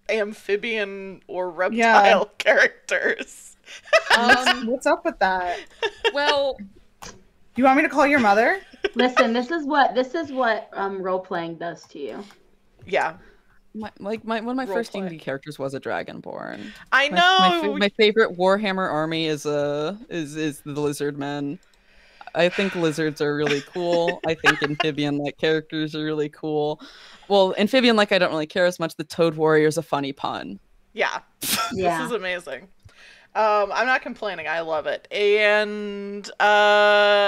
amphibian or reptile characters? What's up with that? Well, Do you want me to call your mother? Listen, this is what role playing does to you. Yeah. one of my first Roleplay. D&D characters was a dragonborn. I know. My favorite Warhammer army is the lizard men. I think lizards are really cool. I think amphibian-like characters are really cool. Well, amphibian-like I don't really care as much. The Toad Warrior is a funny pun. Yeah. Yeah. This is amazing. I'm not complaining. I love it. And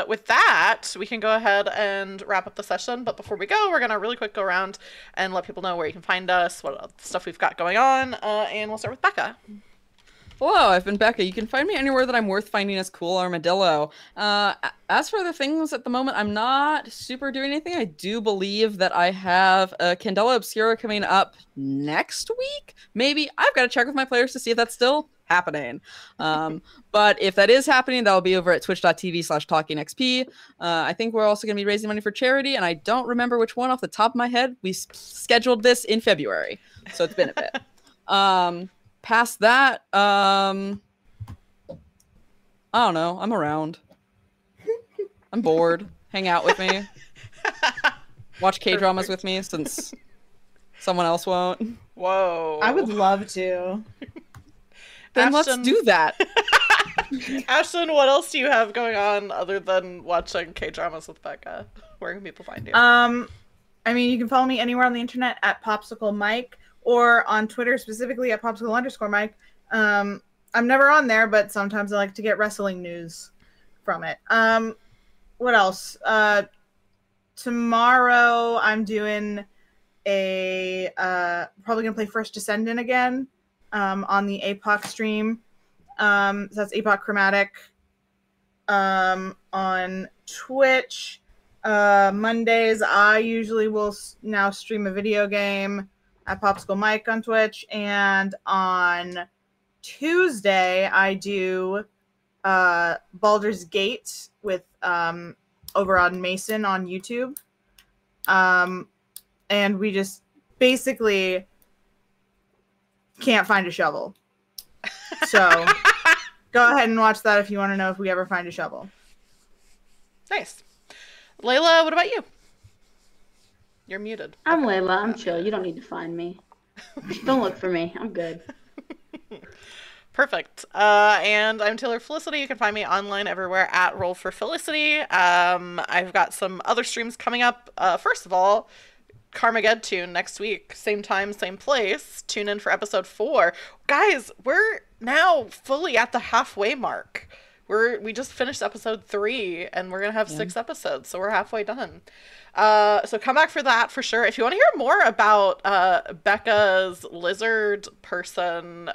with that, we can go ahead and wrap up the session. But before we go, we're going to really quick go around and let people know where you can find us, what stuff we've got going on. And we'll start with Becca. Hello, I've been Becca. You can find me anywhere that I'm worth finding as cool armadillo. As for the things at the moment, I'm not super doing anything. I do believe that I have a Candela Obscura coming up next week. Maybe. I've got to check with my players to see if that's still happening. But if that is happening, that'll be over at twitch.tv/talkingxp. I think we're also going to be raising money for charity, and I don't remember which one off the top of my head. We scheduled this in February, so it's been a bit. Past that, I don't know. I'm around. I'm bored. Hang out with me. Watch K-dramas with me since someone else won't. Whoa. I would love to. Then let's Ashton- do that. Ashton, what else do you have going on other than watching K-dramas with Becca? Where can people find you? I mean, you can follow me anywhere on the internet at Popsicle Mike, or on Twitter specifically at Popsicle_Mike. I'm never on there, but sometimes I like to get wrestling news from it. What else? Tomorrow I'm doing probably gonna play First Descendant again on the APOC stream. So that's APOC Chromatic on Twitch. Mondays I usually will now stream a video game at Popsicle Mike on Twitch, and on Tuesday I do Baldur's Gate with over on Mason on YouTube. And we just basically can't find a shovel. So go ahead and watch that if you want to know if we ever find a shovel. Nice. Layla, what about you? You're muted. I'm Layla. I'm chill. You don't need to find me. Don't look for me. I'm good. Perfect. And I'm Taylor Felicity. You can find me online everywhere at Roll for Felicity. I've got some other streams coming up. First of all, CARmageddTOON next week. Same time, same place. Tune in for episode 4. Guys, we're now fully at the halfway mark. We just finished episode 3, and we're gonna have 6 episodes, so we're halfway done. So come back for that for sure. If you want to hear more about Becca's lizard person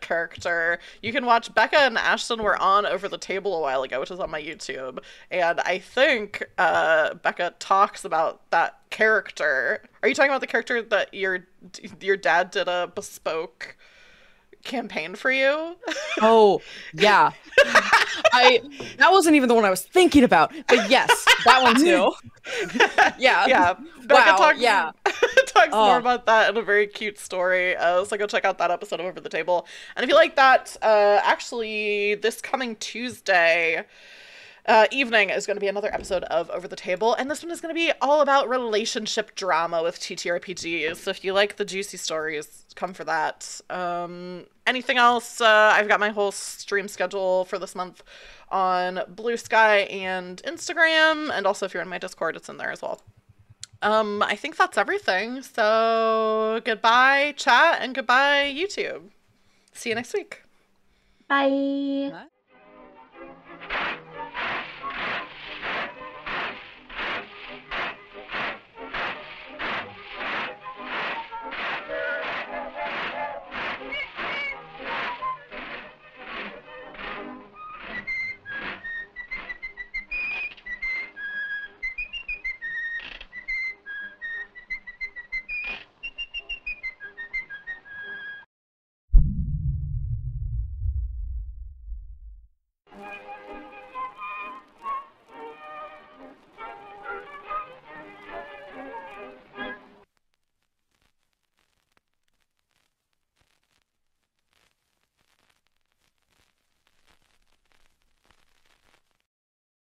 character, you can watch Becca and Ashton were on Over the Table a while ago, which is on my YouTube. And I think Becca talks about that character. Are you talking about the character that your dad did a bespoke campaign for you? Oh, yeah. That wasn't even the one I was thinking about, but yes, that one too. Yeah. Yeah. Becca talks Oh. more about that in a very cute story. So go check out that episode of Over the Table. And if you like that, actually this coming Tuesday evening is going to be another episode of Over the Table, and this one is going to be all about relationship drama with TTRPGs. So if you like the juicy stories, come for that. Anything else? I've got my whole stream schedule for this month on Blue Sky and Instagram, and also if you're in my Discord, it's in there as well. I think that's everything. So goodbye, chat, and goodbye, YouTube. See you next week. Bye. Bye.